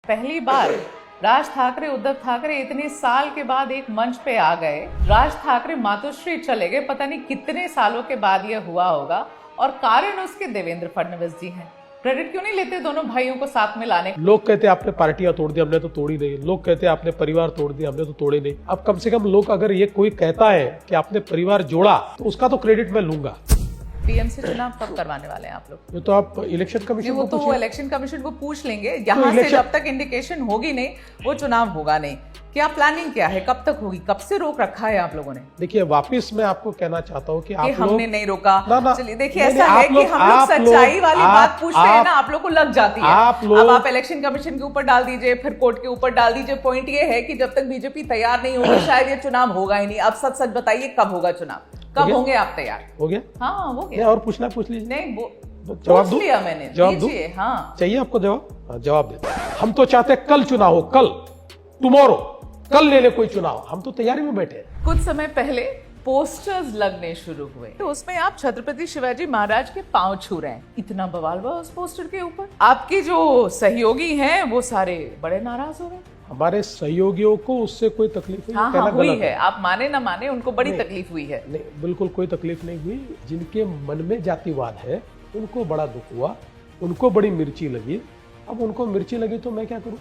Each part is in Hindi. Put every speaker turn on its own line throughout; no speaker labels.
पहली बार राज ठाकरे उद्धव ठाकरे इतने साल के बाद एक मंच पे आ गए। राज ठाकरे मातोश्री चले गए, पता नहीं कितने सालों के बाद यह हुआ होगा, और कारण उसके देवेंद्र फडणवीस जी हैं। क्रेडिट क्यों नहीं लेते दोनों भाइयों को साथ में लाने?
लोग कहते हैं आपने पार्टियां तोड़ दी, हमने तो तोड़ी नहीं। लोग कहते हैं आपने परिवार तोड़ दिया, हमने तो तोड़े नहीं। अब कम से कम लोग अगर ये कोई कहता है कि आपने परिवार जोड़ा तो उसका तो क्रेडिट मैं लूंगा।
टीएमसी चुनाव कब करवाने वाले हैं आप लोग?
ये तो आप इलेक्शन कमीशन
वो
को
तो
पूछिए।
इलेक्शन कमीशन को पूछ लेंगे। यहाँ से जब तक इंडिकेशन होगी नहीं वो चुनाव होगा नहीं। क्या प्लानिंग क्या है, कब तक होगी, कब से रोक रखा है आप लोगों ने?
देखिए वापिस मैं आपको कहना चाहता हूँ कि आप
हमने नहीं रोका।
ना,
चलिए देखिए, ऐसा है कि हम लोग सच्चाई वाली बात पूछते हैं ना, आप लोग को लग जाती है। अब आप इलेक्शन कमीशन के ऊपर डाल दीजिए, फिर कोर्ट के ऊपर डाल दीजिए। पॉइंट ये है कि जब तक बीजेपी तैयार नहीं होगी शायद ये चुनाव होगा ही नहीं। अब सच सच बताइए, कब होगा चुनाव, कब होंगे आप तैयार?
हो गया?
हाँ हो गया।
और पूछना पूछ लीजिए।
नहीं
जवाब दूं?
लिया मैंने,
जवाब दूं?
हाँ
चाहिए आपको जवाब? हाँ, जवाब दे। हम तो चाहते हैं कल चुनाव हो, कल, टुमारो, कल ले ले कोई चुनाव। हम तो तैयारी में बैठे हैं।
कुछ समय पहले पोस्टर्स लगने शुरू हुए, तो उसमें आप छत्रपति शिवाजी महाराज के पांव छू रहे हैं। इतना बवाल हुआ उस पोस्टर के ऊपर। आपके जो सहयोगी हैं वो सारे बड़े नाराज हो गए।
हमारे सहयोगियों को उससे कोई तकलीफ नहीं,
हाँ, हुई है। आप माने ना माने, उनको बड़ी तकलीफ हुई है।
नहीं, बिल्कुल कोई तकलीफ नहीं हुई। जिनके मन में जातिवाद है उनको बड़ा दुख हुआ, उनको बड़ी मिर्ची लगी। अब उनको मिर्ची लगी तो मैं क्या करूं?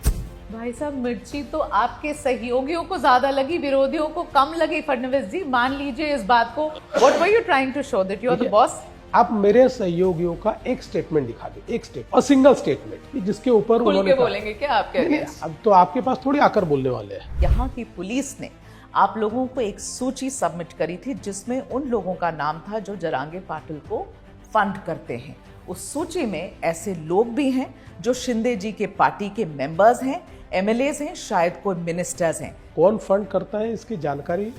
भाई साहब, मिर्ची तो आपके सहयोगियों को ज्यादा लगी, विरोधियों को कम लगी। फडणवीस जी, मान लीजिए इस बात को। What were you trying to show that you are the boss?
आप मेरे सहयोगियों का एक स्टेटमेंट दिखा दे, एक स्टेटमेंट, सिंगल स्टेटमेंट, जिसके ऊपर उन्होंने
बोलेंगे क्या आपके अगेंस्ट?
अब तो आपके पास थोड़ी आकर बोलने वाले हैं।
यहाँ की पुलिस ने आप लोगों को एक सूची सबमिट करी थी जिसमें उन लोगों का नाम था जो जरांगे पाटिल को फंड करते हैं। उस सूची में ऐसे लोग भी हैं जो शिंदे जी के पार्टी के मेंबर्स हैं, एमएलएज हैं, शायद कोई मिनिस्टर्स हैं।
कौन फंड करता है इसकी जानकारी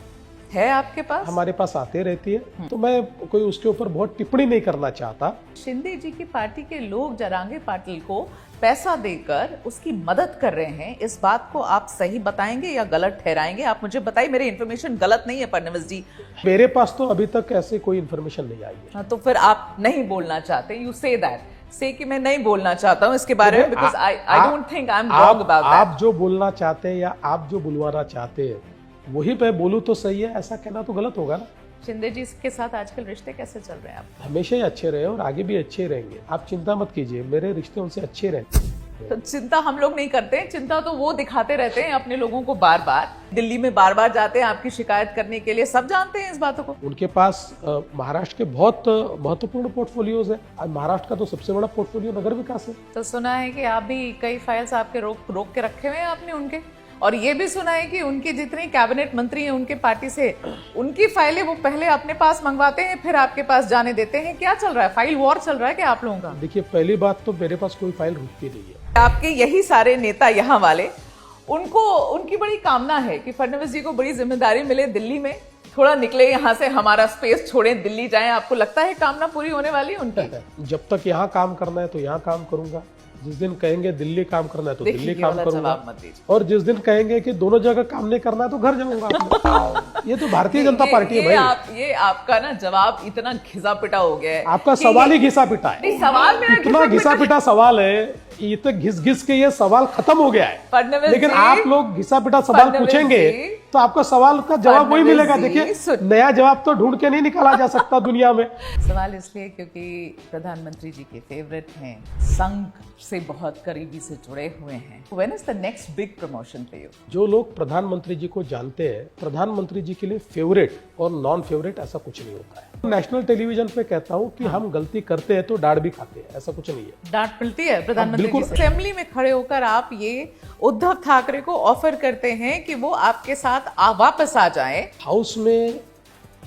है आपके पास?
हमारे पास आते रहती है, तो मैं कोई उसके ऊपर बहुत टिप्पणी नहीं करना चाहता।
शिंदे जी की पार्टी के लोग जरांगे पाटिल को पैसा देकर उसकी मदद कर रहे हैं। इस बात को आप सही बताएंगे या गलत ठहराएंगे? आप मुझे बताइए, मेरी इन्फॉर्मेशन गलत नहीं है फडणवीस जी?
मेरे पास तो अभी तक ऐसे कोई इन्फॉर्मेशन नहीं आई है।
तो फिर आप नहीं बोलना चाहते? यू से दैट, से कि मैं नहीं बोलना चाहता हूं इसके बारे में, because I don't think I am wrong about that.
आप जो बोलना चाहते हैं या आप जो बुलवाना चाहते हैं वही मैं बोलूं तो सही है, ऐसा कहना तो गलत होगा ना।
शिंदे जी के साथ आजकल रिश्ते कैसे चल रहे हैं आप?
हमेशा ही अच्छे रहे और आगे भी अच्छे रहेंगे। आप चिंता मत कीजिए, मेरे रिश्ते उनसे अच्छे रहते हैं।
तो चिंता हम लोग नहीं करते हैं। चिंता तो वो दिखाते रहते हैं अपने लोगों को, बार बार दिल्ली में बार बार जाते हैं आपकी शिकायत करने के लिए। सब जानते हैं इस बातों को।
उनके पास महाराष्ट्र के बहुत महत्वपूर्ण पोर्टफोलियोज है। महाराष्ट्र का तो सबसे बड़ा पोर्टफोलियो नगर विकास है।
तो सुना है कि आप भी कई फाइल्स आपके रोक के रखे हुए हैं आपने उनके, और ये भी सुना है कि उनके जितने कैबिनेट मंत्री हैं उनके पार्टी से, उनकी फाइलें वो पहले अपने पास मंगवाते हैं फिर आपके पास जाने देते हैं। क्या चल रहा है? फाइल वॉर चल रहा है क्या आप लोगों का?
देखिए, पहली बात तो मेरे पास कोई फाइल रुकती नहीं है।
आपके यही सारे नेता यहाँ वाले, उनको उनकी बड़ी कामना है कि फडणवीस जी को बड़ी जिम्मेदारी मिले दिल्ली में, थोड़ा निकले यहाँ से, हमारा स्पेस छोड़ें, दिल्ली जाएं। आपको लगता है कामना पूरी होने वाली है उनकी?
जब तक यहाँ काम करना है तो यहाँ काम करूंगा। जिस दिन कहेंगे दिल्ली काम करना है तो दिल्ली काम करूंगा, और जिस दिन कहेंगे कि दोनों जगह काम नहीं करना है तो घर जाऊंगा। ये तो भारतीय जनता पार्टी है भाई।
ये आपका ना जवाब इतना घिसा पिटा हो गया है।
आपका सवाल ही घिसा पिटा है।
नहीं, सवाल मेरा
इतना घिसा पिटा सवाल है, ये तो घिस घिस के ये सवाल खत्म हो गया है। लेकिन आप लोग घिसा पिटा सवाल पूछेंगे तो आपको सवाल का जवाब वही मिलेगा। देखिए, नया जवाब तो ढूंढ के नहीं निकाला जा सकता दुनिया में।
सवाल इसलिए क्योंकि प्रधानमंत्री जी के फेवरेट हैं, संघ से बहुत करीबी से जुड़े हुए हैं। When is the next big promotion for you?
जो लोग प्रधानमंत्री जी को जानते हैं, प्रधानमंत्री जी के लिए फेवरेट और नॉन फेवरेट ऐसा कुछ नहीं होता है। नेशनल टेलीविजन पे कहता हूँ कि हम गलती करते हैं तो डांट भी खाते हैं, ऐसा कुछ नहीं है।
डांट मिलती है प्रधानमंत्री जी से? असेंबली में खड़े होकर आप ये उद्धव ठाकरे को ऑफर करते हैं कि वो आपके साथ वापस आ जाए।
हाउस में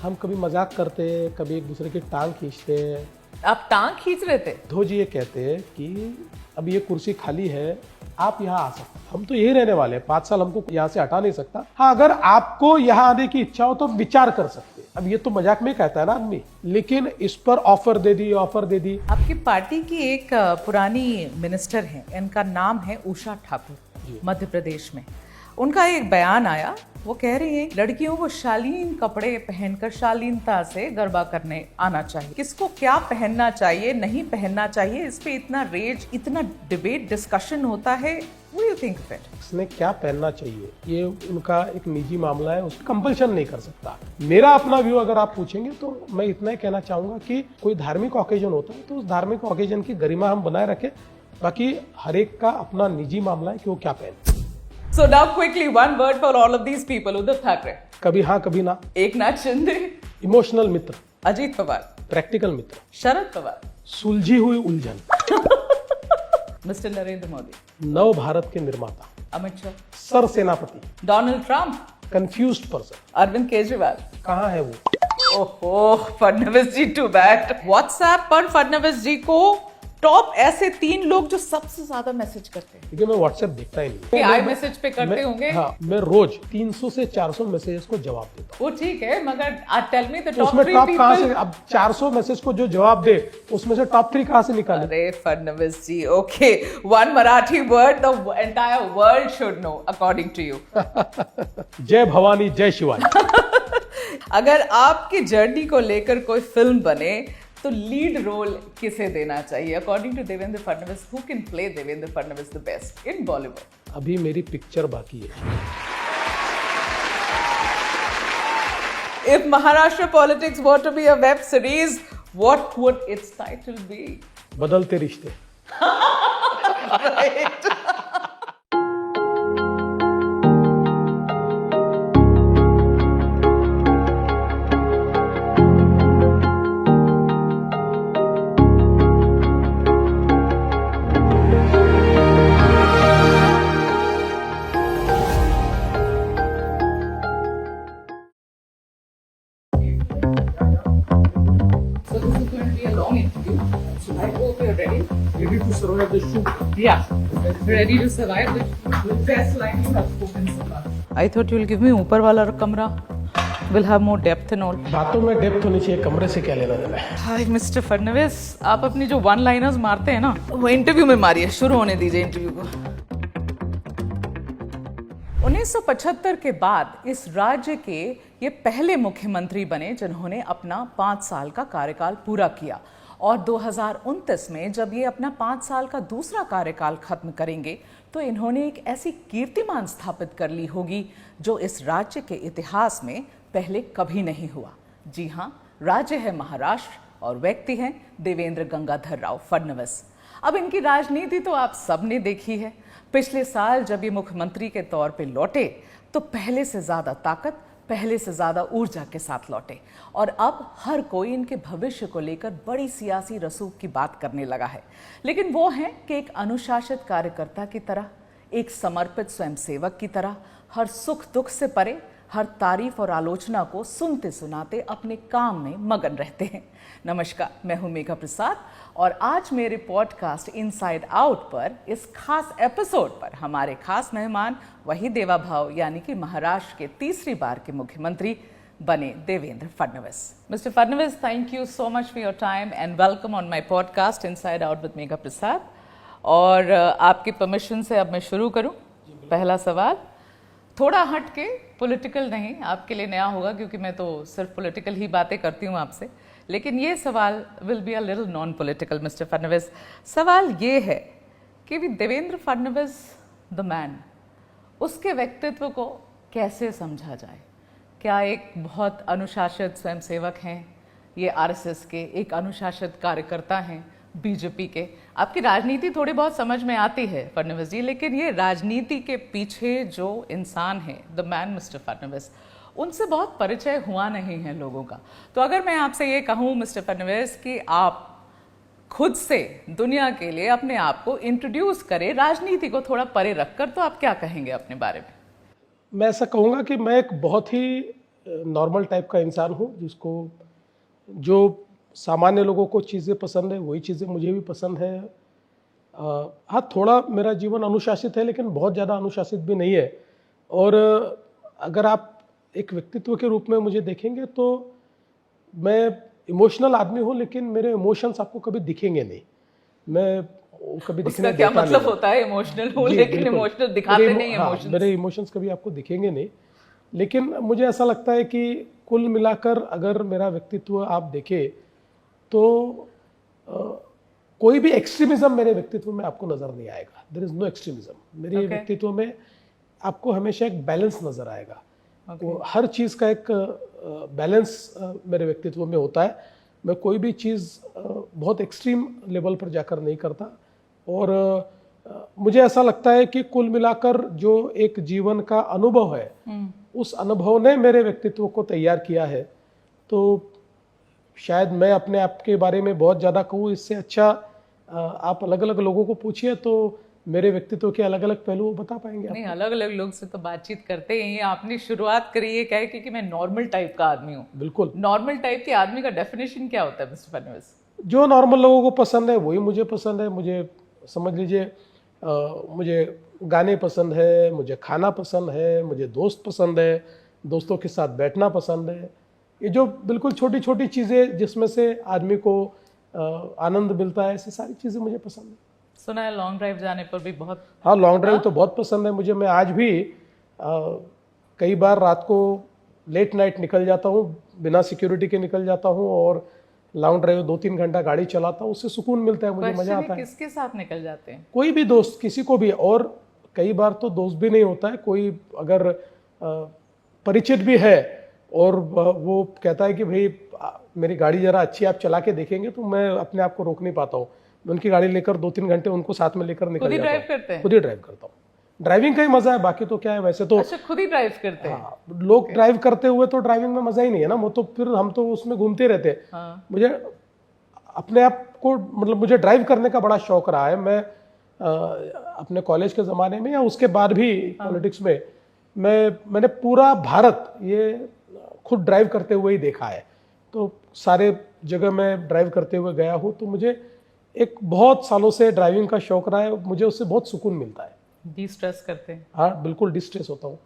हम कभी मजाक करते हैं, कभी एक दूसरे की टांग खींचते हैं।
आप टांग खींच रहे थे?
उद्धव जी ये कहते हैं कि अब ये कुर्सी खाली है, आप यहाँ आ सकते हैं। हम तो यही रहने वाले हैं, 5 साल हमको यहाँ से हटा नहीं सकता। हाँ, अगर आपको यहाँ आने की इच्छा हो तो विचार कर सकते हैं। अब ये तो मजाक में कहता है ना आदमी, लेकिन इस पर ऑफर दे दी।
आपकी पार्टी की एक पुरानी मिनिस्टर है, इनका नाम है उषा ठाकुर, मध्य प्रदेश में। उनका एक बयान आया, वो कह रही है लड़कियों को शालीन कपड़े पहनकर शालीनता से गरबा करने आना चाहिए। किसको क्या पहनना चाहिए, नहीं पहनना चाहिए, इस पे इतना रेज, इतना डिबेट, डिस्कशन होता है। What do you think of it?
इसने क्या पहनना चाहिए ये उनका एक निजी मामला है, उसको कंपल्शन नहीं कर सकता। मेरा अपना व्यू अगर आप पूछेंगे तो मैं इतना ही कहना चाहूंगा कि कोई धार्मिक ओकेजन होता है तो उस धार्मिक ओकेजन की गरिमा हम बनाए रखें, बाकी हर एक का अपना निजी मामला है कि वो क्या पहने।
So now quickly one word for all of these people. Uddhav Thackeray,
कभी हाँ कभी ना,
Eknath Shinde,
इमोशनल मित्र,
Ajit Pawar,
प्रैक्टिकल मित्र,
Sharad Pawar,
सुलझी हुई उलझन,
Mr. Narendra Modi,
नव भारत के निर्माता,
Amit Shah,
सर सेनापति,
Donald Trump,
confused person,
Arvind Kejriwal.
कहाँ है वो?
ओहो Fadnavis ji too bad. WhatsApp पर फडणवीस जी को टॉप ऐसे 3 लोग जो सबसे ज्यादा मैसेज करते हैं।
क्योंकि मैं व्हाट्सएप देखता ही नहीं।
आई मैसेज पे करते होंगे।
हाँ, मैं रोज 300 से 400 मैसेजेस को जवाब देता हूँ।
वो ठीक है, मगर टेल मी द
तो
टॉप
उसमें
3
टॉप कहाँ से?
पीपल।
अब 400 मैसेज को जो जवाब दे उसमें से टॉप 3 कहाँ से निकाले?
अरे Fadnavis ji, okay, one Marathi word the entire world should know according to you.
जय भवानी जय शिवाजी।
अगर आपकी जर्नी को लेकर कोई फिल्म बने तो लीड रोल किसे देना चाहिए according to Devendra Fadnavis? Who can play Devendra Fadnavis the best in Bollywood?
अभी मेरी पिक्चर बाकी है।
If Maharashtra politics were to be a web series, what would its title be?
बदलते रिश्ते।
So this is going to be a long interview. So I hope you're ready.
Ready to survive the shoot.
Yeah. Ready to survive the best line you have spoken so far. I thought you'll give me ऊपर वाला कमरा. We'll have more depth and all.
बातों में डेप्थ होनी चाहिए, कमरे से क्या लेना देना है?
हाय मिस्टर फडणवीस, आप अपनी जो वन लाइनर्स मारते हैं ना वो इंटरव्यू में मारिए। शुरू होने दीजिए इंटरव्यू को। 1975 के बाद इस राज्य के ये पहले मुख्यमंत्री बने जिन्होंने अपना 5 साल का कार्यकाल पूरा किया, और 2029 में जब ये अपना 5 साल का दूसरा कार्यकाल खत्म करेंगे तो इन्होंने एक ऐसी कीर्तिमान स्थापित कर ली होगी जो इस राज्य के इतिहास में पहले कभी नहीं हुआ। जी हाँ, राज्य है महाराष्ट्र और व्यक्ति हैं देवेंद्र गंगाधर राव फडणवीस। अब इनकी राजनीति तो आप सबने देखी है। पिछले साल जब ये मुख्यमंत्री के तौर पे लौटे तो पहले से ज्यादा ताकत, पहले से ज्यादा ऊर्जा के साथ लौटे, और अब हर कोई इनके भविष्य को लेकर बड़ी सियासी रसूख की बात करने लगा है। लेकिन वो हैं कि एक अनुशासित कार्यकर्ता की तरह, एक समर्पित स्वयंसेवक की तरह हर सुख दुख से परे, हर तारीफ और आलोचना को सुनते सुनाते अपने काम में मगन रहते हैं। नमस्कार, मैं हूं मेघा प्रसाद और आज मेरे पॉडकास्ट इनसाइड आउट पर इस खास एपिसोड पर हमारे खास मेहमान वही देवा भाव यानी कि महाराष्ट्र के तीसरी बार के मुख्यमंत्री बने Devendra Fadnavis. Mister Fadnavis, thank you so much for your time and welcome on my podcast inside out with Megha Prasad. और आपकी परमिशन से अब मैं शुरू करूं। पहला सवाल थोड़ा हट के, पॉलिटिकल नहीं, आपके लिए नया होगा क्योंकि मैं तो सिर्फ पॉलिटिकल ही बातें करती हूँ आपसे, लेकिन ये सवाल will be a little non political. Mister Fadnavis, सवाल ये है कि भी देवेंद्र फडणवीस द मैन, उसके व्यक्तित्व को कैसे समझा जाए? क्या एक बहुत अनुशासित स्वयंसेवक हैं, ये आरएसएस के एक अनुशासित कार्यकर्ता हैं, बीजेपी के? आपकी राजनीति थोड़ी बहुत समझ में आती है फडणवीस जी, लेकिन ये राजनीति के पीछे जो इंसान है द मैन मिस्टर फडणवीस, उनसे बहुत परिचय हुआ नहीं है लोगों का। तो अगर मैं आपसे ये कहूँ मिस्टर फडणवीस कि आप खुद से दुनिया के लिए अपने आप को इंट्रोड्यूस करें, राजनीति को थोड़ा परे रखकर, तो आप क्या कहेंगे अपने बारे में?
मैं ऐसा कहूँगा कि मैं एक बहुत ही नॉर्मल टाइप का इंसान हूँ, जिसको जो सामान्य लोगों को चीज़ें पसंद है वही चीज़ें मुझे भी पसंद है। हाँ, थोड़ा मेरा जीवन अनुशासित है लेकिन बहुत ज़्यादा अनुशासित भी नहीं है। और अगर आप एक व्यक्तित्व के रूप में मुझे देखेंगे तो मैं इमोशनल आदमी हूँ, लेकिन मेरे इमोशंस आपको कभी दिखेंगे नहीं। मैं कभी दिखने
उसका क्या
देता
मतलब
नहीं।
होता है इमोशनल हूँ लेकिन इमोशनल दिखाते नहीं इमोशंस?
मेरे इमोशंस कभी आपको दिखेंगे नहीं, लेकिन मुझे ऐसा लगता है कि कुल मिलाकर अगर मेरा व्यक्तित्व आप देखें तो कोई भी एक्सट्रीमिज्म मेरे व्यक्तित्व में आपको नजर नहीं आएगा। There is no extremism. मेरे व्यक्तित्व में आपको हमेशा एक बैलेंस नजर आएगा। वो हर चीज का एक बैलेंस मेरे व्यक्तित्व में होता है। मैं कोई भी चीज बहुत एक्सट्रीम लेवल पर जाकर नहीं करता। और मुझे ऐसा लगता है कि कुल मिलाकर जो एक जीवन का अनुभव है, उस अनुभव ने मेरे व्यक्तित्व को तैयार किया है। तो शायद मैं अपने आप के बारे में बहुत ज़्यादा कहूँ, इससे अच्छा आप अलग अलग लोगों को पूछिए तो मेरे व्यक्तित्व के अलग अलग पहलू वो बता पाएंगे।
नहीं, अलग अलग लोग से तो बातचीत करते ही। आपने शुरुआत करी है कह के कि मैं नॉर्मल टाइप का आदमी हूँ।
बिल्कुल।
नॉर्मल टाइप के आदमी का डेफिनेशन क्या होता है मिस्टर फडणवीस?
जो नॉर्मल लोगों को पसंद है वही मुझे पसंद है। मुझे समझ लीजिए मुझे गाने पसंद है, मुझे खाना पसंद है, मुझे दोस्त पसंद है, दोस्तों के साथ बैठना पसंद है। ये जो बिल्कुल छोटी छोटी चीज़ें जिसमें से आदमी को आनंद मिलता है, ऐसी सारी चीज़ें मुझे पसंद है।
सुना है लॉन्ग ड्राइव जाने पर भी बहुत।
हाँ, लॉन्ग ड्राइव तो बहुत पसंद है मुझे। मैं आज भी कई बार रात को लेट नाइट निकल जाता हूँ, बिना सिक्योरिटी के निकल जाता हूँ और लॉन्ग ड्राइव 2-3 घंटा गाड़ी चलाता हूँ। उससे सुकून मिलता है, मुझे मजा आता है।
किसके साथ निकल जाते हैं? कोई
भी दोस्त, किसी को भी। और कई बार तो दोस्त भी नहीं होता है, कोई अगर परिचित भी है और वो कहता है कि भाई मेरी गाड़ी जरा अच्छी आप चला के देखेंगे, तो मैं अपने आप को रोक नहीं पाता हूँ। मैं उनकी गाड़ी लेकर 2-3 घंटे उनको साथ में लेकर निकल जाता हूँ। खुद ही ड्राइव करता हूँ। ड्राइविंग का ही मजा है, बाकी तो क्या है वैसे तो।
अच्छा, खुद ही ड्राइव करते हैं?
हाँ, लोग ड्राइव करते हुए तो ड्राइविंग में मजा ही नहीं है ना, वो तो फिर हम तो उसमें घूमते रहते हैं। हाँ। मुझे अपने आप को मतलब मुझे ड्राइव करने का बड़ा शौक रहा है। मैं अपने कॉलेज के ज़माने में या उसके बाद भी पॉलिटिक्स में मैंने पूरा भारत ये खुद ड्राइव करते हुए ही देखा है। तो सारे जगह मैं ड्राइव करते हुए गया हूँ। तो मुझे एक बहुत सालों से ड्राइविंग का शौक रहा है। मुझे उससे बहुत सुकून मिलता है।
डिस्ट्रेस करते हैं?
हाँ, बिल्कुल डिस्ट्रेस होता हूँ।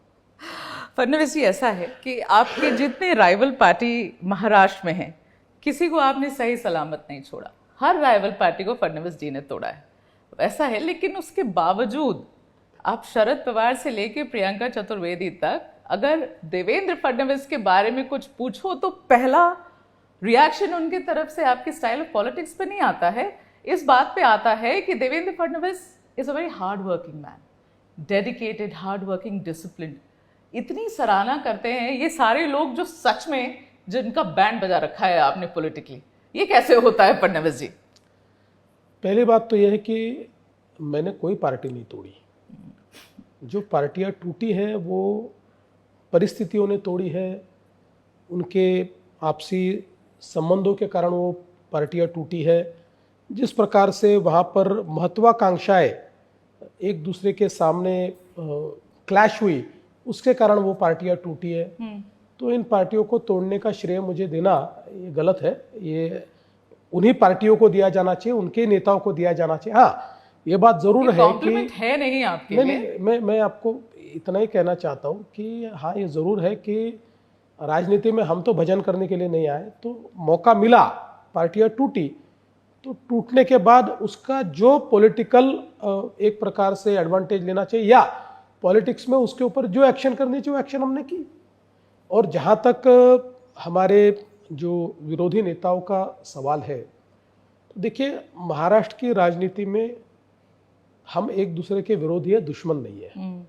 फडणवीस जी, ऐसा है कि आपके जितने राइवल पार्टी महाराष्ट्र में हैं, किसी को आपने सही सलामत नहीं छोड़ा। हर राइवल पार्टी को फडणवीस जी ने तोड़ा है, ऐसा है। लेकिन उसके बावजूद आप शरद पवार से लेके प्रियंका चतुर्वेदी तक अगर देवेंद्र फडणवीस के बारे में कुछ पूछो तो पहला रिएक्शन उनकी तरफ से आपके स्टाइल ऑफ पॉलिटिक्स पे नहीं आता है, इस बात पे आता है कि Devendra Fadnavis is a very hard working man, dedicated, hard working, discipline. इतनी सराहना करते हैं ये सारे लोग जो सच में जिनका बैंड बजा रखा है आपने पॉलिटिकली। ये कैसे होता है फडणवीस जी?
पहली बात तो यह है कि मैंने कोई पार्टी नहीं तोड़ी। जो पार्टियां टूटी है वो परिस्थितियों ने तोड़ी है, उनके आपसी संबंधों के कारण वो पार्टियां टूटी है। जिस प्रकार से वहाँ पर महत्वाकांक्षाएं एक दूसरे के सामने क्लैश हुई, उसके कारण वो पार्टियां टूटी है। तो इन पार्टियों को तोड़ने का श्रेय मुझे देना ये गलत है। ये उन्हीं पार्टियों को दिया जाना चाहिए, उनके नेताओं को दिया जाना चाहिए। हाँ, ये बात जरूर है कि
है नहीं आपके लिए।
मैं आपको इतना ही कहना चाहता हूँ कि हाँ, ये जरूर है कि राजनीति में हम तो भजन करने के लिए नहीं आए। तो मौका मिला, पार्टियां टूटी, तो टूटने के बाद उसका जो पॉलिटिकल एक प्रकार से एडवांटेज लेना चाहिए या पॉलिटिक्स में उसके ऊपर जो एक्शन करनी चाहिए वो एक्शन हमने की। और जहाँ तक हमारे जो विरोधी नेताओं का सवाल है, तो देखिए महाराष्ट्र की राजनीति में हम एक दूसरे के विरोधी है, दुश्मन नहीं है।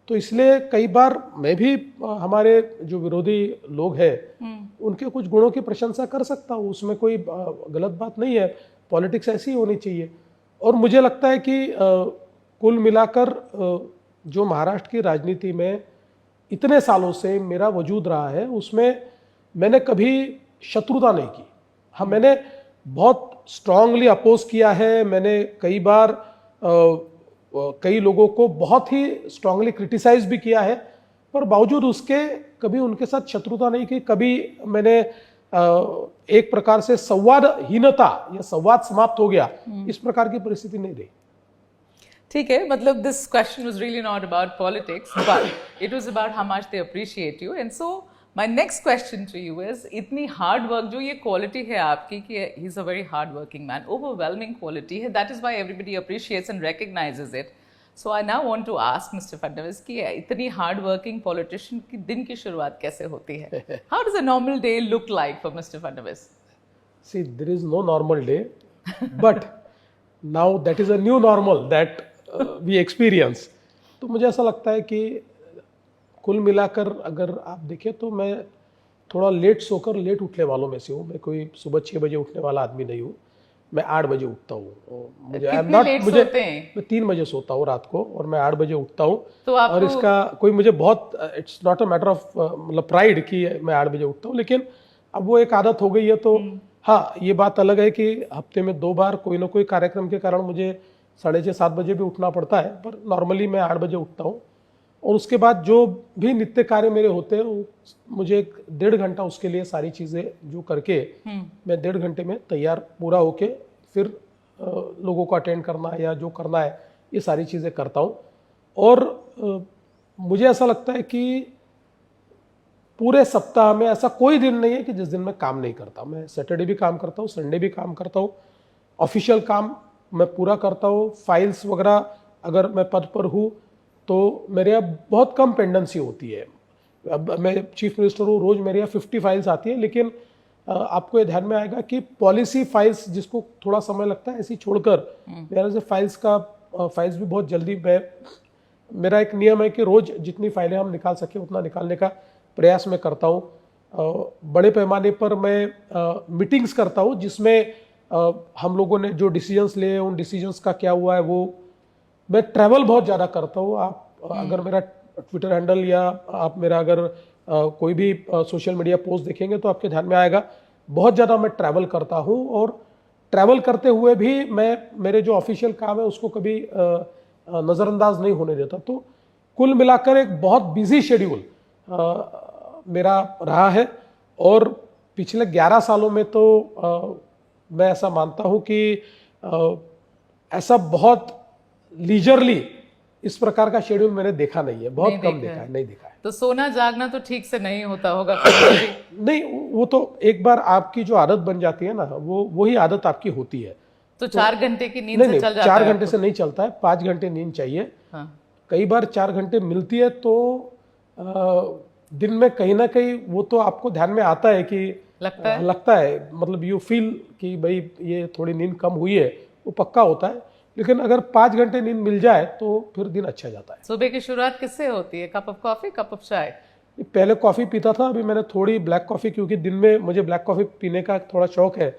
तो इसलिए कई बार मैं भी हमारे जो विरोधी लोग हैं उनके कुछ गुणों की प्रशंसा कर सकता हूँ, उसमें कोई गलत बात नहीं है। पॉलिटिक्स ऐसी होनी चाहिए। और मुझे लगता है कि कुल मिलाकर जो महाराष्ट्र की राजनीति में इतने सालों से मेरा वजूद रहा है, उसमें मैंने कभी शत्रुता नहीं की। हाँ, मैंने बहुत स्ट्रांगली अपोज किया है। मैंने कई बार कई लोगों को बहुत ही स्ट्रांगली क्रिटिसाइज भी किया है, पर बावजूद उसके कभी उनके साथ शत्रुता नहीं की। कभी मैंने एक प्रकार से संवादहीनता या संवाद समाप्त हो गया, इस प्रकार की परिस्थिति नहीं रही।
ठीक है, मतलब this question was really not about politics but it was about how much they appreciate you. And so my next question to you is, इतनी हार्ड वर्क जो ये क्वालिटी है आपकी कि he is a very hard working man, overwhelming quality है, that is why everybody appreciates and recognises it. So I now want to ask mister Fadnavis कि इतनी हार्ड वर्किंग पॉलिटिशियन की दिन की शुरुआत कैसे होती है? How does a normal day look like for mister Fadnavis?
See, there is no normal day, but now that is a new normal that we experience. तो मुझे ऐसा लगता है कि कुल मिलाकर अगर आप देखें तो मैं थोड़ा लेट सोकर लेट उठने वालों में से हूँ। मैं कोई सुबह 6 बजे उठने वाला आदमी नहीं हूँ। मैं 8 बजे उठता हूँ। मुझे
कितने लेट सोते हैं?
मैं 3 बजे सोता हूँ रात को और मैं 8 बजे उठता हूँ।
तो
और
आपको
इसका कोई मुझे बहुत it's not a matter of मतलब प्राइड कि मैं 8 बजे उठता हूँ, लेकिन अब वो एक आदत हो गई है। तो हाँ, ये बात अलग है कि हफ्ते में 2 बार कोई ना कोई कार्यक्रम के कारण मुझे 6:30-7 बजे भी उठना पड़ता है, पर नॉर्मली मैं 8 बजे उठता हूँ। और उसके बाद जो भी नित्य कार्य मेरे होते हैं वो मुझे 1.5 घंटा उसके लिए सारी चीज़ें जो करके मैं 1.5 घंटे में तैयार पूरा होके फिर लोगों को अटेंड करना है या जो करना है ये सारी चीज़ें करता हूँ। और मुझे ऐसा लगता है कि पूरे सप्ताह में ऐसा कोई दिन नहीं है कि जिस दिन मैं काम नहीं करता। मैं सैटरडे भी काम करता हूँ, संडे भी काम करता हूँ, ऑफिशियल काम मैं पूरा करता हूँ। फाइल्स वगैरह अगर मैं पद पर हूँ तो मेरे यहाँ बहुत कम पेंडेंसी होती है। अब मैं चीफ मिनिस्टर हूँ, रोज़ मेरे यहाँ 50 फाइल्स आती है, लेकिन आपको ये ध्यान में आएगा कि पॉलिसी फाइल्स जिसको थोड़ा समय लगता है ऐसी छोड़कर मेरे से फाइल्स भी बहुत जल्दी मेरा एक नियम है कि रोज़ जितनी फाइलें हम निकाल सके उतना निकालने का प्रयास मैं करता हूँ। बड़े पैमाने पर मैं मीटिंग्स करता हूँ जिसमें हम लोगों ने जो डिसीजंस लिए उन डिसीजंस का क्या हुआ है वो। मैं ट्रैवल बहुत ज़्यादा करता हूँ। आप अगर मेरा ट्विटर हैंडल या आप मेरा अगर कोई भी सोशल मीडिया पोस्ट देखेंगे तो आपके ध्यान में आएगा बहुत ज़्यादा मैं ट्रैवल करता हूँ। और ट्रैवल करते हुए भी मैं मेरे जो ऑफिशियल काम है उसको कभी नज़रअंदाज नहीं होने देता। तो कुल मिलाकर एक बहुत बिजी शेड्यूल मेरा रहा है। और पिछले 11 सालों में तो मैं ऐसा मानता हूँ कि ऐसा बहुत लीजरली इस प्रकार का शेड्यूल मैंने देखा नहीं है, बहुत कम देखा है, नहीं देखा है।
तो सोना जागना तो ठीक से नहीं होता होगा कभी?
नहीं, वो तो एक बार आपकी जो आदत बन जाती है ना वो वही आदत आपकी होती है।
तो 4 घंटे की नींद से चल जाता है?
4 घंटे से नहीं चलता है, 5 घंटे नींद चाहिए।
हाँ।
कई बार 4 घंटे मिलती है तो दिन में कहीं ना कहीं वो तो आपको ध्यान में आता है कि लगता है मतलब यू फील कि भाई ये थोड़ी नींद कम हुई है, वो पक्का होता है। लेकिन अगर 5 घंटे नींद मिल जाए तो फिर दिन अच्छा जाता है।
सुबह की शुरुआत किससे होती है? Cup of coffee, cup of चाय?
पहले कॉफ़ी पीता था, अभी मैंने थोड़ी ब्लैक कॉफ़ी, क्योंकि दिन में मुझे ब्लैक कॉफ़ी पीने का थोड़ा शौक है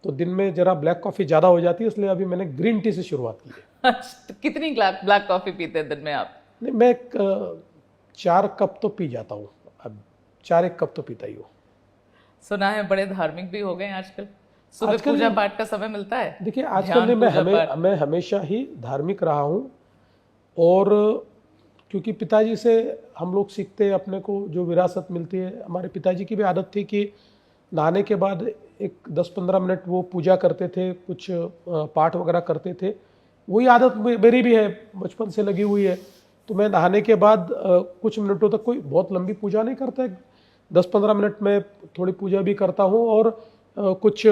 तो दिन में जरा ब्लैक कॉफ़ी ज़्यादा हो जाती है, इसलिए अभी मैंने ग्रीन टी से शुरुआत की है।
तो कितनी ब्लैक कॉफी पीते हैं दिन में आप?
नहीं, मैं 4 कप तो पी जाता हूँ। अब 4-1 कप तो पीता ही हूँ।
सुना है बड़े धार्मिक भी हो गए आजकल, सुबह पूजा पाठ का समय मिलता है?
देखिए आजकल मैं हमेशा ही धार्मिक रहा हूँ। और क्योंकि पिताजी से हम लोग सीखते हैं, अपने को जो विरासत मिलती है, हमारे पिताजी की भी आदत थी कि नहाने के बाद एक 10-15 मिनट वो पूजा करते थे, कुछ पाठ वगैरह करते थे। वही आदत मेरी भी है, बचपन से लगी हुई है। तो मैं नहाने के बाद कुछ मिनटों तक, कोई बहुत लंबी पूजा नहीं करता, 10-15 मिनट में थोड़ी पूजा भी करता हूँ। और कुछ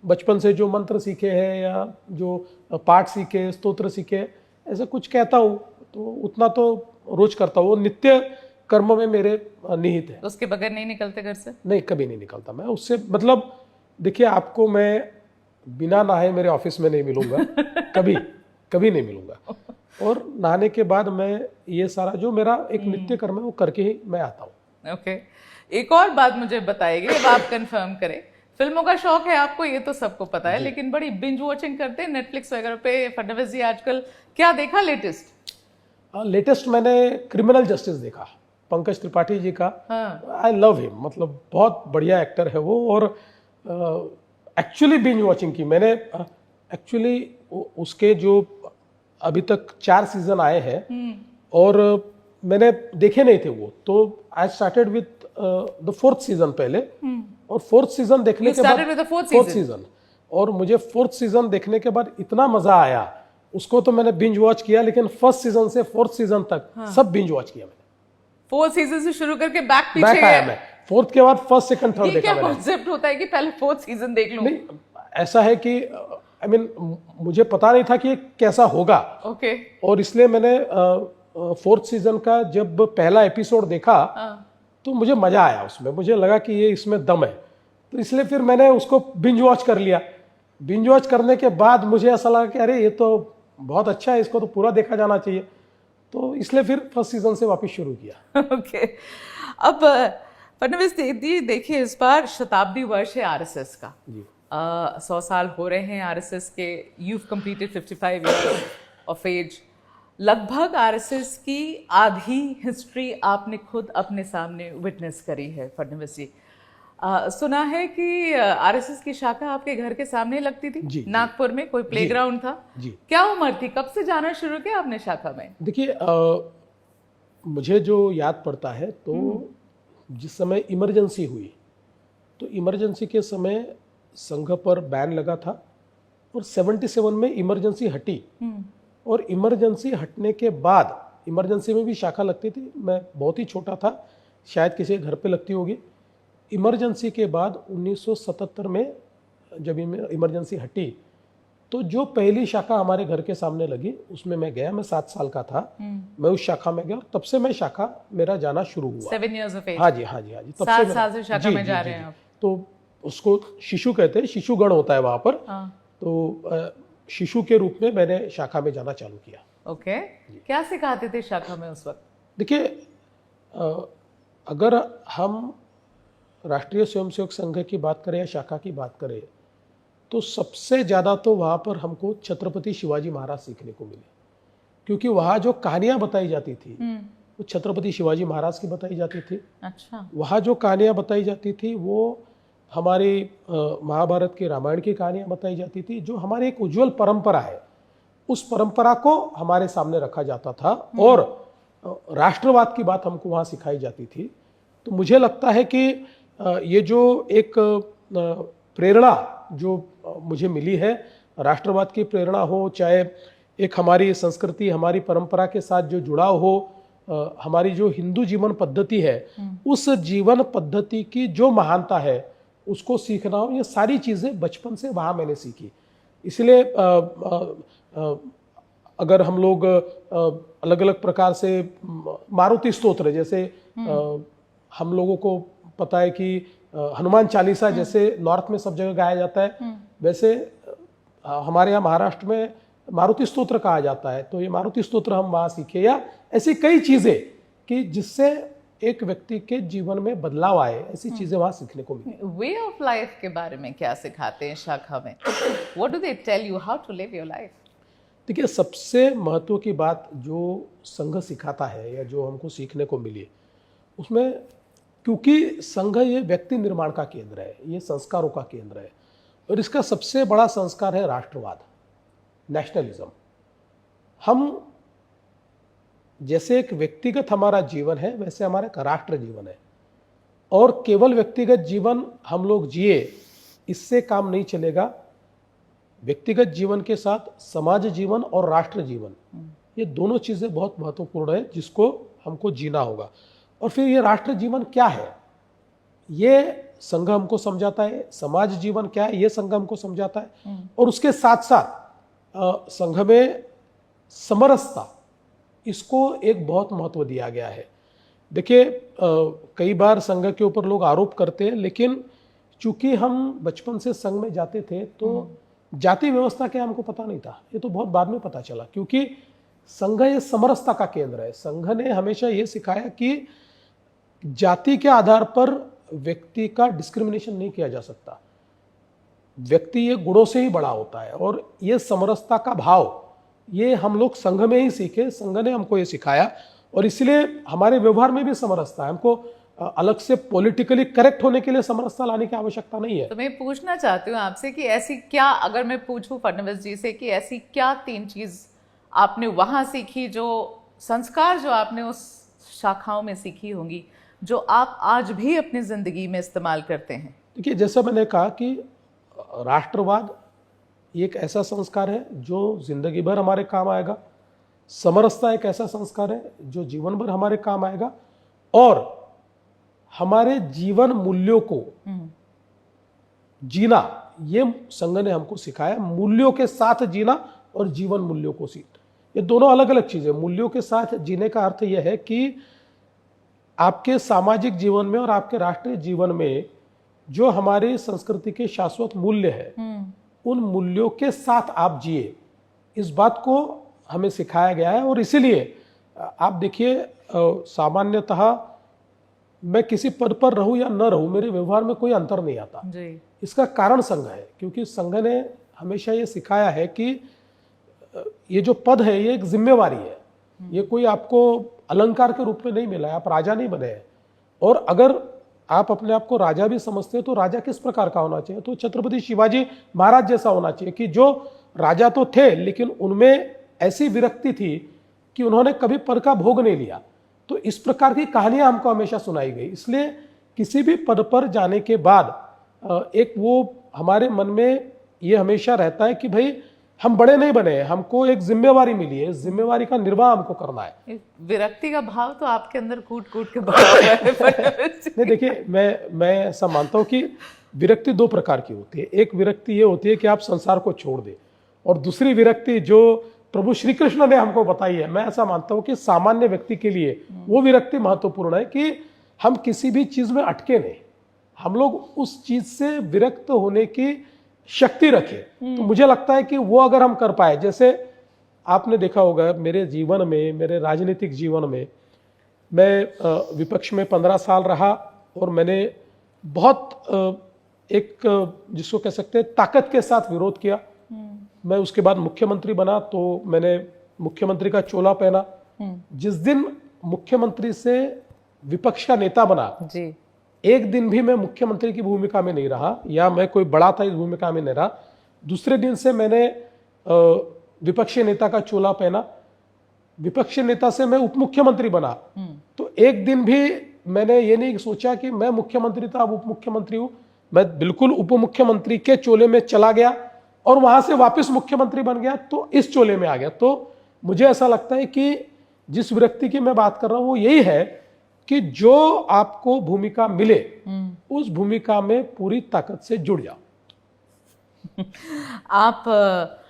बचपन से जो मंत्र सीखे हैं या जो पाठ सीखे, स्तोत्र सीखे, ऐसा कुछ कहता हूँ, तो उतना तो रोज करता हूँ। वो नित्य कर्म में मेरे निहित है।
तो उसके बगैर नहीं निकलते घर से?
नहीं, कभी नहीं निकलता मैं उससे। मतलब देखिए, आपको मैं बिना नहाए मेरे ऑफिस में नहीं मिलूंगा कभी नहीं मिलूंगा। और नहाने के बाद मैं ये सारा जो मेरा एक नित्य कर्म है वो करके ही मैं आता हूँ।
ओके, एक और बात मुझे बताइए, अब आप कंफर्म करें। फिल्मों का शौक है आपको, ये तो सबको पता है, लेकिन बड़ी बिंज वॉचिंग करते हैं नेटफ्लिक्स वगैरह पे फडणवीस जी आजकल। क्या देखा लेटेस्ट?
लेटेस्ट मैंने क्रिमिनल जस्टिस देखा, पंकज त्रिपाठी जी का। आई लव हिम, मतलब बहुत बढ़िया एक्टर है वो। और एक्चुअली बिंज वॉचिंग की मैंने, एक्चुअली उसके जो अभी तक 4 सीजन आए हैं और मैंने देखे नहीं थे वो, तो I started with the 4th season पहले। और 4th सीजन देखने के बाद 4th सीजन, और मुझे 4th सीजन देखने के बाद इतना मजा आया, उसको तो मैंने बिंज वॉच किया, लेकिन 1st सीजन से 4th सीजन तक सब बिंज वॉच किया मैंने।
4th सीजन से शुरू करके बैक
आया मैं। 4th के बाद 1st, 2nd, 3rd देखा मैंने।
क्या कॉन्सेप्ट होता है कि पहले 4th सीजन देख लूं?
नहीं, ऐसा है कि आई मीन मुझे पता नहीं था कि ये कैसा होगा।
ओके।
और इसलिए मैंने 4th सीजन का जब पहला एपिसोड देखा तो मुझे मजा आया उसमें, मुझे लगा कि ये इसमें दम है, तो इसलिए फिर मैंने उसको बिंज वॉच कर लिया। बिंज वॉच करने के बाद मुझे ऐसा लगा कि अरे ये तो बहुत अच्छा है, इसको तो पूरा देखा जाना चाहिए, तो इसलिए फिर फर्स्ट सीजन से वापस शुरू किया।
ओके अब फडणवीस जी देखिए, इस बार शताब्दी वर्ष है आरएसएस का।
जी
100 साल हो रहे हैं आरएसएस के। You completed 55 years of age. लगभग आरएसएस की आधी हिस्ट्री आपने खुद अपने सामने विटनेस करी है फडणवीस जी। सुना है कि आरएसएस की शाखा आपके घर के सामने लगती थी।
जी,
नागपुर में कोई प्लेग्राउंड था।
जी।
क्या उम्र थी, कब से जाना शुरू किया आपने शाखा में?
देखिए मुझे जो याद पड़ता है तो जिस समय इमरजेंसी हुई, तो इमरजेंसी के समय संघ पर बैन लगा था और 77 में इमरजेंसी हटी, और इमरजेंसी हटने के बाद इमरजेंसी में भी शाखा लगती थी। मैं बहुत ही छोटा था, शायद किसी के घर पे लगती होगी। इमरजेंसी के बाद 1977 में जब इमरजेंसी हटी तो जो पहली शाखा हमारे घर के सामने लगी उसमें मैं गया। मैं 7 साल का था, मैं उस शाखा में गया और तब से मैं शाखा मेरा जाना शुरू हुआ।
7 years of age।
हाँ जी, हाँ जी, हाँ जी।
7 साल से शाखा में जा रहे हैं आप।
तो उसको शिशु कहते हैं, शिशुगण होता है वहाँ पर। तो शिशु के रूप में मैंने शाखा में जाना चालू किया।
ओके क्या सिखाते थे शाखा में उस वक्त?
देखिए अगर हम राष्ट्रीय स्वयंसेवक संघ की बात करें या शाखा की बात करें तो सबसे ज़्यादा तो वहाँ पर हमको छत्रपति शिवाजी महाराज सीखने को मिले, क्योंकि वहाँ जो कहानियाँ बताई जाती थी वो छत्रपति शिवाजी महाराज की बताई जाती थी।
अच्छा।
वहाँ जो कहानियाँ बताई जाती थी वो हमारी महाभारत की, रामायण की कहानियाँ बताई जाती थी, जो हमारी एक उज्जवल परंपरा है। उस परंपरा को हमारे सामने रखा जाता था और राष्ट्रवाद की बात हमको वहाँ सिखाई जाती थी। तो मुझे लगता है कि ये जो एक प्रेरणा जो मुझे मिली है, राष्ट्रवाद की प्रेरणा हो, चाहे एक हमारी संस्कृति, हमारी परंपरा के साथ जो जुड़ाव हो, हमारी जो हिंदू जीवन पद्धति है, उस जीवन पद्धति की जो महानता है उसको सीखना हो, ये सारी चीज़ें बचपन से वहाँ मैंने सीखी। इसलिए अगर हम लोग अलग अलग प्रकार से मारुति स्तोत्र, जैसे हम लोगों को पता है कि हनुमान चालीसा जैसे नॉर्थ में सब जगह गाया जाता है, वैसे हमारे यहाँ महाराष्ट्र में मारुति स्तोत्र कहा जाता है। तो ये मारुति स्तोत्र हम वहाँ सीखे, या ऐसी कई चीज़ें कि जिससे एक व्यक्ति के जीवन में बदलाव आए, ऐसी चीज़ें वहाँ सीखने को मिली।
वे ऑफ लाइफ के बारे में क्या सिखाते हैं शाखा में? What do they tell you how to live your life?
देखिए सबसे महत्व की बात जो संघ सिखाता है या जो हमको सीखने को मिली उसमें, क्योंकि संघ ये व्यक्ति निर्माण का केंद्र है, ये संस्कारों का केंद्र है, और इसका सबसे बड़ा संस्कार है राष्ट्रवाद, नेशनलिज्म। हम जैसे एक व्यक्तिगत हमारा जीवन है वैसे हमारा एक राष्ट्र जीवन है, और केवल व्यक्तिगत जीवन हम लोग जिए इससे काम नहीं चलेगा। व्यक्तिगत जीवन के साथ समाज जीवन और राष्ट्र जीवन, ये दोनों चीज़ें बहुत महत्वपूर्ण है जिसको हमको जीना होगा। और फिर ये राष्ट्र जीवन क्या है ये संघ हमको समझाता है, समाज जीवन क्या है ये संघ हमको समझाता है, और उसके साथ साथ संघ में समरसता, इसको एक बहुत महत्व दिया गया है। देखिए कई बार संघ के ऊपर लोग आरोप करते हैं, लेकिन चूंकि हम बचपन से संघ में जाते थे तो जाति व्यवस्था क्या हमको पता नहीं था, ये तो बहुत बाद में पता चला, क्योंकि संघ ये समरसता का केंद्र है। संघ ने हमेशा ये सिखाया कि जाति के आधार पर व्यक्ति का डिस्क्रिमिनेशन नहीं किया जा सकता, व्यक्ति ये गुणों से ही बड़ा होता है, और ये समरसता का भाव ये हम लोग संघ में ही सीखे, संघ ने हमको ये सिखाया, और इसलिए हमारे व्यवहार में भी समरसता है। हमको अलग से पॉलिटिकली करेक्ट होने के लिए समरसता लाने की आवश्यकता नहीं है।
तो मैं पूछना चाहती हूँ आपसे कि ऐसी क्या, अगर मैं पूछूं फडणवीस जी से कि ऐसी क्या 3 चीज आपने वहां सीखी, जो संस्कार जो आपने उस शाखाओं में सीखी होंगी, जो आप आज भी अपनी जिंदगी में इस्तेमाल करते हैं?
देखिए जैसा मैंने कहा कि राष्ट्रवाद एक ऐसा संस्कार है जो जिंदगी भर हमारे काम आएगा, समरसता एक ऐसा संस्कार है जो जीवन भर हमारे काम आएगा, और हमारे जीवन मूल्यों को जीना ये संघ ने हमको सिखाया। मूल्यों के साथ जीना और जीवन मूल्यों को सीख, ये दोनों अलग अलग चीजें। मूल्यों के साथ जीने का अर्थ यह है कि आपके सामाजिक जीवन में और आपके राष्ट्रीय जीवन में जो हमारी संस्कृति के शाश्वत मूल्य है उन मूल्यों के साथ आप जिए, इस बात को हमें सिखाया गया है। और इसीलिए आप देखिए, सामान्यतः मैं किसी पद पर रहूं या न रहूं, मेरे व्यवहार में कोई अंतर नहीं आता
जी।
इसका कारण संघ है, क्योंकि संघ ने हमेशा ये सिखाया है कि ये जो पद है ये एक जिम्मेवारी है, ये कोई आपको अलंकार के रूप में नहीं मिला है, आप राजा नहीं बने हैं। और अगर आप अपने आप को राजा भी समझते हैं तो राजा किस प्रकार का होना चाहिए, तो छत्रपति शिवाजी महाराज जैसा होना चाहिए कि जो राजा तो थे लेकिन उनमें ऐसी विरक्ति थी कि उन्होंने कभी पद का भोग नहीं लिया। तो इस प्रकार की कहानियां हमको हमेशा सुनाई गई। इसलिए किसी भी पद पर जाने के बाद एक वो हमारे मन में ये हमेशा रहता है कि भाई हम बड़े नहीं बने, हमको एक जिम्मेवारी मिली है, इस जिम्मेवारी का निर्वाह हमको करना है।
विरक्ति का भाव तो आपके अंदर कूट कूट के भरा हुआ है।
नहीं, देखिए, मैं ऐसा मानता हूं कि विरक्ति दो प्रकार की होती है। एक विरक्ति ये होती है कि आप संसार को छोड़ दें, और दूसरी विरक्ति जो प्रभु श्री कृष्ण ने हमको बताई है, मैं ऐसा मानता हूं कि सामान्य व्यक्ति के लिए वो विरक्ति महत्वपूर्ण है कि हम किसी भी चीज में अटके नहीं, हम लोग उस चीज से विरक्त होने की शक्ति रखें। तो मुझे लगता है कि वो अगर हम कर पाए, जैसे आपने देखा होगा मेरे जीवन में, मेरे राजनीतिक जीवन में, मैं विपक्ष में 15 साल रहा और मैंने बहुत एक जिसको कह सकते हैं ताकत के साथ विरोध किया। मैं उसके बाद मुख्यमंत्री बना तो मैंने मुख्यमंत्री का चोला पहना। जिस दिन मुख्यमंत्री से विपक्ष का नेता बना
जी,
एक दिन भी मैं मुख्यमंत्री की भूमिका में नहीं रहा, या मैं कोई बड़ा था इस भूमिका में नहीं रहा। दूसरे दिन से मैंने विपक्षी नेता का चोला पहना, विपक्षी नेता से मैं उप मुख्यमंत्री बना। तो एक दिन भी मैंने ये नहीं सोचा कि मैं मुख्यमंत्री था अब उप मुख्यमंत्री हूं, मैं बिल्कुल उप मुख्यमंत्री के चोले में चला गया और वहां से वापस मुख्यमंत्री बन गया, तो इस चोले में आ गया। तो मुझे ऐसा लगता है कि जिस विरक्ति की मैं बात कर रहा हूं वो यही है कि जो आपको भूमिका मिले उस भूमिका में पूरी ताकत से जुड़ जाओ।
आप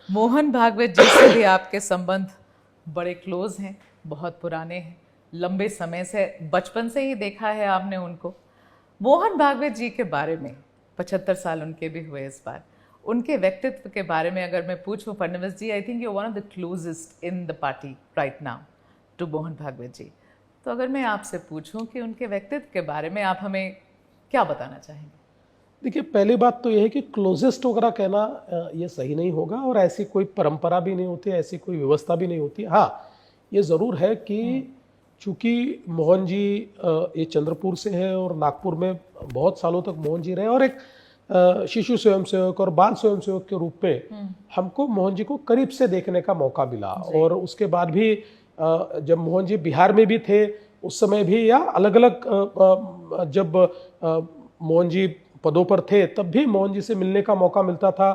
मोहन भागवत जी से भी आपके संबंध बड़े क्लोज हैं, बहुत पुराने हैं, लंबे समय से, बचपन से ही देखा है आपने उनको। मोहन भागवत जी के बारे में 75 साल उनके भी हुए इस बार, उनके व्यक्तित्व के बारे में अगर मैं पूछूं Fadnavis ji, I think you one of the closest in the party right now to Mohan Bhagwat ji. तो अगर मैं आपसे पूछूं कि उनके व्यक्तित्व के बारे में आप हमें क्या बताना चाहेंगे?
देखिए, पहली बात तो यह है कि क्लोजेस्ट वगैरह कहना ये सही नहीं होगा, और ऐसी कोई परंपरा भी नहीं होती, ऐसी कोई व्यवस्था भी नहीं होती। हाँ, ये ज़रूर है कि चूंकि मोहन जी ये चंद्रपुर से है और नागपुर में बहुत सालों तक मोहन जी रहे, और एक शिशु स्वयंसेवक और बाल स्वयंसेवक के रूप में हमको मोहन जी को करीब से देखने का मौका मिला। और उसके बाद भी जब मोहन जी बिहार में भी थे उस समय भी, या अलग अलग जब मोहन जी पदों पर थे तब भी मोहन जी से मिलने का मौका मिलता था।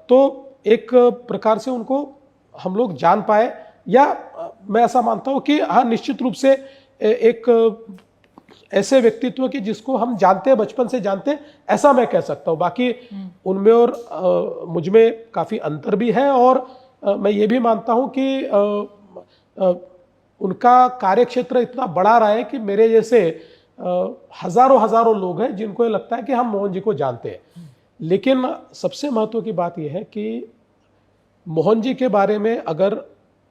तो एक प्रकार से उनको हम लोग जान पाए, या मैं ऐसा मानता हूं कि हाँ, निश्चित रूप से एक ऐसे व्यक्तित्व की जिसको हम जानते हैं, बचपन से जानते हैं, ऐसा मैं कह सकता हूं। बाकी उनमें और मुझ में काफी अंतर भी है, और मैं ये भी मानता हूं कि उनका कार्यक्षेत्र इतना बड़ा रहा है कि मेरे जैसे हजारों हजारों लोग हैं जिनको ये लगता है कि हम मोहन जी को जानते हैं। लेकिन सबसे महत्व की बात यह है कि मोहन जी के बारे में अगर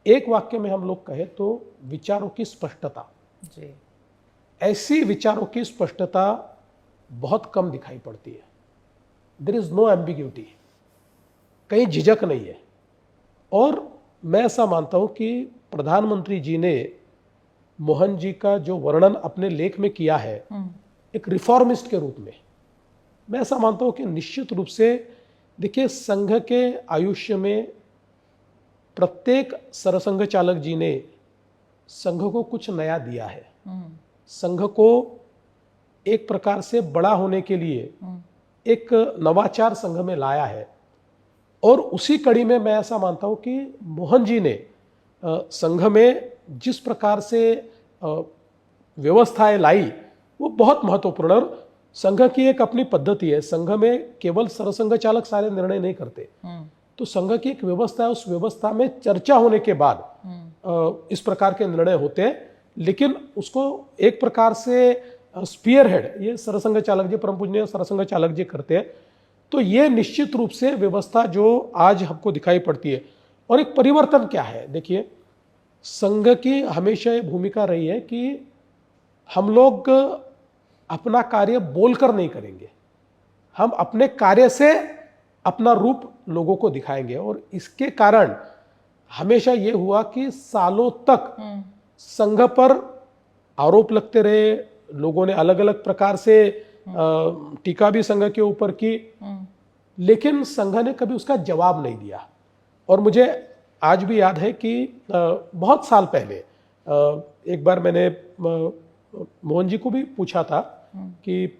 एक वाक्य में हम लोग कहें तो विचारों की स्पष्टता जी, ऐसी विचारों की स्पष्टता बहुत कम दिखाई पड़ती है। देयर इज नो एम्बिग्यूटी, कहीं झिझक नहीं है। और मैं ऐसा मानता हूं कि प्रधानमंत्री जी ने मोहन जी का जो वर्णन अपने लेख में किया है एक रिफॉर्मिस्ट के रूप में, मैं ऐसा मानता हूं कि निश्चित रूप से देखिए, संघ के आयुष्य में प्रत्येक सरसंघ चालक जी ने संघ को कुछ नया दिया है, संघ को एक प्रकार से बड़ा होने के लिए एक नवाचार संघ में लाया है। और उसी कड़ी में मैं ऐसा मानता हूं कि मोहन जी ने संघ में जिस प्रकार से व्यवस्थाएं लाई वो बहुत महत्वपूर्ण, और संघ की एक अपनी पद्धति है। संघ में केवल सरसंघ चालक सारे निर्णय नहीं करते, तो संघ की एक व्यवस्था है, उस व्यवस्था में चर्चा होने के बाद इस प्रकार के निर्णय होते हैं। लेकिन उसको एक प्रकार से स्पीयर हेड ये सरसंघ चालक जी, परम पूजनीय सरसंघ चालक जी करते हैं। तो ये निश्चित रूप से व्यवस्था जो आज हमको दिखाई पड़ती है, और एक परिवर्तन क्या है, देखिए संघ की हमेशा ये भूमिका रही है कि हम लोग अपना कार्य बोलकर नहीं करेंगे, हम अपने कार्य से अपना रूप लोगों को दिखाएंगे। और इसके कारण हमेशा ये हुआ कि सालों तक संघ पर आरोप लगते रहे, लोगों ने अलग अलग प्रकार से टीका भी संघ के ऊपर की, लेकिन संघ ने कभी उसका जवाब नहीं दिया। और मुझे आज भी याद है कि बहुत साल पहले एक बार मैंने मोहन जी को भी पूछा था कि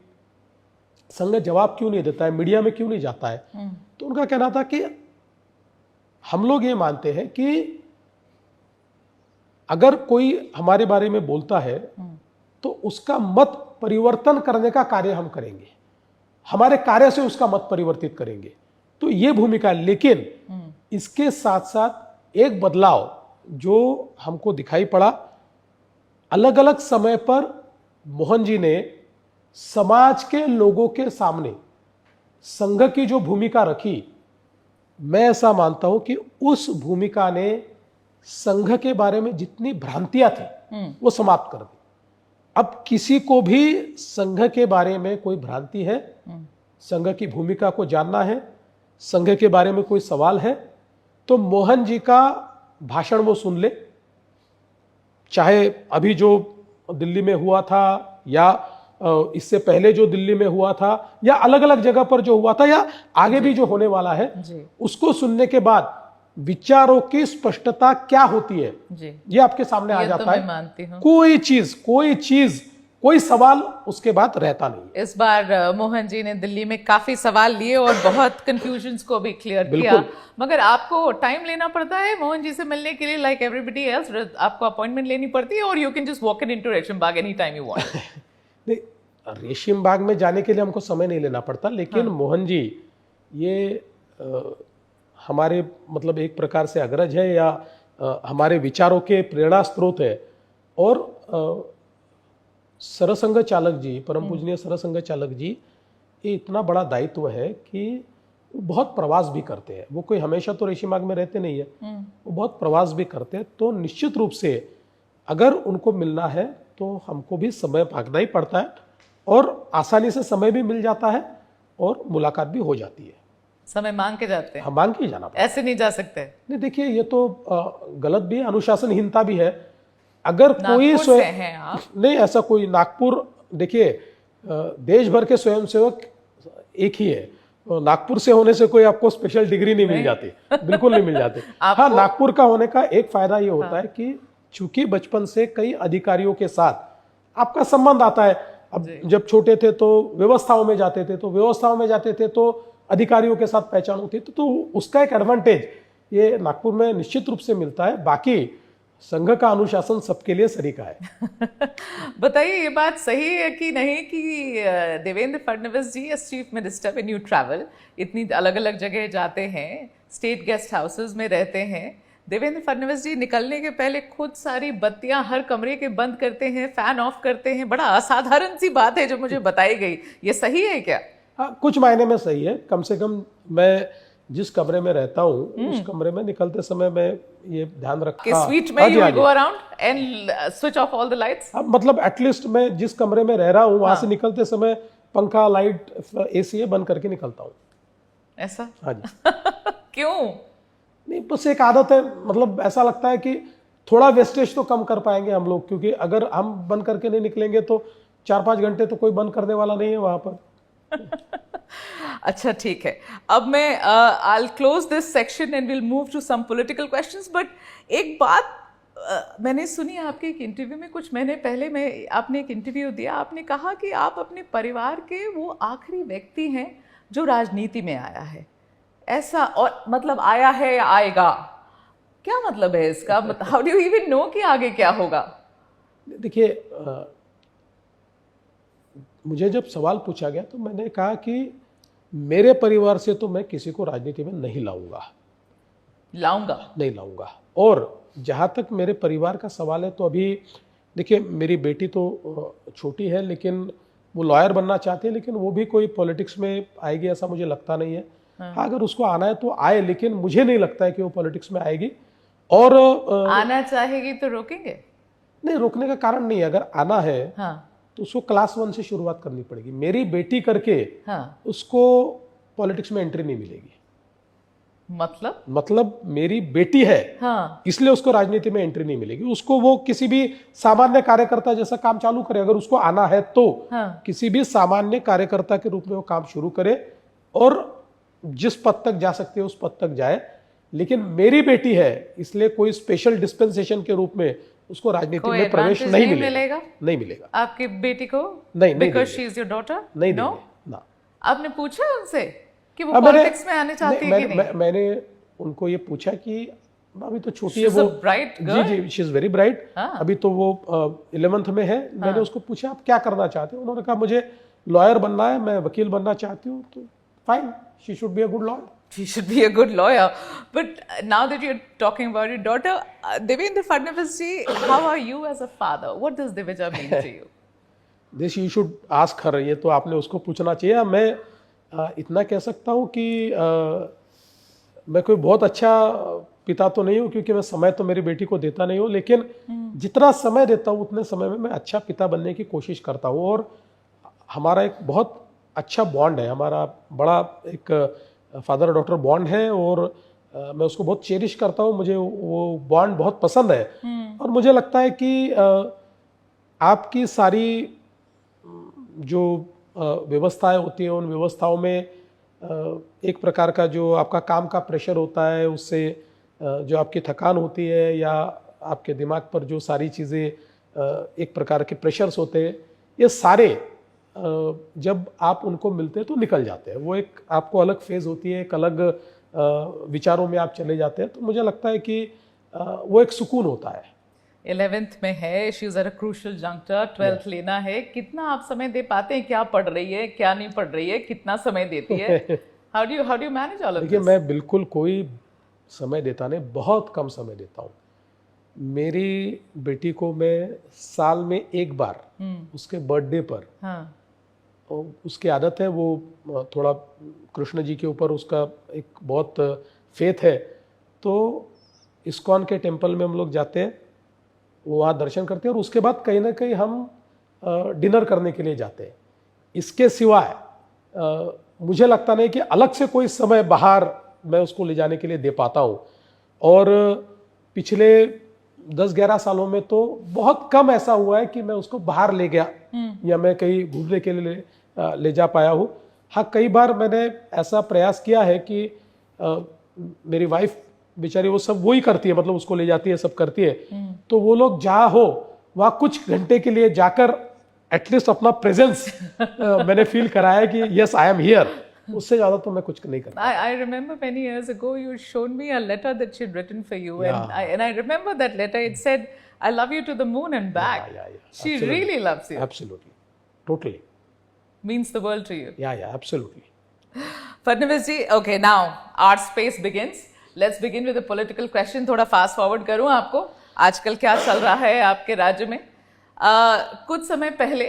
संघ जवाब क्यों नहीं देता है, मीडिया में क्यों नहीं जाता है। तो उनका कहना था कि हम लोग ये मानते हैं कि अगर कोई हमारे बारे में बोलता है तो उसका मत परिवर्तन करने का कार्य हम करेंगे, हमारे कार्य से उसका मत परिवर्तित करेंगे। तो ये भूमिका, लेकिन इसके साथ साथ एक बदलाव जो हमको दिखाई पड़ा, अलग अलग समय पर मोहन जी ने समाज के लोगों के सामने संघ की जो भूमिका रखी, मैं ऐसा मानता हूं कि उस भूमिका ने संघ के बारे में जितनी भ्रांतियां थी वो समाप्त कर दी। अब किसी को भी संघ के बारे में कोई भ्रांति है, संघ की भूमिका को जानना है, संघ के बारे में कोई सवाल है, तो मोहन जी का भाषण वो सुन ले, चाहे अभी जो दिल्ली में हुआ था या इससे पहले जो दिल्ली में हुआ था या अलग अलग जगह पर जो हुआ था या आगे भी जो होने वाला है, उसको सुनने के बाद विचारों की स्पष्टता क्या होती है ये आपके सामने आ जाता है।
मानती हूँ।
कोई सवाल उसके बाद रहता नहीं।
इस बार मोहन जी ने दिल्ली में काफी सवाल लिए और बहुत कंफ्यूजन्स को भी क्लियर किया, मगर आपको टाइम लेना पड़ता है मोहन जी से मिलने के लिए, लाइक एवरीबडी एल्स। आपको अपॉइंटमेंट लेनी पड़ती है और you can just walk in to Resham Bagh any time you want.
नहीं, रेशम बाग में जाने के लिए हमको समय नहीं लेना पड़ता, लेकिन मोहन जी ये हमारे मतलब एक प्रकार से अग्रज है या हमारे विचारों के प्रेरणा स्रोत है। और सरसंघ चालक जी, परम पूजनीय सरसंघ चालक जी, ये इतना बड़ा दायित्व है कि वो बहुत प्रवास भी करते हैं। वो कोई हमेशा तो रेशीमाग में रहते नहीं है, वो बहुत प्रवास भी करते हैं। तो निश्चित रूप से अगर उनको मिलना है तो हमको भी समय भागना ही पड़ता है, और आसानी से समय भी मिल जाता है और मुलाकात भी हो जाती है।
समय मांग के जाते हैं?
हम मांग के ही जाना पड़ता है,
ऐसे नहीं जा सकते।
नहीं, देखिए ये तो गलत भी है, अनुशासनहीनता भी है। अगर कोई
हैं आप?
नहीं, ऐसा कोई नागपुर, देखिए देश भर के स्वयंसेवक एक ही है, नागपुर से होने से कोई आपको स्पेशल डिग्री नहीं मिल जाती, बिल्कुल नहीं मिल जाती। हाँ, नागपुर का होने का एक फायदा ये होता है कि चूंकि बचपन से कई अधिकारियों के साथ आपका संबंध आता है। अब जब छोटे थे तो व्यवस्थाओं में जाते थे तो अधिकारियों के साथ पहचान होती थी, तो उसका एक एडवांटेज ये नागपुर में निश्चित रूप से मिलता है। बाकी संघ का अनुशासन सबके लिए सरीका है।
बताइए, ये बात सही है कि नहीं कि Devendra Fadnavis ji as chief minister when you travel, इतनी अलग अलग जगह जाते हैं, स्टेट गेस्ट हाउसेस में रहते हैं, देवेंद्र फडणवीस जी निकलने के पहले खुद सारी बत्तियां हर कमरे के बंद करते हैं, फैन ऑफ करते हैं। बड़ा असाधारण सी बात है जो मुझे बताई गई, ये सही है क्या?
हाँ, कुछ मायने में सही है। कम से कम मैं जिस कमरे में रहता हूँ उस कमरे में निकलते समय मैं ये ध्यान रखा
स्वीट में you will go around and switch off all the lights.
मतलब एटलीस्ट मैं जिस कमरे में रह रहा हूँ वहां से निकलते समय पंखा, लाइट, एसी बंद करके निकलता हूँ।
ऐसा?
हाँ जी।
क्यों?
नहीं, बस एक आदत है। मतलब ऐसा लगता है कि थोड़ा वेस्टेज तो कम कर पाएंगे हम लोग, क्योंकि अगर हम बंद करके नहीं निकलेंगे तो 4-5 घंटे तो कोई बंद करने वाला नहीं है वहां पर।
अच्छा, ठीक है। अब मैं I will close this section and will move to some political questions. But एक बात मैंने सुनी आपके एक इंटरव्यू में कुछ महीने पहले, आपने एक इंटरव्यू दिया, आपने कहा कि आप अपने परिवार के वो आखिरी व्यक्ति हैं जो राजनीति में आया है। ऐसा, और मतलब आया है या आएगा, क्या मतलब है इसका? How do you even know कि आगे क्या होगा?
देखिए, मुझे जब सवाल पूछा गया तो मैंने कहा कि मेरे परिवार से तो मैं किसी को राजनीति में नहीं लाऊंगा। और जहां तक मेरे परिवार का सवाल है तो अभी देखिए, मेरी बेटी तो छोटी है, लेकिन वो लॉयर बनना चाहते हैं, लेकिन वो भी कोई पॉलिटिक्स में आएगी ऐसा मुझे लगता नहीं है। हाँ, अगर उसको आना है तो आए, लेकिन मुझे नहीं लगता है कि वो पॉलिटिक्स में आएगी। और
आना चाहेगी तो रोकेंगे?
नहीं, रोकने का कारण नहीं है। अगर आना है
हाँ
तो उसको क्लास 1 से शुरुआत करनी पड़ेगी। मेरी बेटी करके
हाँ।
उसको पॉलिटिक्स में एंट्री नहीं मिलेगी।
मतलब
मेरी बेटी है,
हाँ
इसलिए उसको राजनीति में एंट्री नहीं मिलेगी। उसको वो किसी भी सामान्य कार्यकर्ता जैसा काम चालू करे, अगर उसको आना है तो
हाँ।
किसी भी सामान्य कार्यकर्ता के रूप में वो काम शुरू करे और जिस पद तक जा सकते है उस पद तक जाए। लेकिन मेरी बेटी है, इसलिए कोई स्पेशल डिस्पेंसेशन के रूप में उसको राजनीति में प्रवेश नहीं मिलेगा। नहीं मिलेगा
आपकी बेटी को?
नहीं,
because she is your daughter?
नहीं
नो
ना।
आपने पूछा उनसे कि वो पॉलिटिक्स में आने चाहती है कि नहीं?
मैंने उनको ये पूछा कि अभी तो छोटी है वो,
ब्राइट
जी, शी इज वेरी ब्राइट।
हाँ।
अभी तो वो 11th में है। मैंने उसको पूछा आप क्या करना चाहते हो? उन्होंने कहा मुझे लॉयर बनना है, मैं वकील बनना चाहती हूँ। तो fine, she should be a good lawyer.
She should be a good lawyer. But now that you're talking about your daughter, Devendra Fadnavis ji, how are you as a father? What does Divija mean to you?
This you should ask her. ये तो आपने उसको पूछना चाहिए। मैं इतना कह सकता हूँ कि मैं कोई बहुत अच्छा पिता तो नहीं हूँ, क्योंकि मैं समय तो मेरी बेटी को देता नहीं हूँ, लेकिन जितना समय देता हूँ उतने समय में मैं अच्छा पिता बनने की कोशिश करता हूँ। और हमारा एक बहुत अच्छा बॉन्ड है, हमारा बड़ा एक फादर डॉटर बॉन्ड है, और मैं उसको बहुत चेरिश करता हूँ। मुझे वो बॉन्ड बहुत पसंद है। और मुझे लगता है कि आपकी सारी जो व्यवस्थाएं होती हैं, उन व्यवस्थाओं में एक प्रकार का जो आपका काम का प्रेशर होता है, उससे जो आपकी थकान होती है या आपके दिमाग पर जो सारी चीज़ें एक प्रकार के प्रेशर्स होते हैं, ये सारे जब आप उनको मिलते हैं तो निकल जाते हैं। वो एक आपको अलग फेज होती है, एक अलग विचारों में आप चले जाते हैं। तो मुझे लगता है कि वो एक सुकून होता है।
11th में है, she is at a crucial juncture, 12th लेना है। कितना आप समय दे पाते हैं? क्या पढ़ रही है, क्या नहीं पढ़ रही है, कितना समय देती है? How do you manage all of this?
देखिए, मैं बिल्कुल कोई समय देता नहीं, बहुत कम समय देता हूँ। मेरी बेटी को मैं साल में एक बार उसके बर्थडे पर,
हाँ।
उसकी आदत है, वो थोड़ा कृष्ण जी के ऊपर उसका एक बहुत फेथ है, तो इस्कॉन के टेम्पल में हम लोग जाते हैं, वो वहाँ दर्शन करते हैं, और उसके बाद कहीं ना कहीं हम डिनर करने के लिए जाते हैं। इसके सिवाय मुझे लगता नहीं कि अलग से कोई समय बाहर मैं उसको ले जाने के लिए दे पाता हूँ। और पिछले 10-11 सालों में तो बहुत कम ऐसा हुआ है कि मैं उसको बाहर ले गया या मैं कहीं घूमने के लिए ले जा पाया हूँ। हाँ, कई बार मैंने ऐसा प्रयास किया है कि मेरी वाइफ बेचारी वो सब वही करती है, मतलब उसको ले जाती है, सब करती है, तो वो लोग जहाँ हो वहाँ कुछ घंटे के लिए जाकर एटलीस्ट अपना प्रेजेंस मैंने फील कराया कि यस आई एम हियर। उससे ज्यादा तो मैं कुछ नहीं करता।
I remember many years ago you shown me a letter that she'd written for you, and I remember that letter. It said, "I love you to the moon and back."
Yeah.
She
Absolutely.
really loves you.
Absolutely, totally.
Means the world to you.
Yeah, absolutely.
Fadnavis ji, okay, now our space begins. Let's begin with a political question. थोड़ा fast forward करूँ आपको, आजकल क्या चल रहा है आपके राज्य में? कुछ समय पहले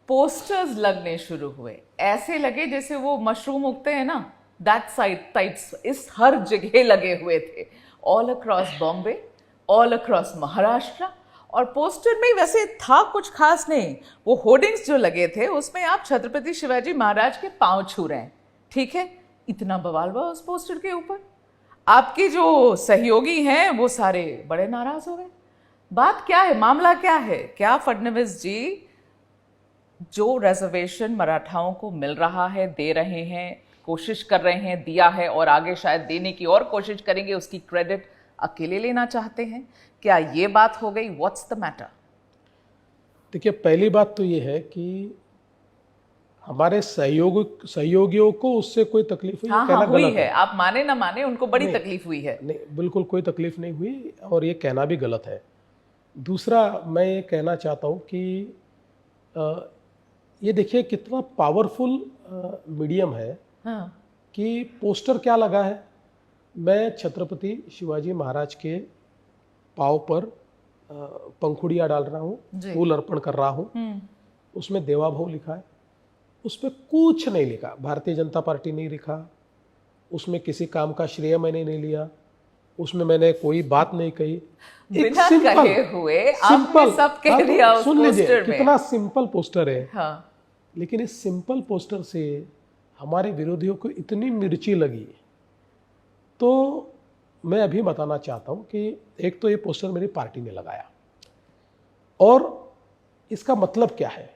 पोस्टर्स लगने शुरू हुए, ऐसे लगे जैसे वो मशरूम उगते हैं ना, दैट साइड टाइप्स, इस हर जगह लगे हुए थे, all across Bombay, all across Maharashtra. और पोस्टर में वैसे था कुछ खास नहीं, वो होर्डिंग्स जो लगे थे उसमें आप छत्रपति शिवाजी महाराज के पांव छू रहे हैं, ठीक है? इतना बवाल हुआ उस पोस्टर के ऊपर। आपके जो सहयोगी हैं वो सारे बड़े नाराज हो गए। बात क्या है, मामला क्या है? क्या फडणवीस जी जो रिजर्वेशन मराठाओं को मिल रहा है, दे रहे हैं, कोशिश कर रहे हैं, दिया है और आगे शायद देने की और कोशिश करेंगे, उसकी क्रेडिट अकेले लेना चाहते हैं? क्या ये बात हो गई? What's the matter?
देखिए, पहली बात तो ये है कि हमारे सहयोगियों को उससे कोई तकलीफ हुई,
हाँ,
कहना
हुई
गलत
है। आप माने ना माने, उनको बड़ी तकलीफ हुई है।
नहीं, बिल्कुल कोई तकलीफ नहीं हुई, और ये कहना भी गलत है। दूसरा, मैं ये कहना चाहता हूँ कि ये देखिए कितना पावरफुल मीडियम है।
हाँ।
कि पोस्टर क्या लगा है, मैं छत्रपति शिवाजी महाराज के पाँव पर पंखुड़ियाँ डाल रहा हूँ, फूल अर्पण कर रहा हूँ। उसमें देवाभाऊ लिखा है, उस पर कुछ नहीं लिखा, भारतीय जनता पार्टी नहीं लिखा, उसमें किसी काम का श्रेय मैंने नहीं लिया, उसमें मैंने कोई बात नहीं कही। एक
बिना
सिंपल
कहे हुए आपने सब कह दिया उस
सुन लीजिए
पोस्टर में।
कितना सिंपल पोस्टर है।
हाँ,
लेकिन इस सिंपल पोस्टर से हमारे विरोधियों को इतनी मिर्ची लगी। तो मैं अभी बताना चाहता हूं कि एक तो ये पोस्टर मेरी पार्टी ने लगाया, और इसका मतलब क्या है?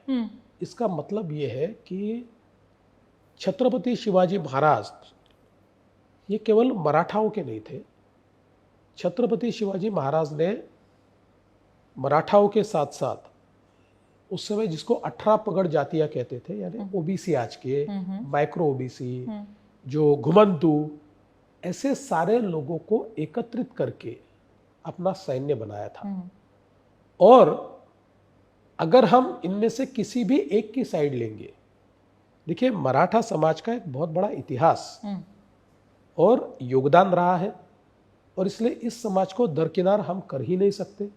इसका मतलब ये है कि छत्रपति शिवाजी महाराज ये केवल मराठाओं के नहीं थे। छत्रपति शिवाजी महाराज ने मराठाओं के साथ साथ उस समय जिसको 18 पगड़ जातियां कहते थे, यानी ओबीसी आज के, माइक्रो ओबीसी, जो घुमंतू, ऐसे सारे लोगों को एकत्रित करके अपना सैन्य बनाया था। और अगर हम इनमें से किसी भी एक की साइड लेंगे, देखिए मराठा समाज का एक बहुत बड़ा इतिहास और योगदान रहा है, और इसलिए इस समाज को दरकिनार हम कर ही नहीं सकते।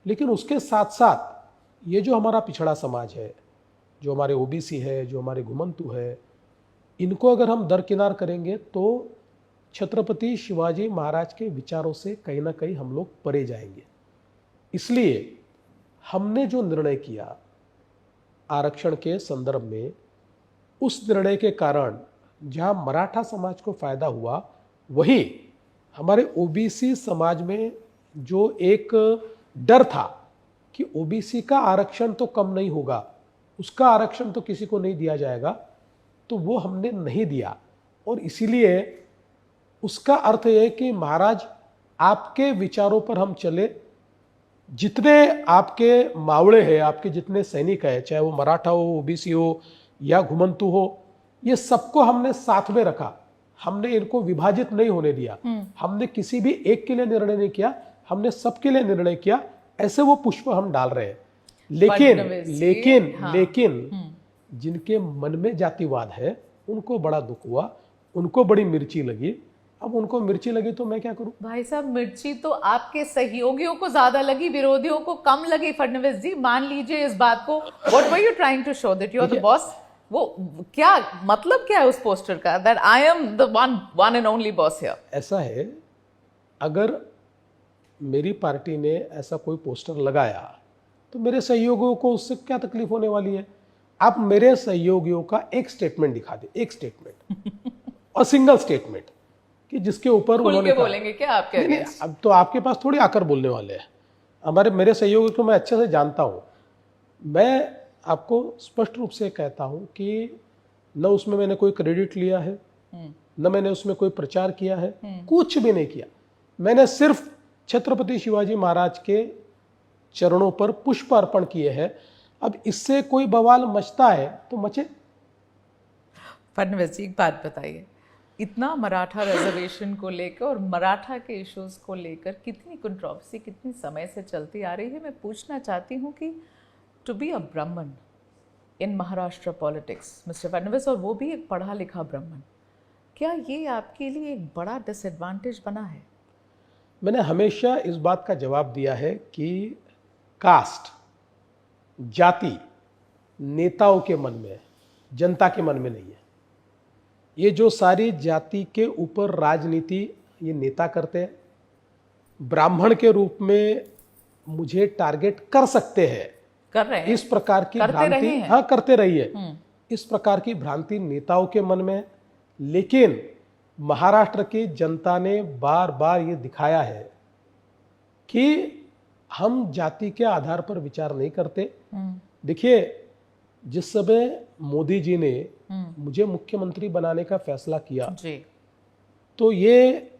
लेकिन उसके साथ साथ ये जो हमारा पिछड़ा समाज है, जो हमारे ओबीसी है, जो हमारे घुमंतू है, इनको अगर हम दरकिनार करेंगे तो छत्रपति शिवाजी महाराज के विचारों से कहीं ना कहीं हम लोग परे जाएंगे। इसलिए हमने जो निर्णय किया आरक्षण के संदर्भ में, उस निर्णय के कारण जहां मराठा समाज को फायदा हुआ, वही हमारे ओबीसी समाज में जो एक डर था कि ओबीसी का आरक्षण तो कम नहीं होगा, उसका आरक्षण तो किसी को नहीं दिया जाएगा, तो वो हमने नहीं दिया। और इसीलिए उसका अर्थ यह है कि महाराज आपके विचारों पर हम चले, जितने आपके मावड़े हैं, आपके जितने सैनिक हैं, चाहे वो मराठा हो, ओबीसी हो या घुमंतू हो, ये सबको हमने साथ में रखा। हमने इनको विभाजित नहीं होने दिया। हमने किसी भी एक के लिए निर्णय नहीं किया, हमने सबके लिए निर्णय किया। ऐसे वो पुष्प हम डाल रहे हैं। लेकिन जिनके मन में जातिवाद है उनको बड़ा दुख हुआ, उनको बड़ी मिर्ची लगी। अब उनको मिर्ची लगी तो मैं क्या करूं?
भाई साहब, मिर्ची तो आपके सहयोगियों को ज्यादा लगी, विरोधियों को कम लगी। फडणवीस जी, मान लीजिए इस बात को। What were you trying to show, that you are the boss? वो क्या मतलब क्या है उस पोस्टर का, that I am the one and only boss here?
ऐसा है, अगर मेरी पार्टी ने ऐसा कोई पोस्टर लगाया तो मेरे सहयोगियों को उससे क्या तकलीफ होने वाली है? आप मेरे सहयोगियों का एक स्टेटमेंट दिखा दे, एक स्टेटमेंट और सिंगल स्टेटमेंट, कि जिसके ऊपर उन्होंने
बोलेंगे क्या आपके अगेंस्ट?
अब तो आपके पास थोड़ी आकर बोलने वाले हैं। मेरे सहयोगियों को मैं अच्छे से जानता हूं। मैं आपको स्पष्ट रूप से कहता हूं कि न उसमें मैंने कोई क्रेडिट लिया है, न मैंने उसमें कोई प्रचार किया है, कुछ भी नहीं किया। मैंने सिर्फ छत्रपति शिवाजी महाराज के चरणों पर पुष्प अर्पण किए हैं। अब इससे कोई बवाल मचता है तो मचे।
फडणवीस जी, एक बात बताइए, इतना मराठा रिजर्वेशन को लेकर और मराठा के इश्यूज को लेकर कितनी कंट्रोवर्सी कितनी समय से चलती आ रही है। मैं पूछना चाहती हूँ कि टू बी अ ब्राह्मण इन महाराष्ट्र पॉलिटिक्स, मिस्टर फडणवीस, और वो भी एक पढ़ा लिखा ब्राह्मण, क्या ये आपके लिए एक बड़ा डिसएडवांटेज बना है?
मैंने हमेशा इस बात का जवाब दिया है कि कास्ट, जाति नेताओं के मन में है, जनता के मन में नहीं है। ये जो सारी जाति के ऊपर राजनीति ये नेता करते हैं, ब्राह्मण के रूप में मुझे टारगेट कर सकते हैं,
कर रहे हैं,
इस प्रकार की भ्रांति, हाँ करते रहिए, इस प्रकार की भ्रांति नेताओं के मन में। लेकिन महाराष्ट्र की जनता ने बार बार ये दिखाया है कि हम जाति के आधार पर विचार नहीं करते। देखिए, जिस समय मोदी जी ने मुझे मुख्यमंत्री बनाने का फैसला किया
जी,
तो ये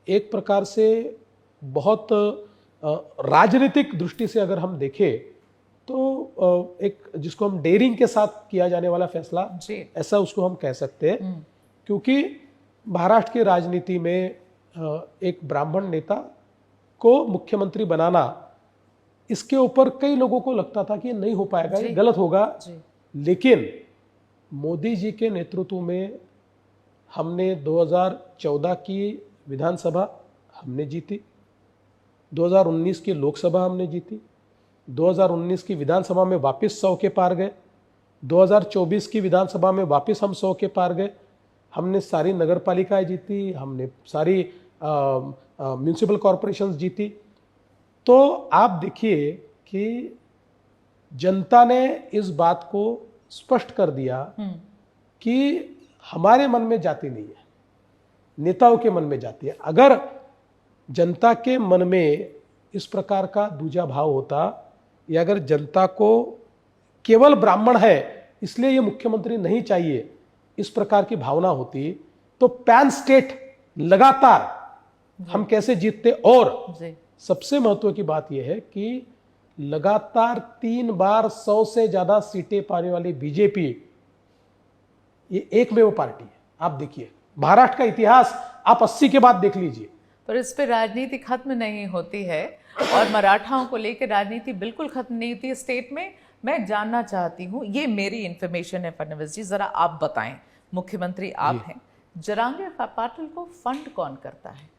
एक प्रकार से बहुत राजनीतिक दृष्टि से अगर हम देखें तो एक जिसको हम डेयरिंग के साथ किया जाने वाला फैसला, ऐसा उसको हम कह सकते हैं। क्योंकि महाराष्ट्र की राजनीति में एक ब्राह्मण नेता को मुख्यमंत्री बनाना, इसके ऊपर कई लोगों को लगता था कि नहीं हो पाएगा, ये गलत होगा। लेकिन मोदी जी के नेतृत्व में हमने 2014 की विधानसभा हमने जीती, 2019 की लोकसभा हमने जीती, 2019 की विधानसभा में वापस 100 के पार गए, 2024 की विधानसभा में वापस हम 100 के पार गए। हमने सारी नगर पालिकाएं जीती, हमने सारी म्यूनिसिपल कॉरपोरेशंस जीती। तो आप देखिए कि जनता ने इस बात को स्पष्ट कर दिया कि हमारे मन में जाति नहीं है, नेताओं के मन में जाति है। अगर जनता के मन में इस प्रकार का दूजा भाव होता, या अगर जनता को केवल ब्राह्मण है इसलिए ये मुख्यमंत्री नहीं चाहिए, इस प्रकार की भावना होती, तो पैन स्टेट लगातार हम कैसे जीतते। और सबसे महत्व की बात यह है कि लगातार 3 बार 100 से ज्यादा सीटें पाने वाली बीजेपी ये एकमेव पार्टी है। आप देखिए महाराष्ट्र का इतिहास आप 80 के बाद देख लीजिए।
पर इस पे राजनीति खत्म नहीं होती है, और मराठाओं को लेकर राजनीति बिल्कुल खत्म नहीं होती है स्टेट में। मैं जानना चाहती हूँ, ये मेरी इंफॉर्मेशन है फडणवीस जी, जरा आप बताएं, मुख्यमंत्री आप हैं, जरांगे पाटिल को फंड कौन करता है?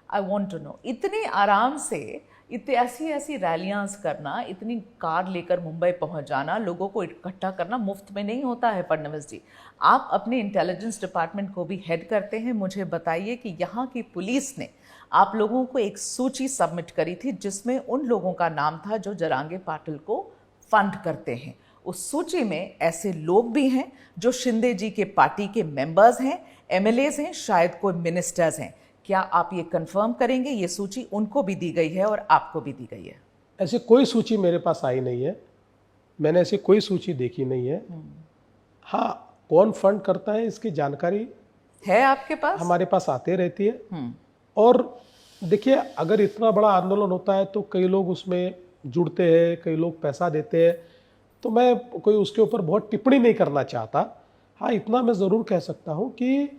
I want to know. इतने आराम से इतनी ऐसी रैलियां करना, इतनी कार लेकर मुंबई पहुंच जाना, लोगों को इकट्ठा करना मुफ्त में नहीं होता है। फडणवीस जी, आप अपने इंटेलिजेंस डिपार्टमेंट को भी हेड करते हैं, मुझे बताइए कि यहाँ की पुलिस ने आप लोगों को एक सूची सबमिट करी थी जिसमें उन लोगों का नाम था जो जरांगे पाटिल को फंड करते हैं। उस सूची में ऐसे लोग भी हैं जो शिंदे जी के पार्टी के मेंबर्स हैं, एमएलएज हैं, शायद कोई मिनिस्टर्स हैं। क्या आप ये कंफर्म करेंगे ये सूची उनको भी दी गई है और आपको भी दी गई है?
ऐसी कोई सूची मेरे पास आई नहीं है, मैंने ऐसी कोई सूची देखी नहीं है। हाँ, कौन फंड करता है इसकी जानकारी
है आपके पास?
हमारे पास आते रहती है। और देखिए, अगर इतना बड़ा आंदोलन होता है तो कई लोग उसमें जुड़ते हैं, कई लोग पैसा देते हैं, तो मैं कोई उसके ऊपर बहुत टिप्पणी नहीं करना चाहता। हाँ, इतना मैं ज़रूर कह सकता हूँ कि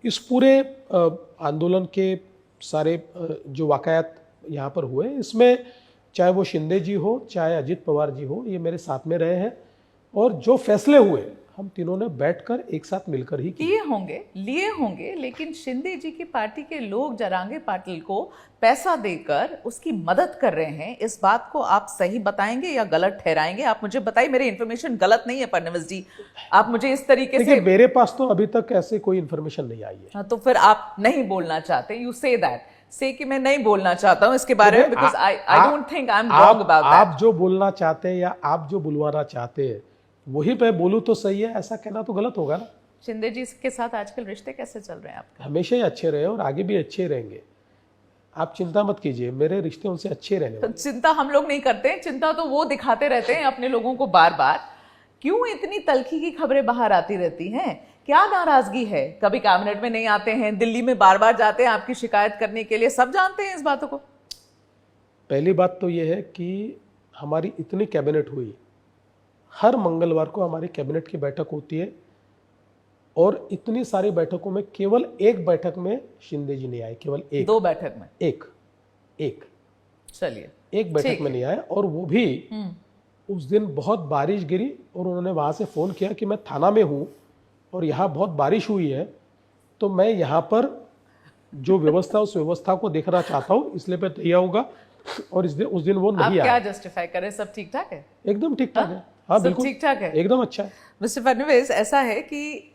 इस पूरे आंदोलन के सारे जो वाकयात यहाँ पर हुए, इसमें चाहे वो शिंदे जी हो, चाहे अजित पवार जी हो, ये मेरे साथ में रहे हैं, और जो फैसले हुए हम तीनों ने बैठकर एक साथ मिलकर ही
लिए होंगे। लेकिन शिंदे जी की पार्टी के लोग जरांगे पाटिल को पैसा देकर उसकी मदद कर रहे हैं, इस बात को आप सही बताएंगे या गलत ठहराएंगे? आप मुझे बताइए, मेरी इन्फॉर्मेशन गलत नहीं है फडणवीस जी, आप मुझे इस तरीके से।
मेरे पास तो अभी तक ऐसे कोई इन्फॉर्मेशन नहीं आई है।
हाँ, तो फिर आप नहीं बोलना चाहते, यू से दैट, से कि मैं नहीं बोलना चाहता हूं इसके बारे में, because I don't think I am wrong about that.
आप जो बोलना चाहते हैं या आप जो बुलवाना चाहते हैं वही पे बोलूं तो सही है, ऐसा कहना तो गलत होगा ना।
शिंदे जी के साथ आजकल रिश्ते कैसे चल रहे हैं आपके?
हमेशा ही अच्छे रहे और आगे भी अच्छे रहेंगे, आप चिंता मत कीजिए, मेरे रिश्ते उनसे अच्छे रहने वाले।
तो चिंता हम लोग नहीं करते, चिंता तो वो दिखाते रहते हैं अपने लोगों को बार बार। क्यों इतनी तल्खी की खबरें बाहर आती रहती हैं? क्या नाराजगी है? कभी कैबिनेट में नहीं आते हैं, दिल्ली में बार बार जाते हैं आपकी शिकायत करने के लिए, सब जानते हैं इस बातों को।
पहली बात तो यह है कि हमारी इतनी कैबिनेट हुई, हर मंगलवार को हमारी कैबिनेट की बैठक होती है, और इतनी सारी बैठकों में केवल एक बैठक में शिंदे जी नहीं आए, केवल एक।
2 बैठक में
एक
चलिए,
एक बैठक में नहीं आए, और वो भी उस दिन बहुत बारिश गिरी और उन्होंने वहां से फोन किया कि मैं थाना में हूं और यहाँ बहुत बारिश हुई है, तो मैं यहाँ पर जो व्यवस्था उस व्यवस्था को देखना चाहता हूँ, इसलिए मैं नहीं आऊंगा। और उस दिन वो नहीं आया।
क्या जस्टिफाई करें? सब ठीक ठाक है?
एकदम ठीक ठाक है। हाँ, बिल्कुल
ठीक ठाक है,
एकदम अच्छा है।
मिस्टर फडणवीस, ऐसा है कि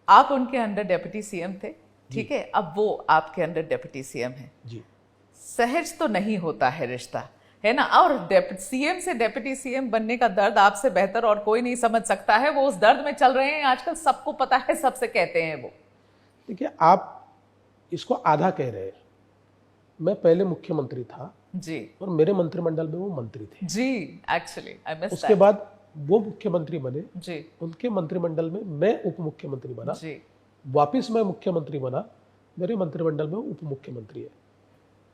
आप उनके अंडर डेप्यूटी सीएम थे, ठीक है, अब वो आपके अंडर डेप्यूटी सीएम है
जी।
सहज तो नहीं होता है रिश्ता, है ना? और सीएम से डेप्यूटी सीएम बनने का दर्द आपसे बेहतर और कोई नहीं समझ सकता है। वो उस दर्द में चल रहे हैं आजकल, सबको पता है, सबसे कहते हैं वो।
देखिए, आप इसको आधा कह रहे हैं। मैं पहले मुख्यमंत्री था
जी,
और मेरे मंत्रिमंडल में वो मंत्री थे
जी। Actually I miss that.
उसके बाद वो मुख्यमंत्री बने
जी,
उनके मंत्रिमंडल में मैं उप मुख्यमंत्री बना
जी,
वापिस मैं मुख्यमंत्री बना, मेरे मंत्रिमंडल में उप मुख्यमंत्री है।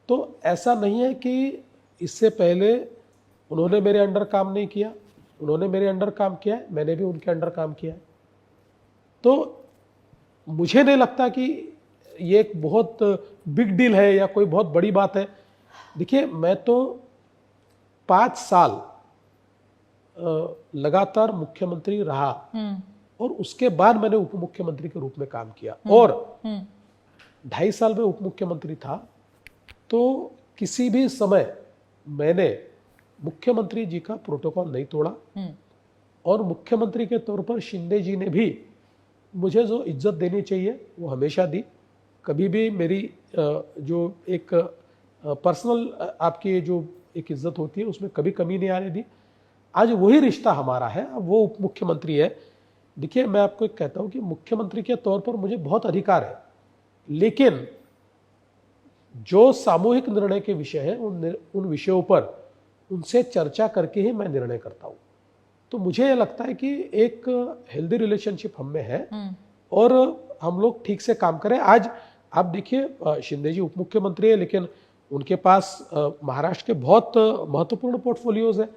तो ऐसा नहीं है कि इससे पहले उन्होंने मेरे अंडर काम नहीं किया, उन्होंने मेरे अंडर काम किया है, मैंने भी उनके अंडर काम किया है। तो मुझे नहीं लगता कि ये एक बहुत बिग डील है या कोई बहुत बड़ी बात है। देखिए, मैं तो 5 साल लगातार मुख्यमंत्री रहा और उसके बाद मैंने उप मुख्यमंत्री के रूप में काम किया, और 2.5 साल में उप मुख्यमंत्री था। तो किसी भी समय मैंने मुख्यमंत्री जी का प्रोटोकॉल नहीं तोड़ा और मुख्यमंत्री के तौर पर शिंदे जी ने भी मुझे जो इज्जत देनी चाहिए वो हमेशा दी। कभी भी मेरी जो एक पर्सनल आपकी जो एक इज्जत होती है उसमें कभी कमी नहीं आने दी। आज वही रिश्ता हमारा है, वो उप मुख्यमंत्री है। देखिए, मैं आपको एक कहता हूं कि मुख्यमंत्री के तौर पर मुझे बहुत अधिकार है, लेकिन जो सामूहिक निर्णय के विषय है उन विषयों पर उनसे चर्चा करके ही मैं निर्णय करता हूं। तो मुझे ये लगता है कि एक हेल्दी रिलेशनशिप हम में है और हम लोग ठीक से काम करें। आज आप देखिए, शिंदे जी उप मुख्यमंत्री है, लेकिन उनके पास महाराष्ट्र के बहुत महत्वपूर्ण पोर्टफोलियोज है।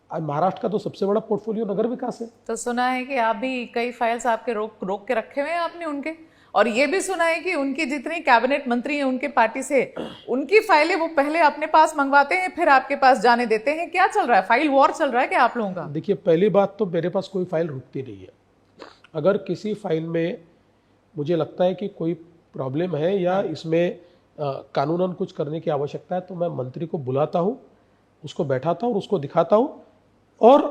आज महाराष्ट्र का तो सबसे बड़ा पोर्टफोलियो नगर विकास है।
तो सुना है कि आप भी कई फाइल्स आपके रोक के रखे हुए हैं आपने उनके, और ये भी सुना है कि उनकी जितनी कैबिनेट मंत्री हैं उनके पार्टी से, उनकी फाइलें वो पहले अपने पास मंगवाते हैं फिर आपके पास जाने देते हैं। क्या चल रहा है? फाइल वॉर चल रहा है क्या आप लोगों का?
देखिए, पहली बात तो मेरे पास कोई फाइल रुकती नहीं है। अगर किसी फाइल में मुझे लगता है कि कोई प्रॉब्लम है या इसमें कानूनन कुछ करने की आवश्यकता है तो मैं मंत्री को बुलाता हूँ, उसको बैठाता हूँ और उसको दिखाता हूँ और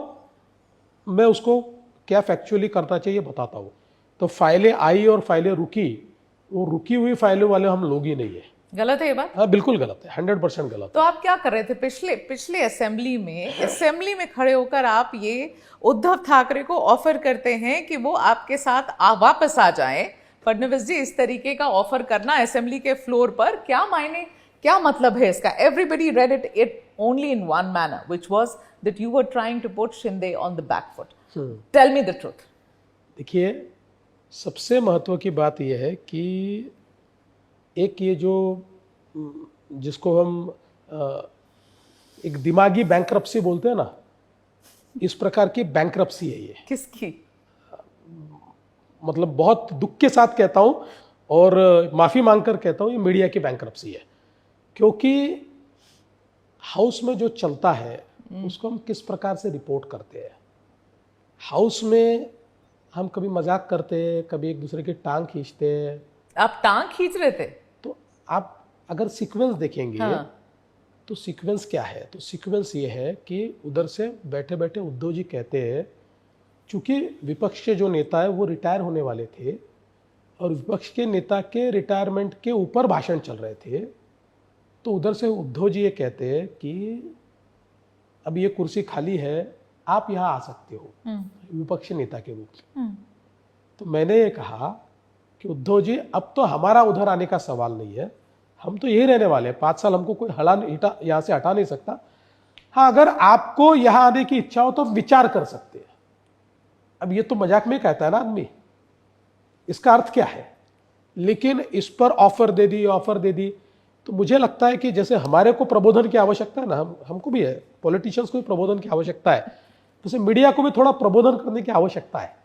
मैं उसको क्या फैक्चुअली करना चाहिए बताता हूँ। तो फाइलें आई और फाइलें रुकी, वो रुकी हुई फाइलों वाले हम लोग ही नहीं है।
गलत है ये बात?
हाँ, बिल्कुल गलत है, 100% गलत।
तो आप क्या कर रहे थे पिछले असेंबली में खड़े होकर आप ये उद्धव ठाकरे को ऑफर करते हैं कि वो आपके साथ वापस आ जाएं? फडणवीस जी, इस तरीके का ऑफर करना असेंबली के फ्लोर पर क्या मायने, क्या मतलब है इसका? Everybody read it only in one manner, which was that you were trying to put Shinde on the back foot. Tell me the truth.
देखिए, सबसे महत्व की बात यह है कि एक ये जो जिसको हम एक दिमागी बैंक्रप्सी बोलते हैं ना, इस प्रकार की बैंक्रप्सी है ये।
किसकी?
मतलब बहुत दुख के साथ कहता हूं और माफी मांगकर कहता हूं, ये मीडिया की बैंक्रप्सी है। क्योंकि हाउस में जो चलता है उसको हम किस प्रकार से रिपोर्ट करते हैं। हाउस में हम कभी मजाक करते हैं, कभी एक दूसरे की टांग खींचते हैं।
आप टांग खींच रहे थे?
तो आप अगर सीक्वेंस देखेंगे तो सीक्वेंस क्या है? तो सीक्वेंस ये है कि उधर से बैठे बैठे उद्धव जी कहते हैं, चूंकि विपक्ष के जो नेता है वो रिटायर होने वाले थे और विपक्ष के नेता के रिटायरमेंट के ऊपर भाषण चल रहे थे, तो उधर से उद्धव जी ये कहते हैं कि अब ये कुर्सी खाली है, आप यहां आ सकते हो विपक्षी नेता के रूप में। तो मैंने ये कहा कि उद्धव जी, अब तो हमारा उधर आने का सवाल नहीं है, हम तो यही रहने वाले हैं। 5 साल हमको कोई यहां से हटा नहीं सकता। हाँ, अगर आपको यहां आने की इच्छा हो तो विचार कर सकते हैं। अब ये तो मजाक में कहता है ना आदमी, इसका अर्थ क्या है? लेकिन इस पर ऑफर दे दी। तो मुझे लगता है कि जैसे हमारे को प्रबोधन की आवश्यकता है ना, हमको भी है, पॉलिटिशियंस को भी प्रबोधन की आवश्यकता है, जैसे मीडिया को भी थोड़ा प्रबोधन करने की आवश्यकता है।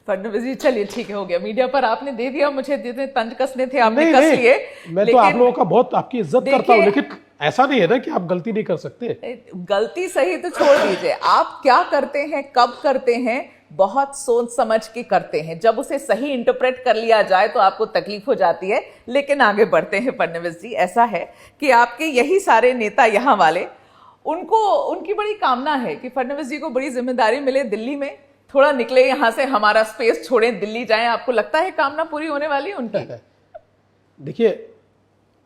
फडणवीस जी, चलिए ठीक है, हो गया। मीडिया पर आपने दे दिया, मुझे जितने तंज कसने थे आपने कस लिए।
मैं तो आप लोगों का बहुत आपकी इज्जत करता हूं, लेकिन ऐसा नहीं है ना कि आप गलती नहीं कर सकते।
गलती सही तो छोड़ दीजिए, आप क्या करते हैं, कब करते हैं, बहुत सोच समझ के करते हैं। जब उसे सही इंटरप्रेट कर लिया जाए तो आपको तकलीफ हो जाती है। लेकिन आगे बढ़ते हैं फडणवीस जी। ऐसा है कि आपके यही सारे नेता यहाँ वाले, उनकी बड़ी कामना है कि फडणवीस जी को बड़ी जिम्मेदारी मिले, दिल्ली में थोड़ा निकले यहां से, हमारा स्पेस छोड़ें, दिल्ली जाएं। आपको लगता है कामना पूरी होने वाली है उनकी?
देखिए,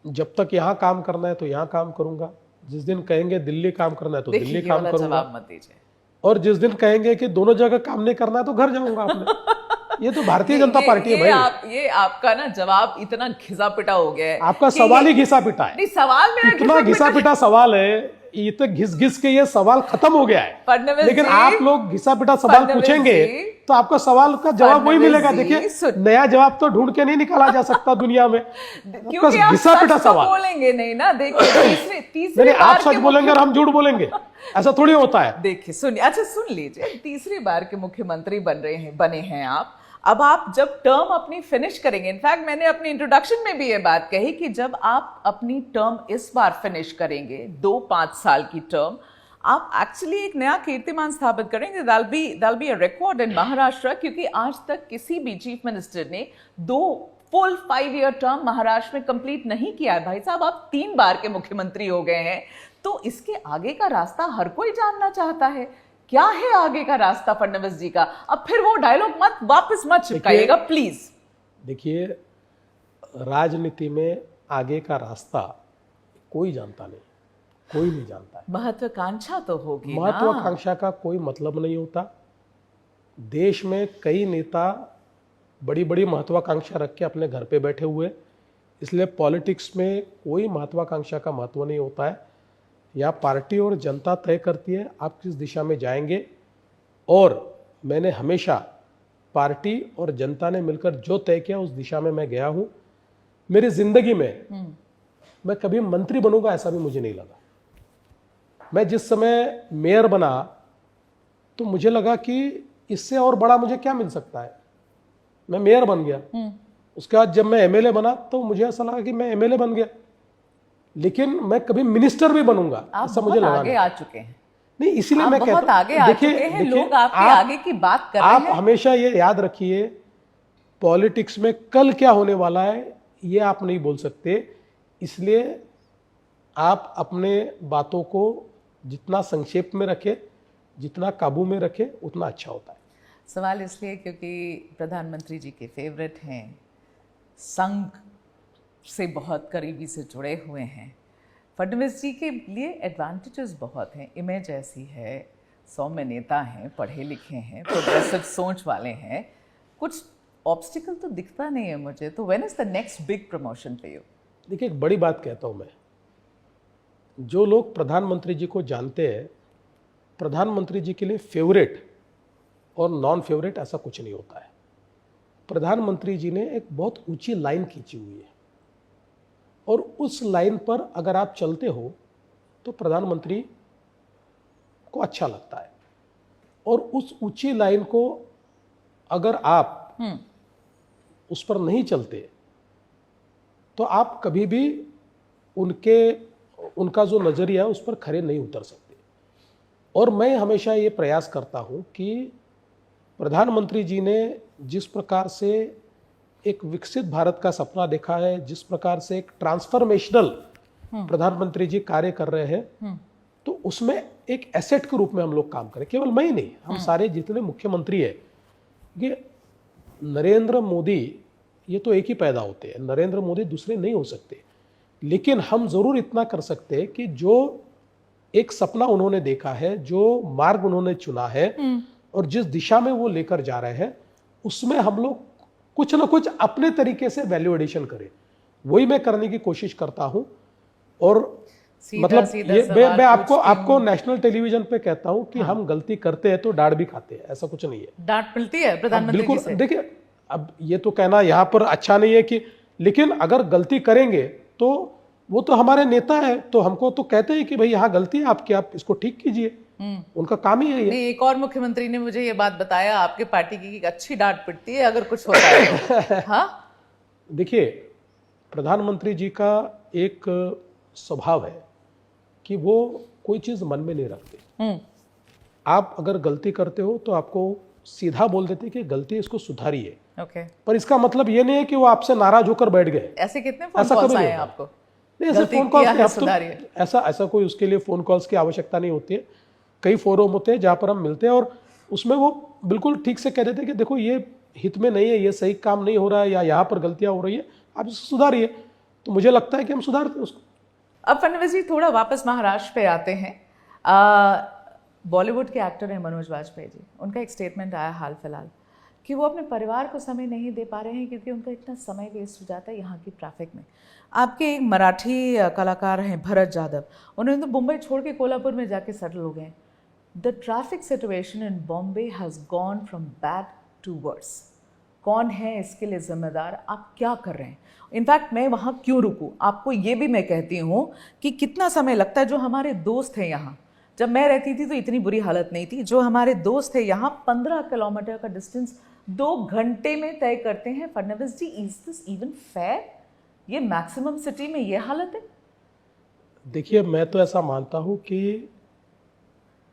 जब तक यहां काम करना है तो यहां काम करूंगा, जिस दिन कहेंगे दिल्ली काम करना है तो दिल्ली काम करूंगा,
जवाब मत दीजिए।
और जिस दिन कहेंगे कि दोनों जगह काम नहीं करना है तो घर जाऊंगा अपने। ये तो भारतीय जनता पार्टी है भाई।
ये आपका ना जवाब इतना घिसा पिटा हो गया है।
आपका सवाल ही घिसा पिटा है।
नहीं, सवाल मेरा
इतना घिसा पिटा सवाल है, ये तो घिस घिस के ये सवाल खत्म हो गया है। लेकिन आप लोग घिसा पिटा सवाल पूछेंगे तो आपका सवाल का जवाब वही मिलेगा। देखिए, नया जवाब तो ढूंढ के नहीं निकाला जा सकता दुनिया में।
क्योंकि आप सच तो बोलेंगे नहीं ना। देखिए, तीसरी बार
आप सच बोलेंगे और हम झूठ बोलेंगे, ऐसा थोड़ी होता है।
देखिए, सुनिए, अच्छा सुन लीजिए, तीसरी बार के मुख्यमंत्री बने हैं आप। अब आप जब टर्म अपनी फिनिश करेंगे, इनफैक्ट मैंने अपनी इंट्रोडक्शन में भी ये बात कही कि जब आप अपनी टर्म इस बार फिनिश करेंगे, 2-5 साल की टर्म, आप एक्चुअली एक नया कीर्तिमान स्थापित करेंगे। that'll be a record in Maharashtra, क्योंकि आज तक किसी भी चीफ मिनिस्टर ने 2 फुल 5 ईयर टर्म महाराष्ट्र में कंप्लीट नहीं किया है। भाई साहब, आप 3 बार के मुख्यमंत्री हो गए हैं, तो इसके आगे का रास्ता हर कोई जानना चाहता है। क्या है आगे का रास्ता फडणवीस जी का? अब फिर वो डायलॉग वापस मत चिपकाइएगा प्लीज।
देखिए, राजनीति में आगे का रास्ता कोई जानता नहीं, कोई नहीं जानता है।
महत्वाकांक्षा तो होगी ना।
महत्वाकांक्षा का कोई मतलब नहीं होता। देश में कई नेता बड़ी बड़ी महत्वाकांक्षा रख के अपने घर पे बैठे हुए, इसलिए पॉलिटिक्स में कोई महत्वाकांक्षा का महत्व नहीं होता है। यहाँ पार्टी और जनता तय करती है आप किस दिशा में जाएंगे, और मैंने हमेशा पार्टी और जनता ने मिलकर जो तय किया उस दिशा में मैं गया हूँ। मेरी जिंदगी में मैं कभी मंत्री बनूंगा ऐसा भी मुझे नहीं लगा। मैं जिस समय मेयर बना तो मुझे लगा कि इससे और बड़ा मुझे क्या मिल सकता है। मैं मेयर बन गया। उसके बाद जब मैं एमएलए बना तो मुझे ऐसा लगा कि मैं एमएलए बन गया, लेकिन मैं कभी मिनिस्टर भी बनूंगा ऐसा मुझे लगा।
आगे आ चुके हैं।
नहीं, इसीलिए मैं कहता हूं,
आगे आ चुके हैं। लोग आपके आगे की बात कर रहे हैं।
आप हमेशा ये याद रखिए, पॉलिटिक्स में कल क्या होने वाला है ये आप नहीं बोल सकते। इसलिए आप अपने बातों को जितना संक्षेप में रखें, जितना काबू में रखें, उतना अच्छा होता है।
सवाल इसलिए क्योंकि प्रधानमंत्री जी के फेवरेट हैं, संघ से बहुत करीबी से जुड़े हुए हैं। फडणवीस जी के लिए एडवांटेजेस बहुत हैं। इमेज ऐसी है, सौम्य नेता हैं, पढ़े लिखे हैं, प्रोग्रेसिव सोच वाले हैं। कुछ ऑब्स्टिकल तो दिखता नहीं है मुझे। तो when is the next big promotion for you?
देखिए, एक बड़ी बात कहता हूं मैं, जो लोग प्रधानमंत्री जी को जानते हैं, प्रधानमंत्री जी के लिए फेवरेट और नॉन फेवरेट ऐसा कुछ नहीं होता है। प्रधानमंत्री जी ने एक बहुत ऊंची लाइन खींची हुई है, और उस लाइन पर अगर आप चलते हो तो प्रधानमंत्री को अच्छा लगता है। और उस ऊंची लाइन को अगर आप उस पर नहीं चलते तो आप कभी भी उनका जो नजरिया है उस पर खरे नहीं उतर सकते। और मैं हमेशा ये प्रयास करता हूं कि प्रधानमंत्री जी ने जिस प्रकार से एक विकसित भारत का सपना देखा है, जिस प्रकार से एक ट्रांसफॉर्मेशनल प्रधानमंत्री जी कार्य कर रहे हैं, तो उसमें एक एसेट के रूप में हम लोग काम करें। केवल मैं ही नहीं, हम सारे जितने मुख्यमंत्री हैं, ये नरेंद्र मोदी ये तो एक ही पैदा होते हैं, नरेंद्र मोदी दूसरे नहीं हो सकते। लेकिन हम जरूर इतना कर सकते हैं कि जो एक सपना उन्होंने देखा है, जो मार्ग उन्होंने चुना है और जिस दिशा में वो लेकर जा रहे हैं, उसमें हम लोग कुछ ना कुछ अपने तरीके से वैल्यू एडिशन करें। वही मैं करने की कोशिश करता हूं। और मतलब ये मैं आपको नेशनल टेलीविजन पे कहता हूं कि हम गलती करते हैं तो डांट भी खाते हैं, ऐसा कुछ नहीं है।
डांट मिलती है प्रधानमंत्री जी से?
बिल्कुल। देखिए, अब ये तो कहना यहाँ पर अच्छा नहीं है कि, लेकिन अगर गलती करेंगे तो वो तो हमारे नेता है, तो हमको तो कहते हैं कि भाई यहाँ गलती है आपकी, आप इसको ठीक कीजिए। उनका काम ही है ये।
एक और मुख्यमंत्री ने मुझे ये बात बताया, आपके पार्टी की अच्छी डांट पिटती है अगर कुछ होता है तो। हाँ,
देखिए, प्रधानमंत्री जी का एक स्वभाव है कि वो कोई चीज मन में नहीं रखते। आप अगर गलती करते हो तो आपको सीधा बोल देते कि गलती इसको सुधारिए।
ओके।
पर इसका मतलब ये नहीं है कि वो आपसे नाराज होकर बैठ गए।
ऐसे कितने फोन कॉल्स आए हैं आपको?
नहीं, ऐसे फोन कॉल्स ऐसा कोई उसके लिए फोन कॉल्स की आवश्यकता नहीं होती है। कई फोरम होते हैं जहां पर हम मिलते हैं और उसमें वो बिल्कुल ठीक से कह देते हैं कि देखो ये हित में नहीं है, ये सही काम नहीं हो रहा है, या यहाँ पर गलतियां हो रही है, आप इसको सुधारिए। तो मुझे लगता है कि हम सुधारते हैं उसको।
अब फडणवीस जी थोड़ा वापस महाराष्ट्र पे आते हैं। बॉलीवुड के एक्टर हैं मनोज वाजपेयी जी, उनका एक स्टेटमेंट आया हाल फिलहाल कि वो अपने परिवार को समय नहीं दे पा रहे हैं क्योंकि उनका इतना समय वेस्ट हो जाता है यहाँ की ट्रैफिक में। आपके एक मराठी कलाकार हैं भरत जाधव, उन्होंने तो मुंबई छोड़ के कोल्हापुर में जाके सेटल हो गए। The traffic situation in Bombay has gone from bad to worse. कौन है इसके लिए जिम्मेदार? आप क्या कर रहे हैं? इनफैक्ट मैं वहाँ क्यों रुकूँ, आपको ये भी मैं कहती हूँ कि कितना समय लगता है। जो हमारे दोस्त हैं यहाँ, जब मैं रहती थी तो इतनी बुरी हालत नहीं थी। जो हमारे दोस्त थे यहाँ 15 किलोमीटर का डिस्टेंस 2 घंटे में तय करते हैं। फडणवीस जी, इज दिस इवन फेयर? ये मैक्सिमम सिटी में ये हालत है?
देखिए, मैं तो ऐसा मानता हूँ कि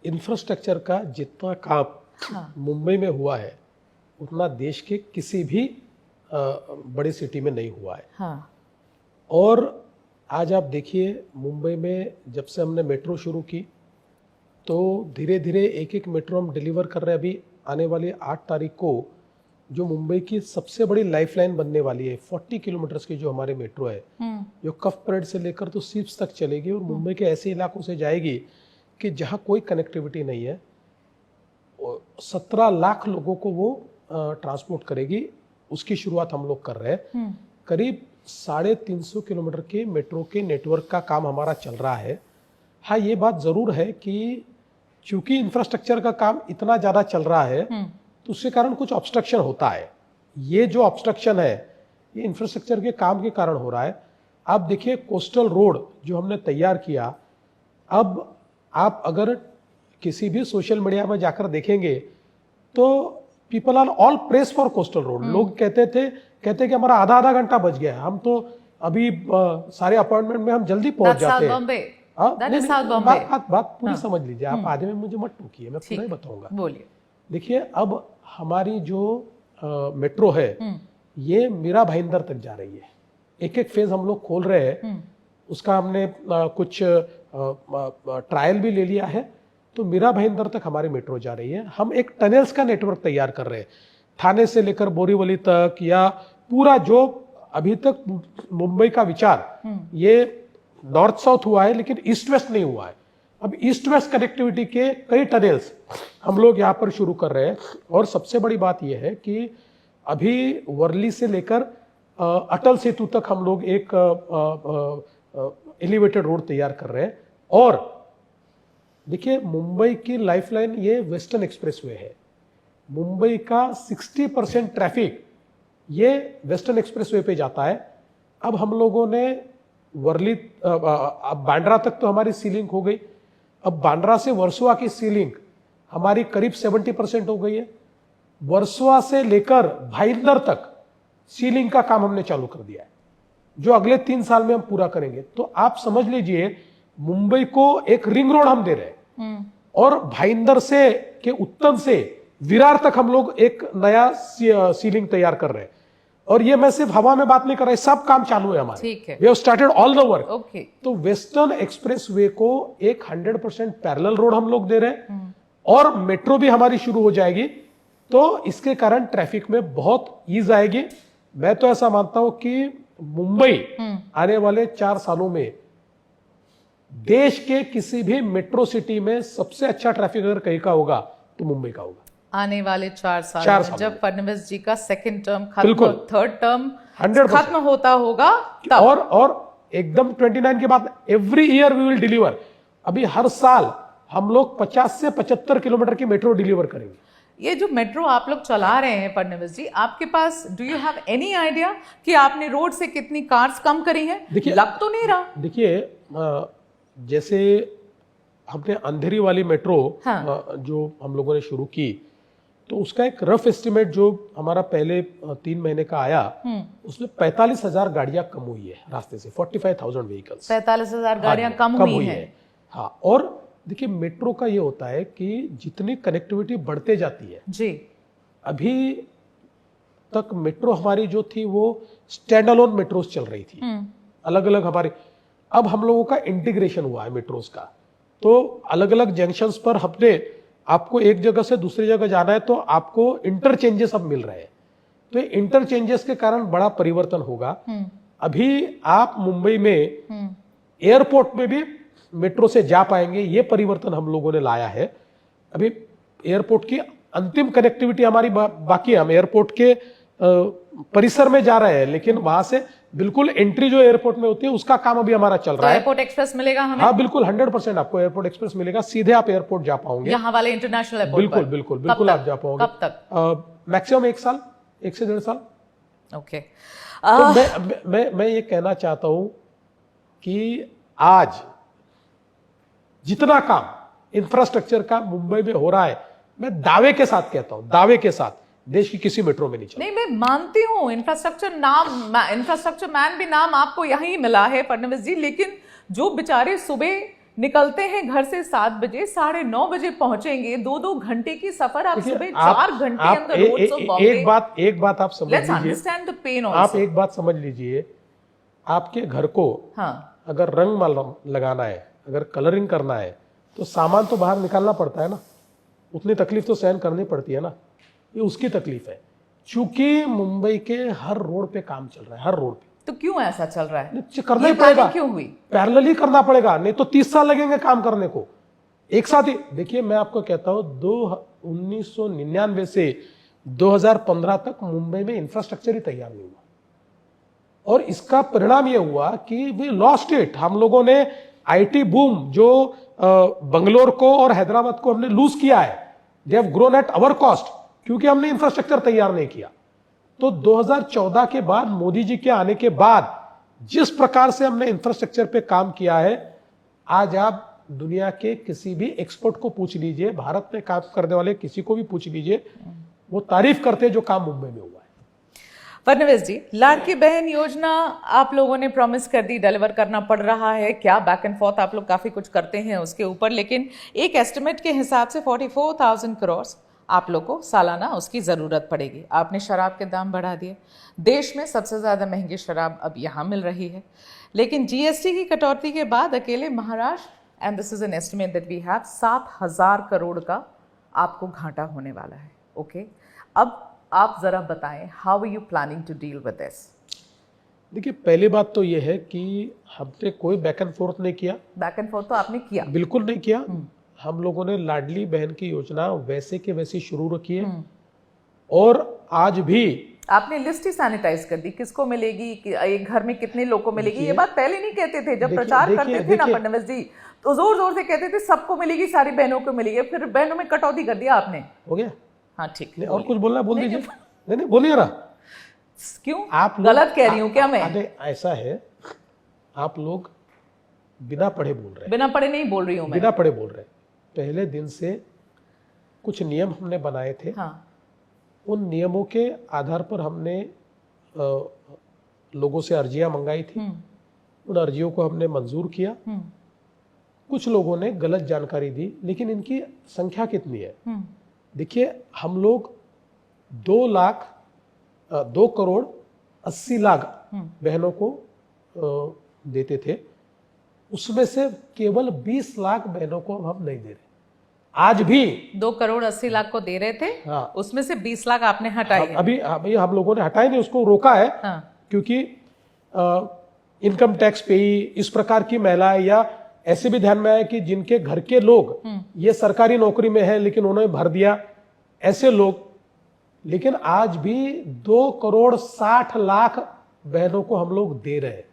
इंफ्रास्ट्रक्चर का जितना काम मुंबई में हुआ है उतना देश के किसी भी बड़ी सिटी में नहीं हुआ है।
हाँ।
और आज आप देखिए मुंबई में जब से हमने मेट्रो शुरू की तो धीरे धीरे एक एक मेट्रो हम डिलीवर कर रहे हैं। अभी आने वाली 8 तारीख को जो मुंबई की सबसे बड़ी लाइफलाइन बनने वाली है, 40 किलोमीटर की जो हमारे मेट्रो है, जो कफ परेड से लेकर तो सीप्स तक चलेगी और मुंबई के ऐसे इलाकों से जाएगी कि जहाँ कोई कनेक्टिविटी नहीं है। 17 लाख लोगों को वो ट्रांसपोर्ट करेगी। उसकी शुरुआत हम लोग कर रहे हैं। करीब 350 किलोमीटर के मेट्रो के नेटवर्क का काम हमारा चल रहा है। हाँ, ये बात जरूर है कि चूंकि इंफ्रास्ट्रक्चर का काम इतना ज्यादा चल रहा है तो उसके कारण कुछ ऑब्स्ट्रक्शन होता है। ये जो ऑब्स्ट्रक्शन है ये इंफ्रास्ट्रक्चर के काम के कारण हो रहा है। आप देखिए कोस्टल रोड जो हमने तैयार किया, अब आप अगर किसी भी सोशल मीडिया में जाकर देखेंगे तो people are all press for coastal road. लोग कहते कि हमारा आधा घंटा बच गया है, हम तो अभी सारे अपॉइंटमेंट में हम जल्दी पहुंच जाते हैं। बात पूरी समझ लीजिए आप, आधे में मुझे मत टोकिए, मैं पूरा ही बताऊंगा।
बोलिए।
देखिए अब हमारी जो मेट्रो है ये मीरा भाईंदर तक जा रही है। एक एक फेज हम लोग खोल रहे हैं। उसका हमने कुछ ट्रायल भी ले लिया है। तो मीरा भाईंदर तक हमारी मेट्रो जा रही है। हम एक टनल्स का नेटवर्क तैयार कर रहे हैं, थाने से लेकर बोरीवली तक, या पूरा जो अभी तक मुंबई का विचार ये नॉर्थ साउथ हुआ है लेकिन ईस्ट वेस्ट नहीं हुआ है। अब ईस्ट वेस्ट कनेक्टिविटी के कई टनल्स हम लोग यहाँ पर शुरू कर रहे हैं। और सबसे बड़ी बात यह है कि अभी वर्ली से लेकर अटल सेतु तक हम लोग एक एलिवेटेड रोड तैयार कर रहे हैं। और देखिए मुंबई की लाइफलाइन ये वेस्टर्न एक्सप्रेसवे है। मुंबई का 60% ट्रैफिक ये वेस्टर्न एक्सप्रेसवे पे जाता है। अब हम लोगों ने वर्ली अब बांद्रा तक तो हमारी सीलिंग हो गई। अब बांद्रा से वर्सोवा की सीलिंग हमारी करीब 70% हो गई है। वर्सोवा से लेकर भाईंदर तक सीलिंग का काम हमने चालू कर दिया है, जो अगले 3 साल में हम पूरा करेंगे। तो आप समझ लीजिए मुंबई को एक रिंग रोड हम दे रहे हैं। और भाईंदर से के उत्तम से विरार तक हम लोग एक नया सीलिंग तैयार कर रहे हैं। और ये मैं सिर्फ हवा में बात नहीं कर रहा, सब काम चालू है हमारे।
ठीक है।
We have started all the work.
Okay.
तो वेस्टर्न एक्सप्रेसवे को एक 100% पैरेलल रोड हम लोग दे रहे हैं और मेट्रो भी हमारी शुरू हो जाएगी। तो इसके कारण ट्रैफिक में बहुत ईज आएगी। मैं तो ऐसा मानता हूं कि मुंबई आने वाले 4 सालों में देश के किसी भी मेट्रो सिटी में सबसे अच्छा ट्रैफिक अगर कहीं का होगा तो मुंबई का होगा।
आने वाले 4 साल में जब फडणवीस जी का सेकंड टर्म खत्म, थर्ड टर्म
100%
खत्म होता होगा तब।
और एकदम 29 के बाद every year we will deliver. अभी हर साल हम लोग 50 से 75 किलोमीटर की मेट्रो डिलीवर करेंगे।
ये जो मेट्रो आप लोग चला रहे हैं फडणवीस जी, आपके पास do you have any idea कि आपने रोड से कितनी कार्स कम करी हैं?
देखिए,
लग तो नहीं रहा।
देखिए जैसे हमने अंधेरी वाली मेट्रो जो हम लोगों ने शुरू की, तो उसका एक रफ एस्टिमेट जो हमारा पहले 3 महीने का आया, उसमें 45,000 गाड़ियां कम हुई है रास्ते से। 45,000 व्हीकल्स,
45,000 गाड़ियां कम हुई है।
हाँ, और देखिए मेट्रो का ये होता है कि जितनी कनेक्टिविटी बढ़ते जाती है
जी।
अभी तक मेट्रो हमारी जो थी वो स्टैंड अलोन मेट्रोस चल रही थी, अलग अलग हमारी। अब हम लोगों का इंटीग्रेशन हुआ है मेट्रोस का। तो अलग अलग जंक्शंस पर हमने आपको एक जगह से दूसरी जगह जाना है तो आपको इंटरचेंजेस अब मिल रहे हैं। तो ये इंटरचेंजेस के कारण बड़ा परिवर्तन होगा। अभी आप मुंबई में एयरपोर्ट में भी मेट्रो से जा पाएंगे, ये परिवर्तन हम लोगों ने लाया है। अभी एयरपोर्ट की अंतिम कनेक्टिविटी हमारी बाकी है। हम एयरपोर्ट के परिसर में जा रहे हैं, लेकिन वहां से बिल्कुल एंट्री जो एयरपोर्ट में होती है उसका काम अभी हमारा चल रहा है।
एयरपोर्ट एक्सप्रेस मिलेगा हमें?
हाँ बिल्कुल, 100% आपको एयरपोर्ट एक्सप्रेस मिलेगा। सीधे आप एयरपोर्ट जा पाओगे,
यहाँ वाले इंटरनेशनल एयरपोर्ट।
बिल्कुल बिल्कुल बिल्कुल आप जा पाओगे।
कब तक?
मैक्सिमम 1 साल, 1 से 1.5 साल।
ओके।
तो मैं ये कहना चाहता हूं कि आज जितना काम इंफ्रास्ट्रक्चर का मुंबई में हो रहा है, मैं दावे के साथ कहता हूं, दावे के साथ, देश की किसी मेट्रो में नहीं चला।
नहीं, मैं मानती हूं इंफ्रास्ट्रक्चर मैन भी नाम आपको यहीं मिला है फडणवीस जी, लेकिन जो बेचारे सुबह निकलते हैं घर से 7 बजे, 9:30 बजे पहुंचेंगे, 2-2 घंटे की सफर, आप सुबह 4 घंटे अंदर रोड्स ऑफ बॉम्बे।
एक बात आप समझ लीजिए,
let's understand the pain also.
आप एक बात समझ लीजिए, आपके घर को अगर रंग लगाना है, अगर कलरिंग करना है, तो सामान तो बाहर निकालना पड़ता है ना, उतनी तकलीफ तो सहन करनी पड़ती है ना, ये उसकी तकलीफ है। चूंकि मुंबई के हर रोड पे काम चल रहा है, हर रोड पे,
तो क्यों ऐसा चल रहा है?
करना ही
ये
पड़ेगा,
प्लानिंग क्यों हुई?
पैरेलली करना पड़ेगा, नहीं तो 30 साल लगेंगे काम करने को एक साथ ही। देखिए मैं आपको कहता हूं 1999 से 2015 तक मुंबई में इंफ्रास्ट्रक्चर ही तैयार नहीं हुआ, और इसका परिणाम यह हुआ कि वी लॉस्ट इट। हम लोगों ने आईटी बूम जो बंगलोर को और हैदराबाद को हमने लूज किया है, they have grown at our cost, क्योंकि हमने इंफ्रास्ट्रक्चर तैयार नहीं किया। तो 2014 के बाद, मोदी जी के आने के बाद जिस प्रकार से हमने इंफ्रास्ट्रक्चर पे काम किया है, आज आप दुनिया के किसी भी एक्सपर्ट को पूछ लीजिए, भारत में काम करने वाले किसी को भी पूछ लीजिए, वो तारीफ करते हैं जो काम मुंबई में हुआ है।
फडणवीस जी, लाड़की बहन योजना आप लोगों ने प्रॉमिस कर दी, डिलीवर करना पड़ रहा है क्या? बैक एंड फोर्थ आप लोग काफी कुछ करते हैं उसके ऊपर, लेकिन एक एस्टिमेट के हिसाब से 44,000 करोड़ आप लोग को सालाना उसकी जरूरत पड़ेगी। आपने शराब के दाम बढ़ा दिए, देश में सबसे ज्यादा महंगी शराब अब यहां मिल रही है, लेकिन जीएसटी की कटौती के बाद अकेले Maharashtra, and this is an estimate that we have, 7,000 crore का आपको घाटा होने वाला है। ओके, अब आप जरा बताएं, how are you planning to deal with this?
देखिए पहली बात तो यह है कि हमने कोई बैक एंड फोर्थ नहीं किया।
बैक एंड फोर्थ तो आपने किया?
बिल्कुल नहीं किया। हम लोगों ने लाडली बहन की योजना वैसे के वैसी शुरू रखी है, और आज भी
आपने लिस्ट ही सैनिटाइज कर दी, किसको मिलेगी, एक घर में कितने लोग को मिलेगी। ये बात पहले नहीं कहते थे, जब प्रचार करते थे ना फडणवीस जी, तो जोर जोर से कहते थे सबको मिलेगी, सारी बहनों को मिलेगी, फिर बहनों में कटौती कर दिया आपने।
हो गया?
हाँ ठीक है,
और कुछ बोलना बोल दीजिए। नहीं बोलिए ना।
क्यों
आप
गलत कह रही हूँ क्या मैं?
ऐसा है, आप लोग बिना पढ़े बोल रहे हैं।
बिना पढ़े नहीं बोल रही हूँ मैं,
बिना पढ़े बोल रहे हैं। पहले दिन से कुछ नियम हमने बनाए थे।
हाँ।
उन नियमों के आधार पर हमने लोगों से अर्जियां मंगाई थी, उन अर्जियों को हमने मंजूर किया। कुछ लोगों ने गलत जानकारी दी, लेकिन इनकी संख्या कितनी है? देखिए हम लोग 2 करोड़ 80 लाख बहनों को देते थे, उसमें से केवल 20 लाख बहनों को हम नहीं दे रहे आज भी।
2 करोड़ 80 लाख को दे रहे थे,
हाँ।
उसमें से 20 लाख आपने हटाए हैं।
अभी हम लोगों ने हटाए नहीं, उसको रोका है।
हाँ।
क्योंकि इनकम टैक्स पेई, इस प्रकार की महिलाएं, या ऐसे भी ध्यान में आया कि जिनके घर के लोग ये सरकारी नौकरी में है लेकिन उन्होंने भर दिया, ऐसे लोग। लेकिन आज भी 2 करोड़ 60 लाख बहनों को हम लोग दे रहे हैं।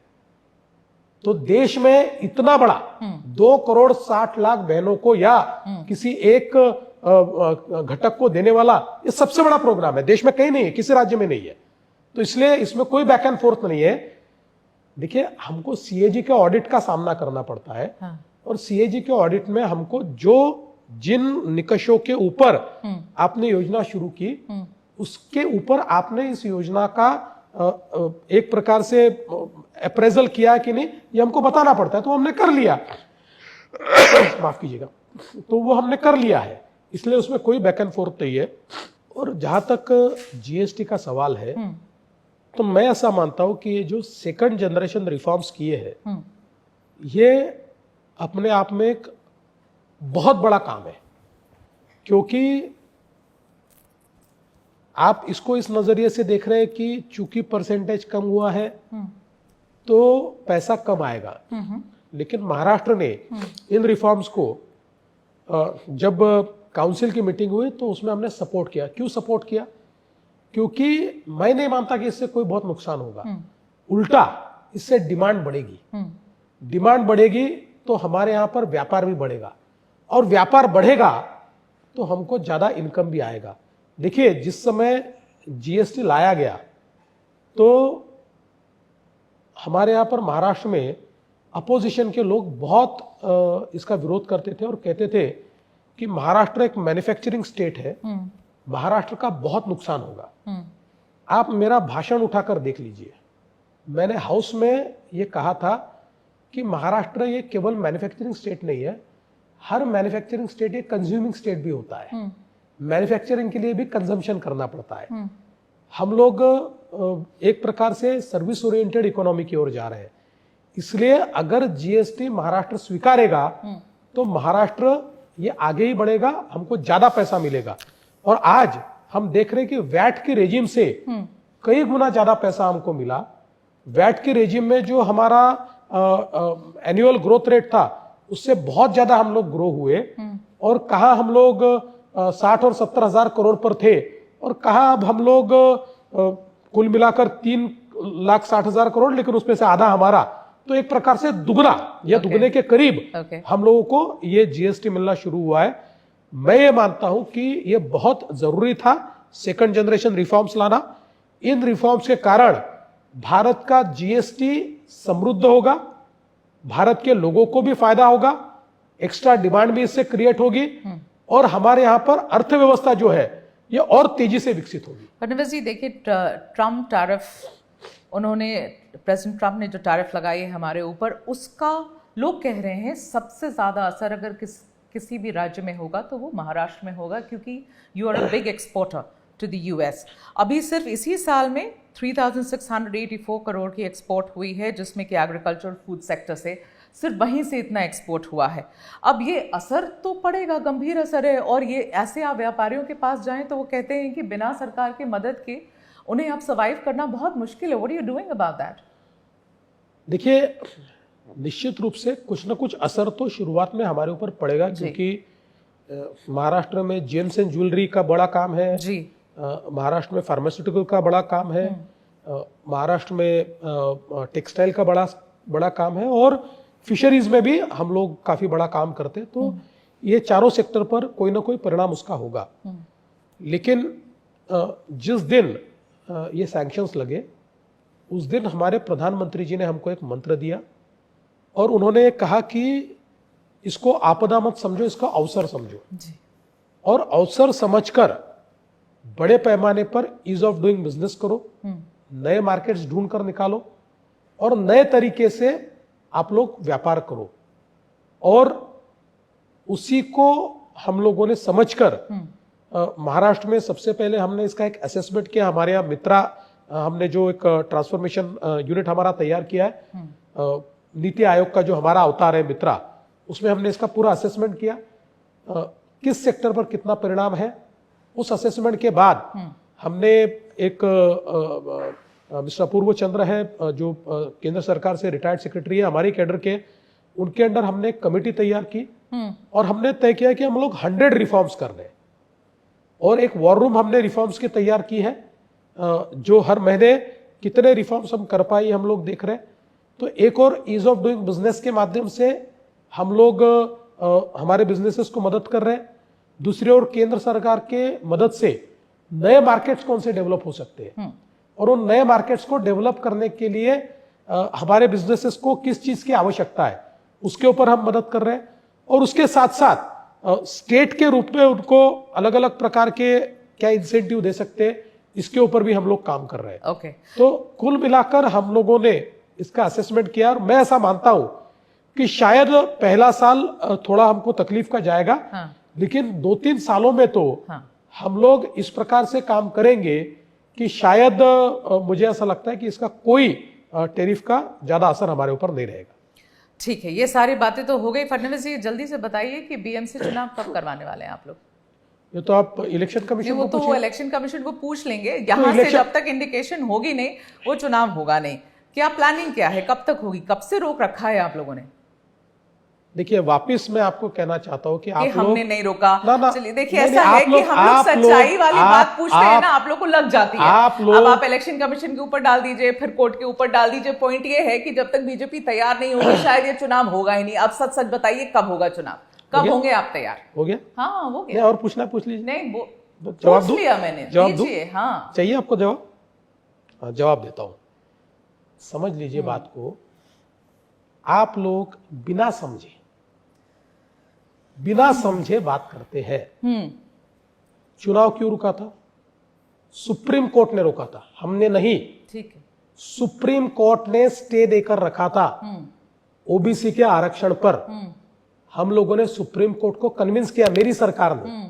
तो देश में इतना बड़ा 2 करोड़ 60 लाख बहनों को या किसी एक घटक को देने वाला ये सबसे बड़ा प्रोग्राम है, देश में कहीं नहीं है, किसी राज्य में नहीं है। तो इसलिए इसमें कोई बैक एंड फोर्थ नहीं है। देखिए हमको सीएजी के ऑडिट का सामना करना पड़ता है। हाँ। और सीएजी के ऑडिट में हमको जिन निकषों के ऊपर आपने योजना शुरू की, उसके ऊपर आपने इस योजना का एक प्रकार से अप्रेजल किया कि नहीं, ये हमको बताना पड़ता है। तो हमने कर लिया माफ कीजिएगा, तो वो हमने कर लिया है, इसलिए उसमें कोई बैक एंड फोर्थ नहीं है। और जहां तक जीएसटी का सवाल है, तो मैं ऐसा मानता हूं कि ये जो सेकंड जनरेशन रिफॉर्म्स किए हैं, ये अपने आप में एक बहुत बड़ा काम है। क्योंकि आप इसको इस नजरिए से देख रहे हैं कि चूंकि परसेंटेज कम हुआ है तो पैसा कम आएगा, लेकिन महाराष्ट्र ने इन रिफॉर्म्स को जब काउंसिल की मीटिंग हुई तो उसमें हमने सपोर्ट किया। क्यों सपोर्ट किया? क्योंकि मैं नहीं मानता कि इससे कोई बहुत नुकसान होगा, उल्टा इससे डिमांड बढ़ेगी। डिमांड बढ़ेगी तो हमारे यहां पर व्यापार भी बढ़ेगा, और व्यापार बढ़ेगा तो हमको ज्यादा इनकम भी आएगा। देखिए जिस समय जीएसटी लाया गया तो हमारे यहां पर महाराष्ट्र में अपोजिशन के लोग बहुत इसका विरोध करते थे और कहते थे कि महाराष्ट्र एक मैन्युफैक्चरिंग स्टेट है, महाराष्ट्र का बहुत नुकसान होगा। आप मेरा भाषण उठाकर देख लीजिए, मैंने हाउस में ये कहा था कि महाराष्ट्र ये केवल मैन्युफैक्चरिंग स्टेट नहीं है, हर मैन्युफैक्चरिंग स्टेट एक कंज्यूमिंग स्टेट भी होता है। मैन्युफैक्चरिंग के लिए भी कंजम्पशन करना पड़ता है। हम लोग एक प्रकार से सर्विस ओरिएंटेड इकोनॉमी की ओर जा रहे हैं, इसलिए अगर जीएसटी महाराष्ट्र स्वीकारेगा तो महाराष्ट्र ये आगे ही बढ़ेगा, हमको ज्यादा पैसा मिलेगा। और आज हम देख रहे हैं कि वैट के रेजिम से कई गुना ज्यादा पैसा हमको मिला। वैट के रेजिम में जो हमारा एनुअल ग्रोथ रेट था उससे बहुत ज्यादा हम लोग ग्रो हुए, और कहा हम लोग 60 और 70 हजार करोड़ पर थे, और कहा अब हम लोग कुल मिलाकर 3,60,000 करोड़, लेकिन उसमें से आधा हमारा, तो एक प्रकार से दुगना या दुगने के करीब हम लोगों को ये जीएसटी मिलना शुरू हुआ है। मैं ये मानता हूं कि ये बहुत जरूरी था सेकंड जनरेशन रिफॉर्म्स लाना। इन रिफॉर्म्स के कारण भारत का जीएसटी समृद्ध होगा, भारत के लोगों को भी फायदा होगा, एक्स्ट्रा डिमांड भी इससे क्रिएट होगी, और हमारे यहां पर अर्थव्यवस्था जो है ये और तेजी से विकसित होगी।
फडणवीस जी, देखिए ट्रम्प टैरिफ, प्रेसिडेंट ट्रम्प ने जो टैरिफ लगाई है हमारे ऊपर, उसका लोग कह रहे हैं सबसे ज्यादा असर अगर किसी भी राज्य में होगा तो वो महाराष्ट्र में होगा, क्योंकि you are a big exporter to the US. अभी सिर्फ इसी साल में 3,684 करोड़ की एक्सपोर्ट हुई है, जिसमें कि एग्रीकल्चर फूड सेक्टर से सिर्फ वहीं से इतना एक्सपोर्ट हुआ है। अब ये असर तो पड़ेगा, गंभीर असर है, और ये ऐसे आप व्यापारियों के पास जाएं तो वो कहते हैं कि बिना सरकार की मदद के उन्हें अब सर्वाइव करना बहुत मुश्किल है। What are you doing about that?
देखिए, निश्चित रूप से कुछ ना कुछ असर तो शुरुआत में हमारे ऊपर पड़ेगा, क्योंकि महाराष्ट्र में जेम्स एंड ज्वेलरी का बड़ा काम है जी, महाराष्ट्र में फार्मास्यूटिकल का बड़ा काम है, महाराष्ट्र में टेक्सटाइल का बड़ा काम है, और फिशरीज में भी हम लोग काफी बड़ा काम करते हैं। तो ये चारों सेक्टर पर कोई ना कोई परिणाम उसका होगा। लेकिन जिस दिन ये सैंक्शंस लगे उस दिन हमारे प्रधानमंत्री जी ने हमको एक मंत्र दिया, और उन्होंने कहा कि इसको आपदा मत समझो, इसका अवसर समझो जी। और अवसर समझकर बड़े पैमाने पर ईज ऑफ डूइंग बिजनेस करो, नए मार्केट्स ढूंढ कर निकालो, और नए तरीके से आप लोग व्यापार करो। और उसी को हम लोगों ने समझकर महाराष्ट्र में सबसे पहले हमने इसका एक असेसमेंट किया। हमारे यहाँ मित्रा, हमने जो एक ट्रांसफॉर्मेशन यूनिट हमारा तैयार किया है, नीति आयोग का जो हमारा अवतार है मित्रा, उसमें हमने इसका पूरा असेसमेंट किया, किस सेक्टर पर कितना परिणाम है। उस असेसमेंट के बाद हमने एक मिस्टर अपूर्व चंद्र है जो केंद्र सरकार से रिटायर्ड सेक्रेटरी है हमारे कैडर के, उनके अंडर हमने एक कमेटी तैयार की, और हमने तय किया कि हम लोग 100 रिफॉर्म्स कर रहे हैं, और एक वॉर रूम हमने रिफॉर्म्स की तैयार की है, जो हर महीने कितने रिफॉर्म्स हम कर पाए हम लोग देख रहे हैं। तो एक और ईज ऑफ डूइंग बिजनेस के माध्यम से हम लोग हमारे बिजनेसेस को मदद कर रहे हैं। दूसरी ओर केंद्र सरकार के मदद से नए मार्केट्स कौन से डेवलप हो सकते हैं, और उन नए मार्केट्स को डेवलप करने के लिए हमारे बिजनेसेस को किस चीज की आवश्यकता है उसके ऊपर हम मदद कर रहे हैं। और उसके साथ साथ स्टेट के रूप में उनको अलग अलग प्रकार के क्या इंसेंटिव दे सकते हैं, इसके ऊपर भी हम लोग काम कर रहे हैं। तो कुल मिलाकर हम लोगों ने इसका असेसमेंट किया, और मैं ऐसा मानता हूं कि शायद पहला साल थोड़ा हमको तकलीफ का जाएगा, लेकिन 2-3 सालों में तो हम लोग इस प्रकार से काम करेंगे कि शायद मुझे ऐसा लगता है कि इसका कोई टैरिफ का ज्यादा असर हमारे ऊपर नहीं रहेगा।
ठीक है, ये सारी बातें तो हो गई। फडणवीस जी, जल्दी से बताइए कि बीएमसी चुनाव कब करवाने वाले हैं आप लोग?
ये तो आप इलेक्शन कमीशन
को तो इलेक्शन कमीशन को पूछ लेंगे, यहाँ से जब तक इंडिकेशन होगी नहीं वो चुनाव होगा नहीं। क्या प्लानिंग क्या है, कब तक होगी, कब से रोक रखा है आप लोगों ने?
देखिए, वापस मैं आपको कहना चाहता हूँ कि आप
हमने नहीं रोका। चलिए देखिए, ऐसा
नहीं,
है कि हम लोग सच्चाई वाली बात पूछते हैं ना, आप लोग को लग जाती है। अब आप इलेक्शन कमीशन के ऊपर डाल दीजिए, फिर कोर्ट के ऊपर डाल दीजिए। पॉइंट ये है कि जब तक बीजेपी तैयार नहीं होगी शायद ये चुनाव होगा ही नहीं। अब सच सच बताइए, कब होगा चुनाव, कब होंगे आप तैयार?
हो गया?
हाँ, हो गया।
और पूछना पूछ लीजिए।
नहीं,
जवाब
पूछ लिया मैंने, दीजिए। हाँ,
चाहिए आपको जवाब? जवाब देता हूं। समझ लीजिए बात को, आप लोग बिना समझे बात करते हैं। चुनाव क्यों रुका था? सुप्रीम कोर्ट ने रोका था, हमने नहीं।
ठीक है।
सुप्रीम कोर्ट ने स्टे देकर रखा था ओबीसी के आरक्षण पर। हम लोगों ने सुप्रीम कोर्ट को कन्विंस किया, मेरी सरकार ने,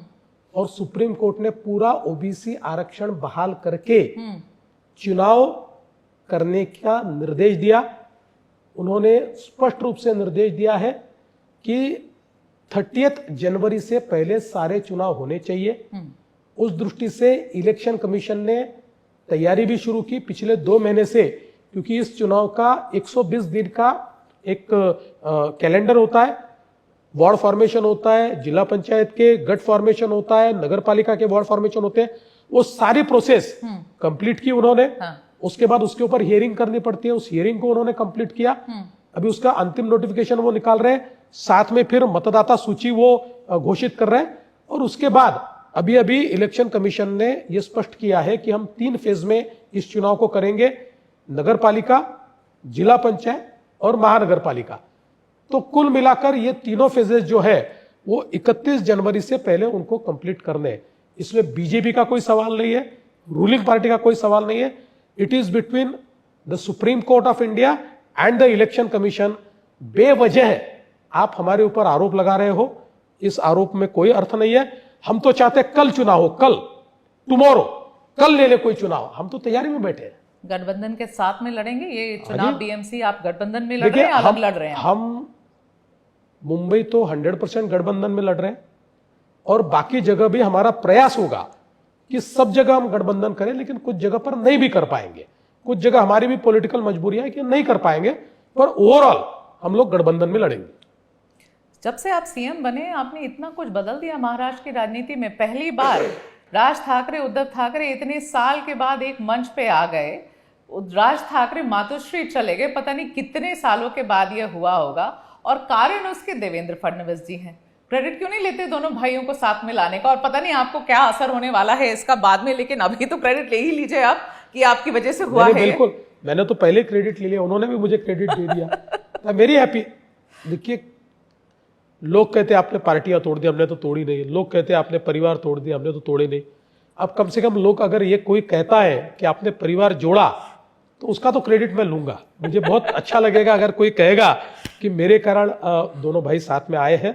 और सुप्रीम कोर्ट ने पूरा ओबीसी आरक्षण बहाल करके चुनाव करने का निर्देश दिया। उन्होंने स्पष्ट रूप से निर्देश दिया है कि 30 जनवरी से पहले सारे चुनाव होने चाहिए। उस दृष्टि से इलेक्शन कमीशन ने तैयारी भी शुरू की पिछले 2 महीने से, क्योंकि इस चुनाव का 120 दिन का एक कैलेंडर होता है, वार्ड फॉर्मेशन होता है, जिला पंचायत के गट फॉर्मेशन होता है, नगर पालिका के वार्ड फॉर्मेशन होते हैं, वो सारी प्रोसेस कंप्लीट की उन्होंने। हाँ। उसके बाद उसके ऊपर हियरिंग करनी पड़ती है, उस हियरिंग को उन्होंने कंप्लीट किया। अभी उसका अंतिम नोटिफिकेशन वो निकाल रहे हैं, साथ में फिर मतदाता सूची वो घोषित कर रहे हैं। और उसके बाद अभी अभी इलेक्शन कमीशन ने यह स्पष्ट किया है कि हम 3 फेज में इस चुनाव को करेंगे, नगर पालिका, जिला पंचायत और महानगर पालिका। तो कुल मिलाकर ये तीनों फेजेस जो है वो 31 जनवरी से पहले उनको कंप्लीट करने हैं। इसमें बीजेपी का कोई सवाल नहीं है, रूलिंग पार्टी का कोई सवाल नहीं है। It is between the supreme court of India and the election commission. बेवजह आप हमारे ऊपर आरोप लगा रहे हो, इस आरोप में कोई अर्थ नहीं है। हम तो चाहते कल चुनाव हो, कल, टुमारो, कल ले ले कोई चुनाव। हम तो तैयारी में बैठे हैं।
गठबंधन के साथ में लड़ेंगे ये चुनाव? बीएमसी आप गठबंधन में लड़ रहे हैं, अलग लड़ रहे हैं?
हम मुंबई तो 100% गठबंधन में लड़ रहे हैं और बाकी जगह भी हमारा प्रयास होगा कि सब जगह हम गठबंधन करें, लेकिन कुछ जगह पर नहीं भी कर पाएंगे। कुछ जगह हमारी भी पॉलिटिकल मजबूरियां है कि नहीं कर पाएंगे, पर ओवरऑल हम लोग गठबंधन में लड़ेंगे।
जब से आप सीएम बने आपने इतना कुछ बदल दिया महाराष्ट्र की राजनीति में। पहली बार राज ठाकरे, उद्धव ठाकरे इतने साल के बाद एक मंच पे आ गए। राज ठाकरे मातोश्री चले गए, पता नहीं कितने सालों के बाद यह हुआ होगा, और कारण उसके देवेंद्र फडणवीस जी हैं। क्रेडिट क्यों नहीं लेते दोनों भाइयों को साथ में लाने का? और पता नहीं आपको क्या असर होने वाला है इसका बाद में, लेकिन अभी तो क्रेडिट ले ही लीजिए आप कि आपकी वजह से हुआ है।
बिल्कुल, मैंने तो पहले क्रेडिट ले लिया, उन्होंने भी मुझे क्रेडिट दे दिया। मेरी हैप्पी। देखिए, लोग कहते हैं आपने पार्टियां तोड़ दी, हमने तो तोड़ी नहीं। लोग कहते हैं आपने परिवार तोड़ दिया, हमने तो तोड़े नहीं। अब कम से कम लोग अगर ये कोई कहता है कि आपने परिवार जोड़ा तो उसका तो क्रेडिट मैं लूंगा। मुझे बहुत अच्छा लगेगा अगर कोई कहेगा कि मेरे कारण दोनों भाई साथ में आए हैं,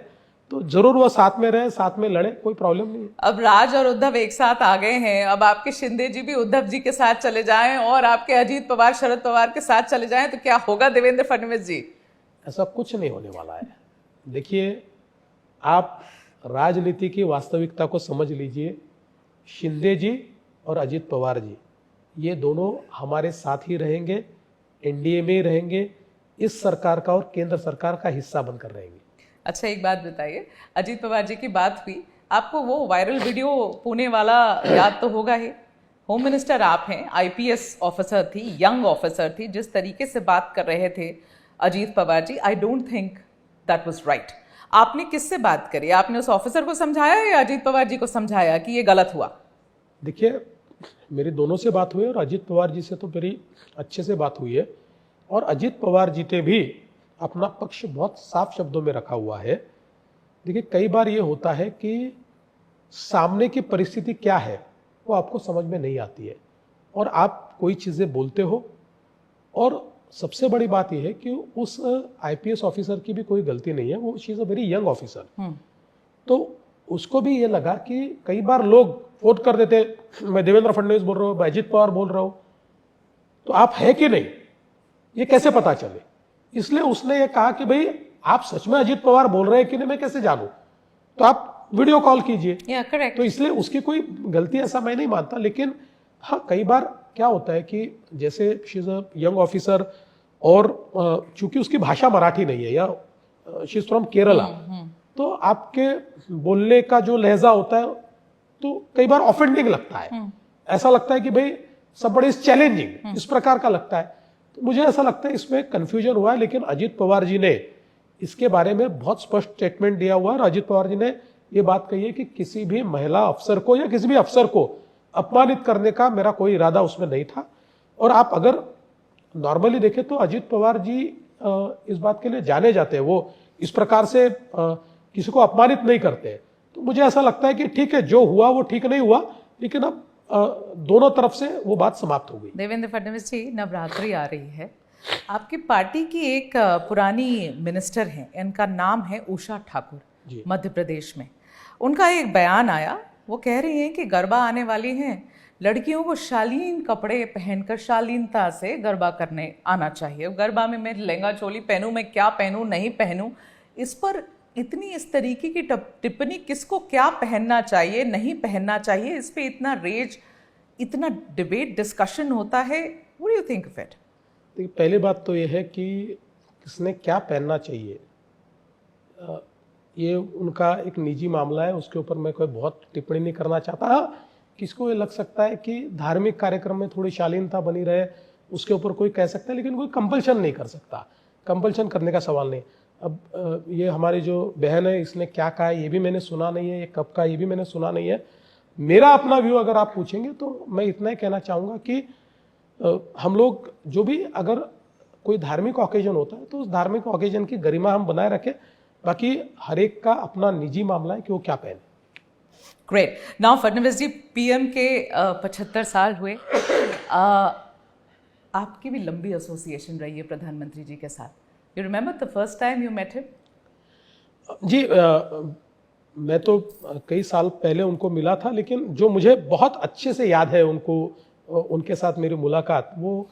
तो जरूर वो साथ में रहे, साथ में लड़े, कोई प्रॉब्लम नहीं है।
अब राज और उद्धव एक साथ आ गए हैं, अब आपके शिंदे जी भी उद्धव जी के साथ चले जाएं और आपके अजीत पवार शरद पवार के साथ चले जाएं, तो क्या होगा देवेंद्र फडणवीस जी?
ऐसा कुछ नहीं होने वाला है। देखिए, आप राजनीति की वास्तविकता को समझ लीजिए। शिंदे जी और अजीत पवार जी ये दोनों हमारे साथ ही रहेंगे, एनडीए में ही रहेंगे, इस सरकार का और केंद्र सरकार का हिस्सा बनकर रहेंगे। अच्छा, एक बात बताइए, अजीत पवार जी की बात हुई, आपको वो वायरल वीडियो पुणे वाला याद तो होगा ही। होम मिनिस्टर आप हैं, आईपीएस ऑफिसर थी, यंग ऑफिसर थी, जिस तरीके से बात कर रहे थे Ajit Pawar ji, I don't think that was right. आपने किससे बात करी? आपने उस ऑफिसर को समझाया या अजीत पवार जी को समझाया कि ये गलत हुआ? देखिए, मेरी दोनों से बात हुई और अजीत पवार जी से तो मेरी अच्छे से बात हुई है, और अजीत पवार जी ने भी अपना पक्ष बहुत साफ शब्दों में रखा हुआ है। देखिए, कई बार ये होता है कि सामने की परिस्थिति क्या है वो आपको समझ में नहीं आती है और आप कोई चीज़ें बोलते हो, और सबसे बड़ी बात यह है कि उस आईपीएस ऑफिसर की भी कोई गलती नहीं है, वो she is a very young officer. तो उसको भी ये लगा कि कई बार लोग फोन कर देते, मैं देवेंद्र फडणवीस बोल रहा हूँ, मैं अजीत पवार बोल रहा हूँ, तो आप है कि नहीं, ये कैसे पता चले? इसलिए उसने ये कहा कि भाई आप सच में अजीत पवार बोल रहे हैं कि नहीं, मैं कैसे जानूं? तो आप वीडियो कॉल कीजिए।
करेक्ट।
तो इसलिए उसकी कोई गलती ऐसा मैं नहीं मानता, लेकिन हाँ, कई बार क्या होता है कि जैसे she is a young officer, और चूंकि उसकी भाषा मराठी नहीं है, या शी इज फ्रॉम केरला, तो आपके बोलने का जो लहजा होता है तो कई बार ऑफेंडिंग लगता है। ऐसा लगता है कि भाई सब बड़े चैलेंजिंग, इस प्रकार का लगता है। तो मुझे ऐसा लगता है इसमें कंफ्यूजन हुआ है, लेकिन अजीत पवार जी ने इसके बारे में बहुत स्पष्ट स्टेटमेंट दिया हुआ है। और अजीत पवार जी ने ये बात कही है कि किसी भी महिला अफसर को या किसी भी अफसर को अपमानित करने का मेरा कोई इरादा उसमें नहीं था। और आप अगर नॉर्मली देखें तो अजीत पवार जी इस बात के लिए जाने जाते हैं, वो इस प्रकार से किसी को अपमानित नहीं करते। तो मुझे ऐसा लगता है कि ठीक है, जो हुआ वो ठीक नहीं हुआ, लेकिन अब दोनों तरफ से वो बात समाप्त हो गई।
देवेंद्र फडणवीस जी, नवरात्रि आ रही है, आपकी पार्टी की एक पुरानी मिनिस्टर हैं, इनका नाम है उषा ठाकुर, मध्य प्रदेश में। उनका एक बयान आया, वो कह रही हैं कि गरबा आने वाली हैं लड़कियों को शालीन कपड़े पहनकर शालीनता से गरबा करने आना चाहिए। गरबा में मैं लहंगा चोली पहनूं, मैं क्या पहनूं नहीं पहनूं, इस पर इतनी इस तरीके की टिप्पणी, किसको क्या पहनना चाहिए नहीं पहनना चाहिए, इस पे इतना रेज, इतना डिबेट डिस्कशन होता है। What do you think of it?
देखिए, पहली बात तो ये है कि किसने क्या पहनना चाहिए, ये उनका एक निजी मामला है, उसके ऊपर मैं कोई बहुत टिप्पणी नहीं करना चाहता। हाँ, किसको ये लग सकता है कि धार्मिक कार्यक्रम में थोड़ी शालीनता बनी रहे, उसके ऊपर कोई कह सकता है, लेकिन कोई कंपल्शन नहीं कर सकता। कंपल्शन करने का सवाल नहीं। अब ये हमारी जो बहन है, इसने क्या कहा है ये भी मैंने सुना नहीं है, ये कब का ये भी मैंने सुना नहीं है। मेरा अपना व्यू अगर आप पूछेंगे तो मैं इतना ही कहना चाहूँगा कि हम लोग जो भी, अगर कोई धार्मिक ऑकेजन होता है तो उस धार्मिक ऑकेजन की गरिमा हम बनाए रखें। बाकी हर एक का अपना निजी मामला है कि वो क्या पहने।
ग्रेट। नाउ फडणवीस जी, पीएम के 75 साल हुए, आपकी भी लंबी एसोसिएशन रही है प्रधानमंत्री जी के साथ। You remember the first time you met him?
जी, मैं तो कई साल पहले उनको मिला था, लेकिन जो मुझे बहुत अच्छे से याद है उनके साथ मेरी मुलाकात, वो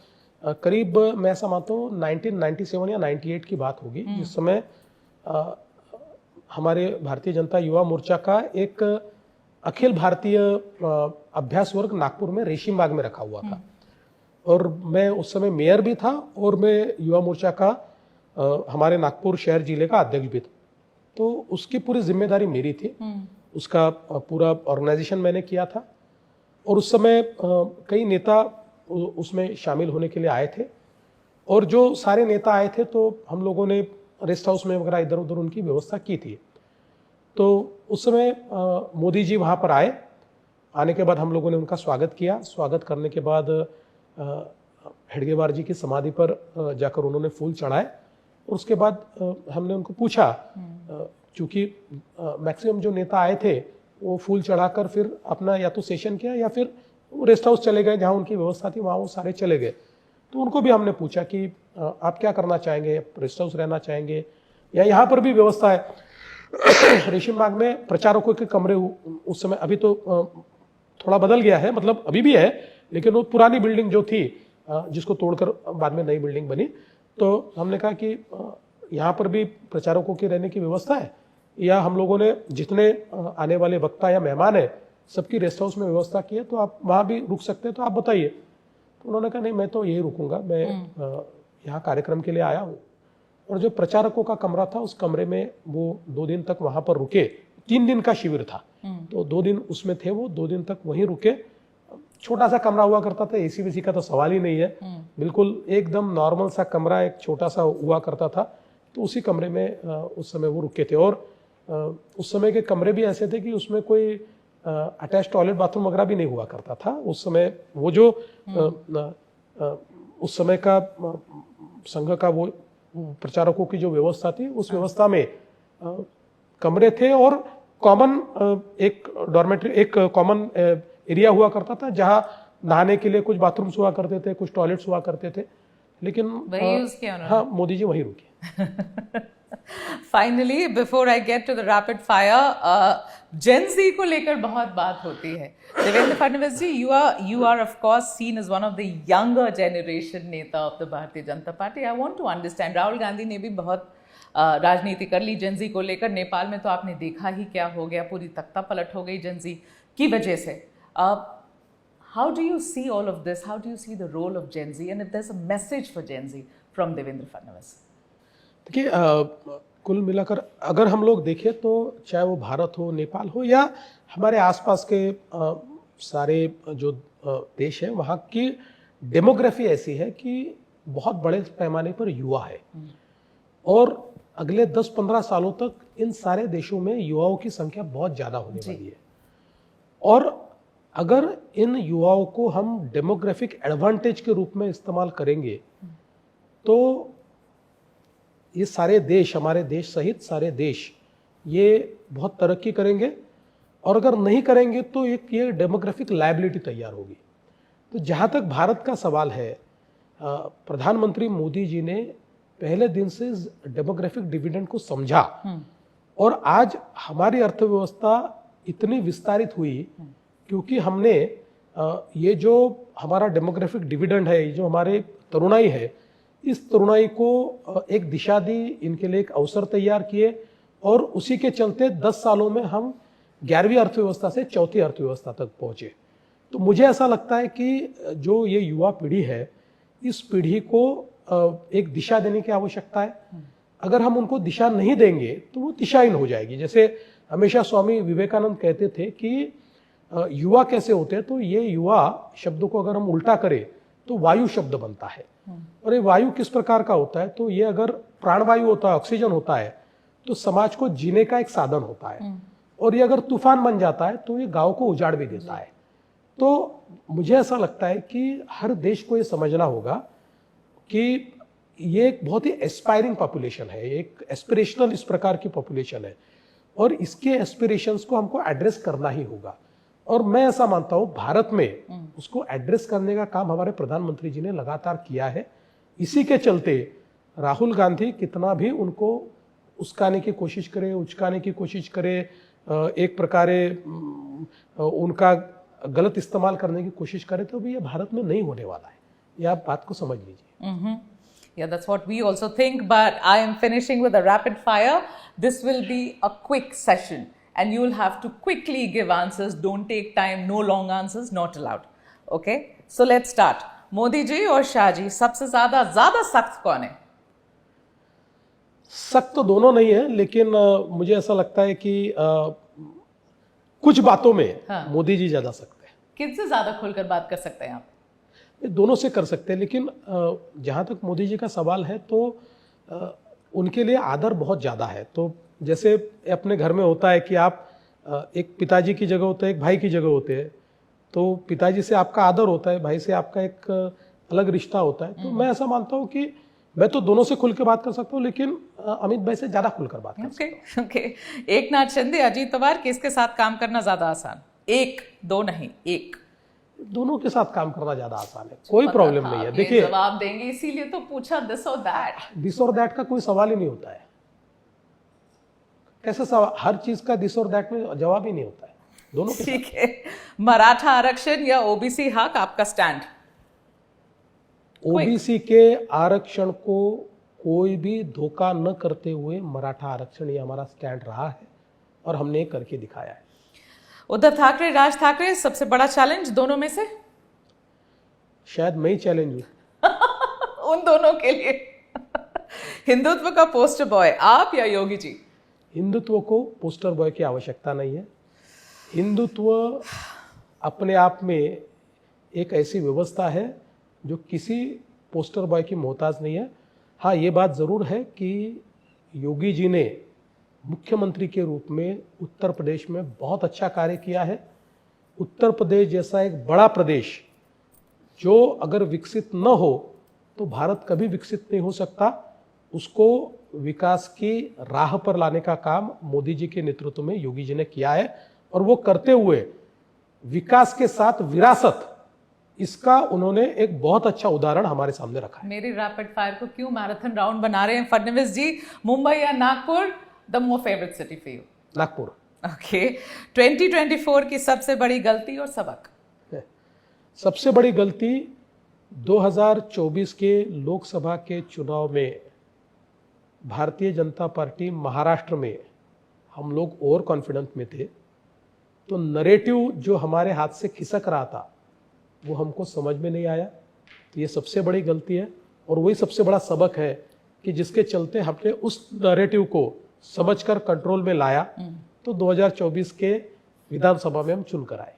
करीब मैं ऐसा मानता हूँ 1997 या 98 की बात होगी, जिस समय हमारे भारतीय जनता युवा मोर्चा का एक अखिल भारतीय अभ्यास वर्ग नागपुर में रेशीम बाग में रखा हुआ था, और मैं उस समय मेयर भी था और मैं युवा मोर्चा का हमारे नागपुर शहर जिले का अध्यक्ष भी था। तो उसकी पूरी जिम्मेदारी मेरी थी, उसका पूरा ऑर्गेनाइजेशन मैंने किया था, और उस समय कई नेता उसमें शामिल होने के लिए आए थे, और जो सारे नेता आए थे तो हम लोगों ने रेस्ट हाउस में वगैरह इधर उधर उनकी व्यवस्था की थी। तो उस समय मोदी जी वहाँ पर आए। आने के बाद हम लोगों ने उनका स्वागत किया। स्वागत करने के बाद हेडगेवार जी की समाधि पर जाकर उन्होंने फूल चढ़ाए, और उसके बाद हमने उनको पूछा, चूंकि मैक्सिमम जो नेता आए थे वो फूल चढ़ाकर फिर अपना या तो सेशन किया या फिर रेस्ट हाउस चले गए, जहाँ उनकी व्यवस्था थी वहाँ वो सारे चले गए। तो उनको भी हमने पूछा कि आप क्या करना चाहेंगे, रेस्ट हाउस रहना चाहेंगे या यहाँ पर भी व्यवस्था है। रेशीम बाग में प्रचारकों के कमरे उस समय, अभी तो थोड़ा बदल गया है, मतलब अभी भी है, लेकिन वो पुरानी बिल्डिंग जो थी जिसको तोड़कर बाद में नई बिल्डिंग बनी, तो हमने कहा कि यहाँ पर भी प्रचारकों की रहने की व्यवस्था है, या हम लोगों ने जितने आने वाले वक्ता या मेहमान है सबकी रेस्ट हाउस में व्यवस्था की है, तो आप वहाँ भी रुक सकते हैं, तो आप बताइए। तो उन्होंने कहा नहीं, मैं तो यही रुकूंगा, मैं यहाँ कार्यक्रम के लिए आया हूँ। और जो प्रचारकों का कमरा था उस कमरे में वो 2 दिन तक वहां पर रुके। 3 दिन का शिविर था, तो 2 दिन उसमें थे, वो 2 दिन तक वहीं रुके। छोटा सा कमरा हुआ करता था, एसी वेसी का तो सवाल ही नहीं है, बिल्कुल एकदम नॉर्मल सा कमरा, एक छोटा सा हुआ करता था। तो उसी कमरे में उस समय वो रुके थे, और उस समय के कमरे भी ऐसे थे कि उसमें कोई अटैच टॉयलेट बाथरूम वगैरह भी नहीं हुआ करता था। उस समय वो जो उस समय का संघ का वो प्रचारकों की जो व्यवस्था थी, उस व्यवस्था में कमरे थे, और कॉमन एक डॉर्मेटरी, एक कॉमन एरिया हुआ करता था जहां नहाने के लिए कुछ बाथरूम्स हुआ करते थे, कुछ टॉयलेट्स हुआ करते थे, लेकिन हाँ, मोदी जी वहीं रुके।
Finally, before I get to the rapid fire, Gen Z को लेकर बहुत बात होती है। देवेंद्र फडणवीस जी, you are of course seen as one of the younger generation नेता of the Bharatiya Janata party. I want to understand, Rahul Gandhi ने भी बहुत राजनीति कर ली जेन ज़ी को लेकर। नेपाल में तो आपने देखा ही क्या हो गया, पूरी तख्ता पलट हो गई जेन ज़ी की वजह से। How do you see all of this? How do you see the role of Gen Z? And if there's a message for Gen Z from Devendra Fadnavis?
देखिए, कुल मिलाकर अगर हम लोग देखें तो चाहे वो भारत हो, नेपाल हो, या हमारे आसपास के सारे जो देश हैं, वहाँ की डेमोग्राफी ऐसी है कि बहुत बड़े पैमाने पर युवा है, और अगले 10-15 सालों तक इन सारे देशों में युवाओं की संख्या बहुत ज़्यादा होने वाली है। और अगर इन युवाओं को हम डेमोग्राफिक एडवांटेज के रूप में इस्तेमाल करेंगे तो ये सारे देश, हमारे देश सहित सारे देश, ये बहुत तरक्की करेंगे, और अगर नहीं करेंगे तो एक ये डेमोग्राफिक लायबिलिटी तैयार होगी। तो जहाँ तक भारत का सवाल है, प्रधानमंत्री मोदी जी ने पहले दिन से डेमोग्राफिक डिविडेंड को समझा, और आज हमारी अर्थव्यवस्था इतनी विस्तारित हुई क्योंकि हमने ये जो हमारा डेमोग्राफिक डिविडेंड है, ये जो हमारे तरुणाई है, इस तरुणाई को एक दिशा दी, इनके लिए एक अवसर तैयार किए और उसी के चलते 10 सालों में हम 11वीं अर्थव्यवस्था से 4थी अर्थव्यवस्था तक पहुंचे। तो मुझे ऐसा लगता है कि जो ये युवा पीढ़ी है, इस पीढ़ी को एक दिशा देने की आवश्यकता है। अगर हम उनको दिशा नहीं देंगे तो वो दिशाहीन हो जाएगी। जैसे हमेशा स्वामी विवेकानंद कहते थे कि युवा कैसे होते हैं, तो ये युवा शब्द को अगर हम उल्टा करें तो वायु शब्द बनता है। और ये वायु किस प्रकार का होता है, तो ये अगर प्राणवायु होता है, ऑक्सीजन होता है, तो समाज को जीने का एक साधन होता है। और ये अगर तूफान बन जाता है तो ये गांव को उजाड़ भी देता है। तो मुझे ऐसा लगता है कि हर देश को ये समझना होगा कि ये एक बहुत ही एस्पायरिंग पॉपुलेशन है, एक एस्पिरेशनल इस प्रकार की पॉपुलेशन है और इसके एस्पिरेशंस को हमको एड्रेस करना ही होगा। और मैं ऐसा मानता हूं भारत में उसको एड्रेस करने का काम हमारे प्रधानमंत्री जी ने लगातार किया है। इसी के चलते राहुल गांधी कितना भी उनको उस्काने की कोशिश करे, उचकाने की कोशिश करे, एक प्रकार उनका गलत इस्तेमाल करने की कोशिश करे, तो भी ये भारत में नहीं होने वाला है। ये आप बात को समझ लीजिए।
Yeah, that's what we also think, but I am finishing with a rapid fire. This will be a quick session and you will have to quickly give answers. Don't take time, no long answers, not allowed. Okay? So let's start. Modi ji और शाह जी, सबसे ज्यादा सख्त कौन है?
सख्त तो दोनों नहीं है, लेकिन मुझे ऐसा लगता है कि कुछ बातों में मोदी जी ज्यादा सख्त है।
किससे ज्यादा खुलकर बात कर सकते हैं आप?
दोनों से कर सकते हैं, लेकिन जहाँ तक मोदी जी का सवाल है तो उनके लिए आदर बहुत ज़्यादा है। तो जैसे अपने घर में होता है कि आप एक पिताजी की जगह होते हैं, एक भाई की जगह होते हैं, तो पिताजी से आपका आदर होता है, भाई से आपका एक अलग रिश्ता होता है। तो मैं ऐसा मानता हूँ कि मैं तो दोनों से खुल के बात कर सकता हूँ, लेकिन अमित भाई से ज़्यादा खुलकर बात कर सकता हूँ।
ओके। एक नाथ शिंदे, अजीत पवार, किसके साथ काम करना ज़्यादा आसान? एक, दो नहीं, एक।
दोनों के साथ काम करना ज्यादा आसान है, कोई प्रॉब्लम नहीं है। देखिए,
जवाब देंगे इसीलिए तो पूछा दिस और दैट
का कोई सवाल ही नहीं होता है। कैसे सवाल? हर चीज का दिस और दैट में जवाब ही नहीं होता है। दोनों के
ठीक है। मराठा आरक्षण या ओबीसी हक, आपका स्टैंड?
ओबीसी के आरक्षण को कोई भी धोखा न करते हुए मराठा आरक्षण, ये हमारा स्टैंड रहा है और हमने करके दिखाया है।
उद्धव ठाकरे, राज ठाकरे, सबसे बड़ा चैलेंज दोनों में से?
शायद मैं ही चैलेंज हूं
उन दोनों के लिए। हिंदुत्व का पोस्टर बॉय आप या योगी जी?
हिंदुत्व को पोस्टर बॉय की आवश्यकता नहीं है। हिंदुत्व अपने आप में एक ऐसी व्यवस्था है जो किसी पोस्टर बॉय की मोहताज नहीं है। हाँ, ये बात जरूर है कि योगी जी ने मुख्यमंत्री के रूप में उत्तर प्रदेश में बहुत अच्छा कार्य किया है। उत्तर प्रदेश जैसा एक बड़ा प्रदेश जो अगर विकसित न हो तो भारत कभी विकसित नहीं हो सकता, उसको विकास की राह पर लाने का काम मोदी जी के नेतृत्व में योगी जी ने किया है। और वो करते हुए विकास के साथ विरासत, इसका उन्होंने एक बहुत अच्छा उदाहरण हमारे सामने रखा है।
मेरी रैपिड फायर को क्यों मैराथन राउंड बना रहे हैं फडणवीस जी? मुंबई या Nagpur? The more favorite city for you?
Nagpur.
Okay. 2024 की सबसे बड़ी गलती और सबक?
सबसे बड़ी गलती 2024 के लोकसभा के चुनाव में भारतीय जनता पार्टी महाराष्ट्र में हम लोग ओवर कॉन्फिडेंट में थे, तो नरेटिव जो हमारे हाथ से खिसक रहा था वो हमको समझ में नहीं आया। तो ये सबसे बड़ी गलती है और वही सबसे बड़ा सबक है कि जिसके चलते हमने उस नरेटिव को समझकर कंट्रोल में लाया, तो 2024 के विधानसभा में हम चुनकर आए।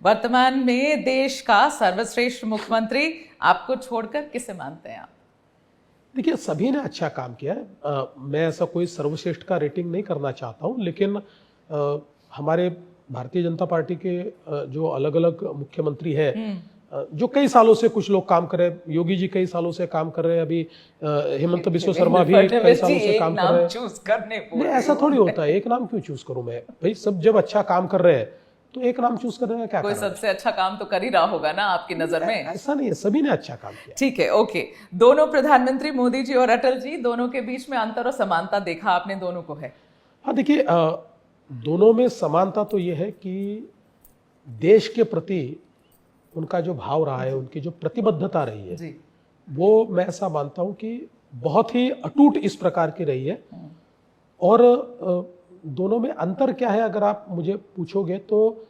वर्तमान में देश का सर्वश्रेष्ठ मुख्यमंत्री आपको छोड़कर किसे मानते हैं आप?
देखिए, सभी ने अच्छा काम किया है। मैं ऐसा कोई सर्वश्रेष्ठ का रेटिंग नहीं करना चाहता हूं, लेकिन हमारे भारतीय जनता पार्टी के जो अलग अलग मुख्यमंत्री है, जो कई सालों से कुछ लोग काम कर रहे हैं, योगी जी कई सालों से काम कर रहे हैं, अभी हेमंत बिस्वा शर्मा भी कई सालों से काम कर रहे हैं। नहीं, ऐसा थोड़ी होता है, एक नाम क्यों चूज करूं मैं? भाई सब जब अच्छा काम कर रहे हैं तो एक नाम चूज करने में क्या?
कोई सबसे अच्छा काम तो कर ही रहा होगा ना आपकी नजर में?
ऐसा नहीं है, सभी ने अच्छा काम किया।
ठीक है, ओके। दोनों प्रधानमंत्री मोदी जी और अटल जी, दोनों के बीच में अंतर और समानता देखा आपने दोनों को है?
हाँ, देखिए, दोनों में समानता तो ये है कि देश के प्रति उनका जो भाव रहा है, उनकी जो प्रतिबद्धता रही है,
जी।
वो मैं ऐसा मानता हूं कि बहुत ही अटूट इस प्रकार की रही है। और दोनों में अंतर क्या है अगर आप मुझे पूछोगे तो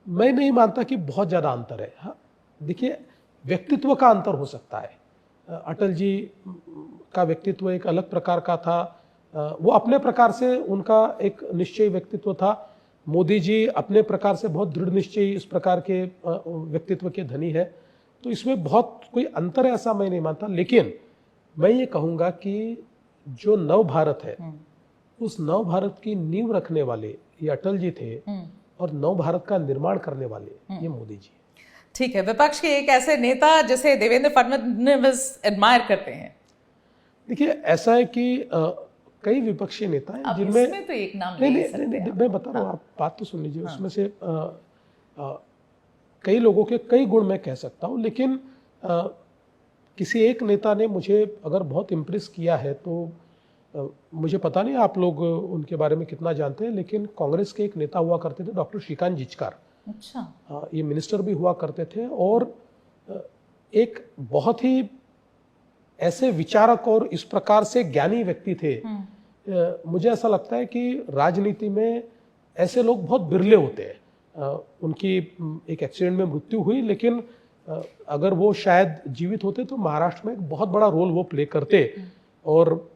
मैं नहीं मानता कि बहुत ज़्यादा अंतर है। हाँ, देखिए, व्यक्तित्व का अंतर हो सकता है। अटल जी का व्यक्तित्व एक अलग प्रकार का था, वो अपने प्रकार से उनका एक निश्चयी व्यक्तित्व था। मोदी जी अपने प्रकार से बहुत दृढ़ निश्चयी इस प्रकार के व्यक्तित्व के धनी है। तो इसमें बहुत कोई अंतर है ऐसा मैं नहीं मानता, लेकिन मैं ये कहूँगा कि जो नव भारत है, उस नव भारत की नींव रखने वाले ये अटल जी थे, और नव भारत का निर्माण करने वाले ये मोदी जी।
ठीक है, विपक्ष के एक ऐसे नेता जिसे देवेंद्र फडणवीस एडमायर करते हैं।
देखिए, ऐसा है कि कई विपक्षी नेता हैं जिनमें,
इसमें तो एक नाम
नहीं,
ले
नहीं,
सकते
नहीं,
हैं।
मैं बता रहा हूँ, आप बात तो सुन लीजिए। उसमें से कई लोगों के कई गुण मैं कह सकता हूँ, लेकिन किसी एक नेता ने मुझे अगर बहुत इम्प्रेस किया है तो मुझे पता नहीं आप लोग उनके बारे में कितना जानते हैं, लेकिन कांग्रेस के एक नेता हुआ करते थे, डॉक्टर श्रीकांत जिचकार।
अच्छा।
ये मिनिस्टर भी हुआ करते थे और एक बहुत ही ऐसे विचारक और इस प्रकार से ज्ञानी व्यक्ति थे। मुझे ऐसा लगता है कि राजनीति में ऐसे लोग बहुत बिरले होते हैं। उनकी एक एक्सीडेंट में मृत्यु हुई, लेकिन अगर वो शायद जीवित होते तो महाराष्ट्र में एक बहुत बड़ा रोल वो प्ले करते। और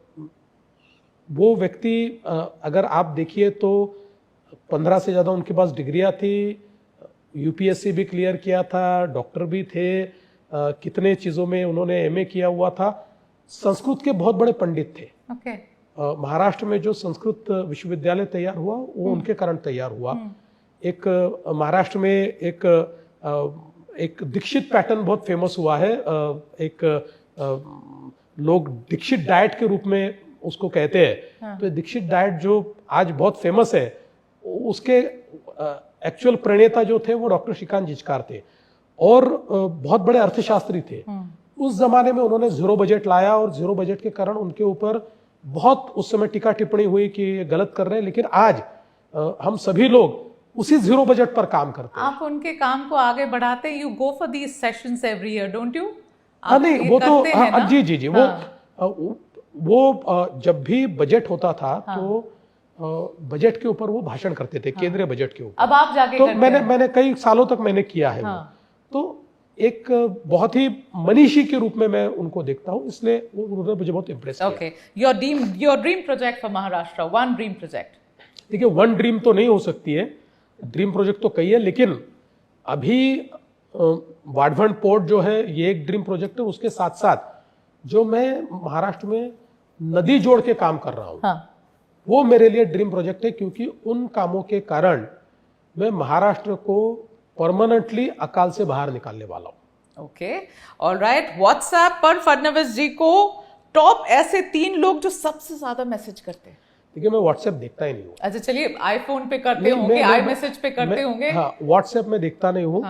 वो व्यक्ति, अगर आप देखिए तो 15 से ज़्यादा उनके पास डिग्रियां थी, यूपीएससी भी क्लियर किया था, डॉक्टर भी थे, कितने चीज़ों में उन्होंने एमए किया हुआ था, संस्कृत के बहुत बड़े पंडित थे।
ओके।
महाराष्ट्र में जो संस्कृत विश्वविद्यालय तैयार हुआ वो उनके कारण तैयार हुआ। एक महाराष्ट्र में एक दीक्षित पैटर्न बहुत फेमस हुआ है। एक लोग दीक्षित डाइट के रूप में उसको कहते हैं। तो दीक्षित डाइट जो आज बहुत फेमस है, उसके एक्चुअल प्रणेता जो थे वो डॉक्टर श्रीकांत जिचकार थे, और बहुत बड़े अर्थशास्त्री थे। उस जमाने में उन्होंने जीरो बजट लाया, और जीरो बजट के कारण उनके ऊपर बहुत उस समय टीका टिप्पणी हुई कि ये गलत कर रहे हैं। लेकिन आज हम सभी लोग उसी जीरो बजट पर काम करते हैं।
आप उनके काम को आगे बढ़ाते हैं। You go for these sessions every year, don't you?
हाँ, नहीं, वो तो जी जी जी, वो जब भी बजट होता था तो बजट के ऊपर वो भाषण करते थे, केंद्रीय बजट के ऊपर।
अब आप जाके
तो
करते हैं।
मैंने कई सालों तक मैंने किया है वो। तो एक बहुत ही मनीषी के रूप में मैं उनको देखता हूँ, इसलिए उन्होंने मुझे बहुत इम्प्रेस किया।
Okay, your dream project for Maharashtra, one dream project.
देखिए, वन ड्रीम तो नहीं हो सकती है, ड्रीम प्रोजेक्ट तो कई है, लेकिन अभी वाढवण पोर्ट जो है ये एक ड्रीम प्रोजेक्ट है। उसके साथ साथ जो मैं महाराष्ट्र में नदी जोड़ के काम कर रहा हूँ, वो मेरे लिए ड्रीम प्रोजेक्ट है, क्योंकि उन कामों के कारण मैं महाराष्ट्र को परमानेंटली अकाल से बाहर निकालने वाला हूं।
Okay, alright. व्हाट्सएप पर फडणवीस जी को टॉप ऐसे 3 लोग जो सबसे ज्यादा मैसेज करते हैं।
देखिए, मैं व्हाट्सएप देखता ही नहीं हूँ।
अच्छा, चलिए, आईफोन पे करते होंगे, आई मैसेज पे करते होंगे।
हाँ, व्हाट्सएप में देखता नहीं हूँ।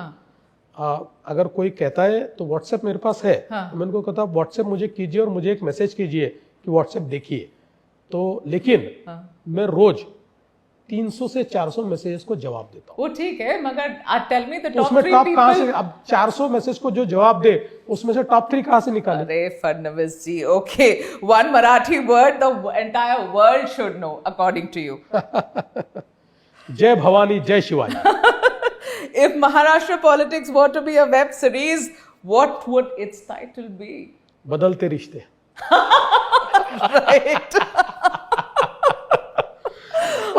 अगर कोई कहता है तो व्हाट्सएप मेरे पास है, तो मैं उनको कहता हूँ व्हाट्सएप मुझे कीजिए और मुझे एक मैसेज कीजिए कि व्हाट्सएप देखिए। तो लेकिन मैं रोज 300 से 400 मैसेजेस को जवाब देता हूँ।
वो ठीक है, मगर टेल मी द
तो
टॉप 3
उसमें टॉप कहाँ से?
पीपल।
अब 400 मैसेज को जो जवाब दे, उसमें से टॉप 3 कहाँ से निकाले?
अरे Fadnavis ji, okay, one Marathi word the entire world should know according to you.
जय भवानी, जय Shivaji.
If Maharashtra politics were to be a web series, what would its title be?
बदलते रिश्ते।
Right.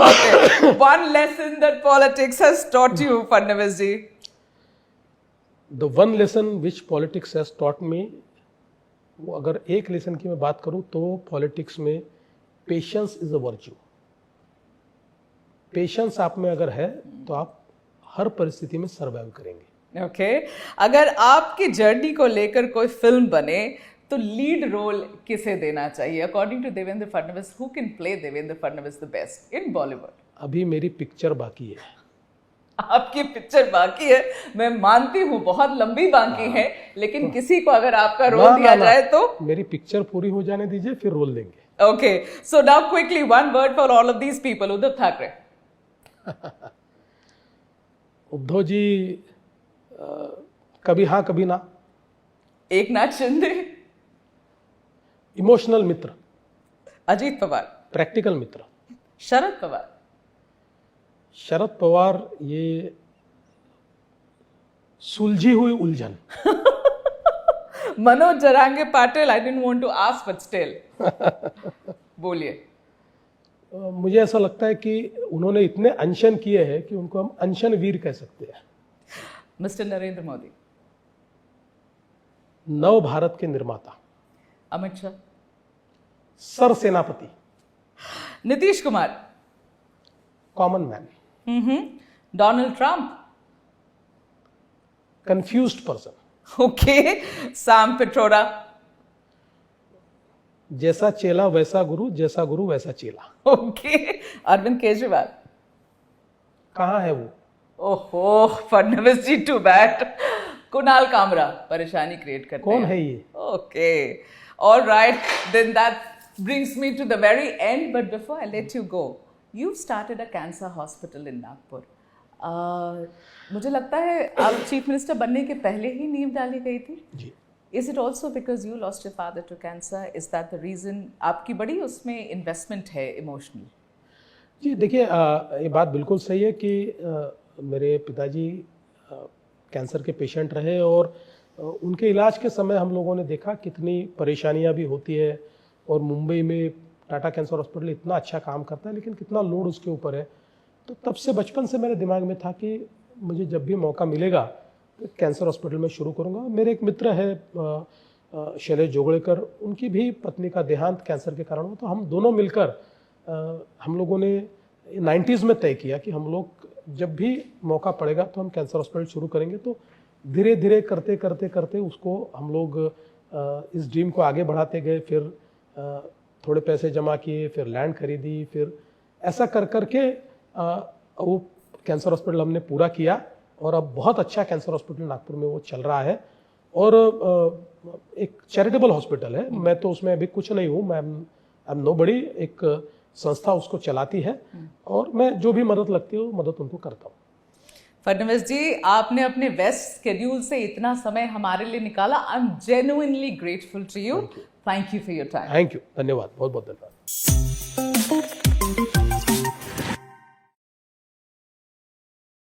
Okay. One lesson that politics has taught you, Fadnavis ji.
The one lesson which politics has taught me, वो अगर एक लेसन की मैं बात करूं तो पॉलिटिक्स में patience is a virtue. Patience आप में अगर है तो आप हर परिस्थिति में सर्वाइव करेंगे।
ओके, अगर आपकी जर्नी को लेकर कोई फिल्म बने तो लीड रोल किसे देना चाहिए? According to Devendra Fadnavis, who can play Devendra Fadnavis the best in Bollywood?
अभी मेरी पिक्चर बाकी है।
आपकी पिक्चर बाकी है, मैं मानती हूँ बहुत लंबी बाकी है, लेकिन किसी को अगर आपका रोल दिया जाए तो?
मेरी पिक्चर पूरी हो जाने दीजिए, फिर रोल देंगे।
Okay, so now quickly one word for all of these people. Uddhav Thackeray.
Uddhav ji कभी हाँ कभी ना।
एक नाथ शिंदे,
इमोशनल मित्र,
अजीत पवार,
प्रैक्टिकल मित्र।
शरद पवार,
शरद पवार ये सुलझी हुई उलझन।
Manoj Jarange Patil, I didn't want to ask but still बोलिए।
मुझे ऐसा लगता है कि उन्होंने इतने अनशन किए हैं कि उनको हम अनशन वीर कह सकते हैं।
मिस्टर नरेंद्र मोदी,
नव भारत के निर्माता।
अमित शाह,
सर सेनापति।
Nitish Kumar,
common man.
Donald Trump,
confused person.
Okay, Sam Pitroda,
जैसा चेला वैसा गुरु, जैसा गुरु वैसा चेला।
ओके, अरविंद केजरीवाल,
कहाँ है वो?
ओहो फडणवीस जी, टू बैड। कुणाल कामरा, परेशानी क्रिएट करते
कौन
हैं।
है ये?
Okay, alright, then that brings me to the very end, but before I let you go, you've started a cancer hospital in Nagpur. मुझे लगता है आप चीफ मिनिस्टर बनने के पहले ही नींव डाली गई थी।
जी।
Is it also because you lost your father to cancer? Is that the reason? आपकी बड़ी उसमें इन्वेस्टमेंट है इमोशनल।
जी देखिए, ये बात बिल्कुल सही है कि मेरे पिताजी कैंसर के पेशेंट रहे और उनके इलाज के समय हम लोगों ने देखा कितनी परेशानियां भी होती है और मुंबई में टाटा कैंसर हॉस्पिटल इतना अच्छा काम करता है लेकिन कितना लोड उसके ऊपर है। तो तब से बचपन से मेरे दिमाग में था कि मुझे जब भी मौका मिलेगा तो कैंसर हॉस्पिटल में शुरू करूंगा। मेरे एक मित्र है शैलेश जोगड़ेकर, उनकी भी पत्नी का देहांत कैंसर के कारण हुआ, तो हम दोनों मिलकर हम लोगों ने 90s में तय किया कि हम लोग जब भी मौका पड़ेगा तो हम कैंसर हॉस्पिटल शुरू करेंगे। तो धीरे धीरे करते करते करते उसको हम लोग इस ड्रीम को आगे बढ़ाते गए। फिर थोड़े पैसे जमा किए, फिर लैंड खरीदी, फिर ऐसा कर करके वो कैंसर हॉस्पिटल हमने पूरा किया और अब बहुत अच्छा कैंसर हॉस्पिटल नागपुर में वो चल रहा है और एक चैरिटेबल हॉस्पिटल है। मैं तो उसमें अभी कुछ नहीं हूँ, मैं आई एम नोबडी, एक संस्था उसको चलाती है और मैं जो भी मदद लगती है वो मदद उनको करता हूँ।
फडणवीस जी, आपने अपने वेस्ट स्केड्यूल से इतना समय हमारे लिए निकाला। I am genuinely grateful to you. Thank you for your time.
Thank you, धन्यवाद, बहुत बहुत धन्यवाद।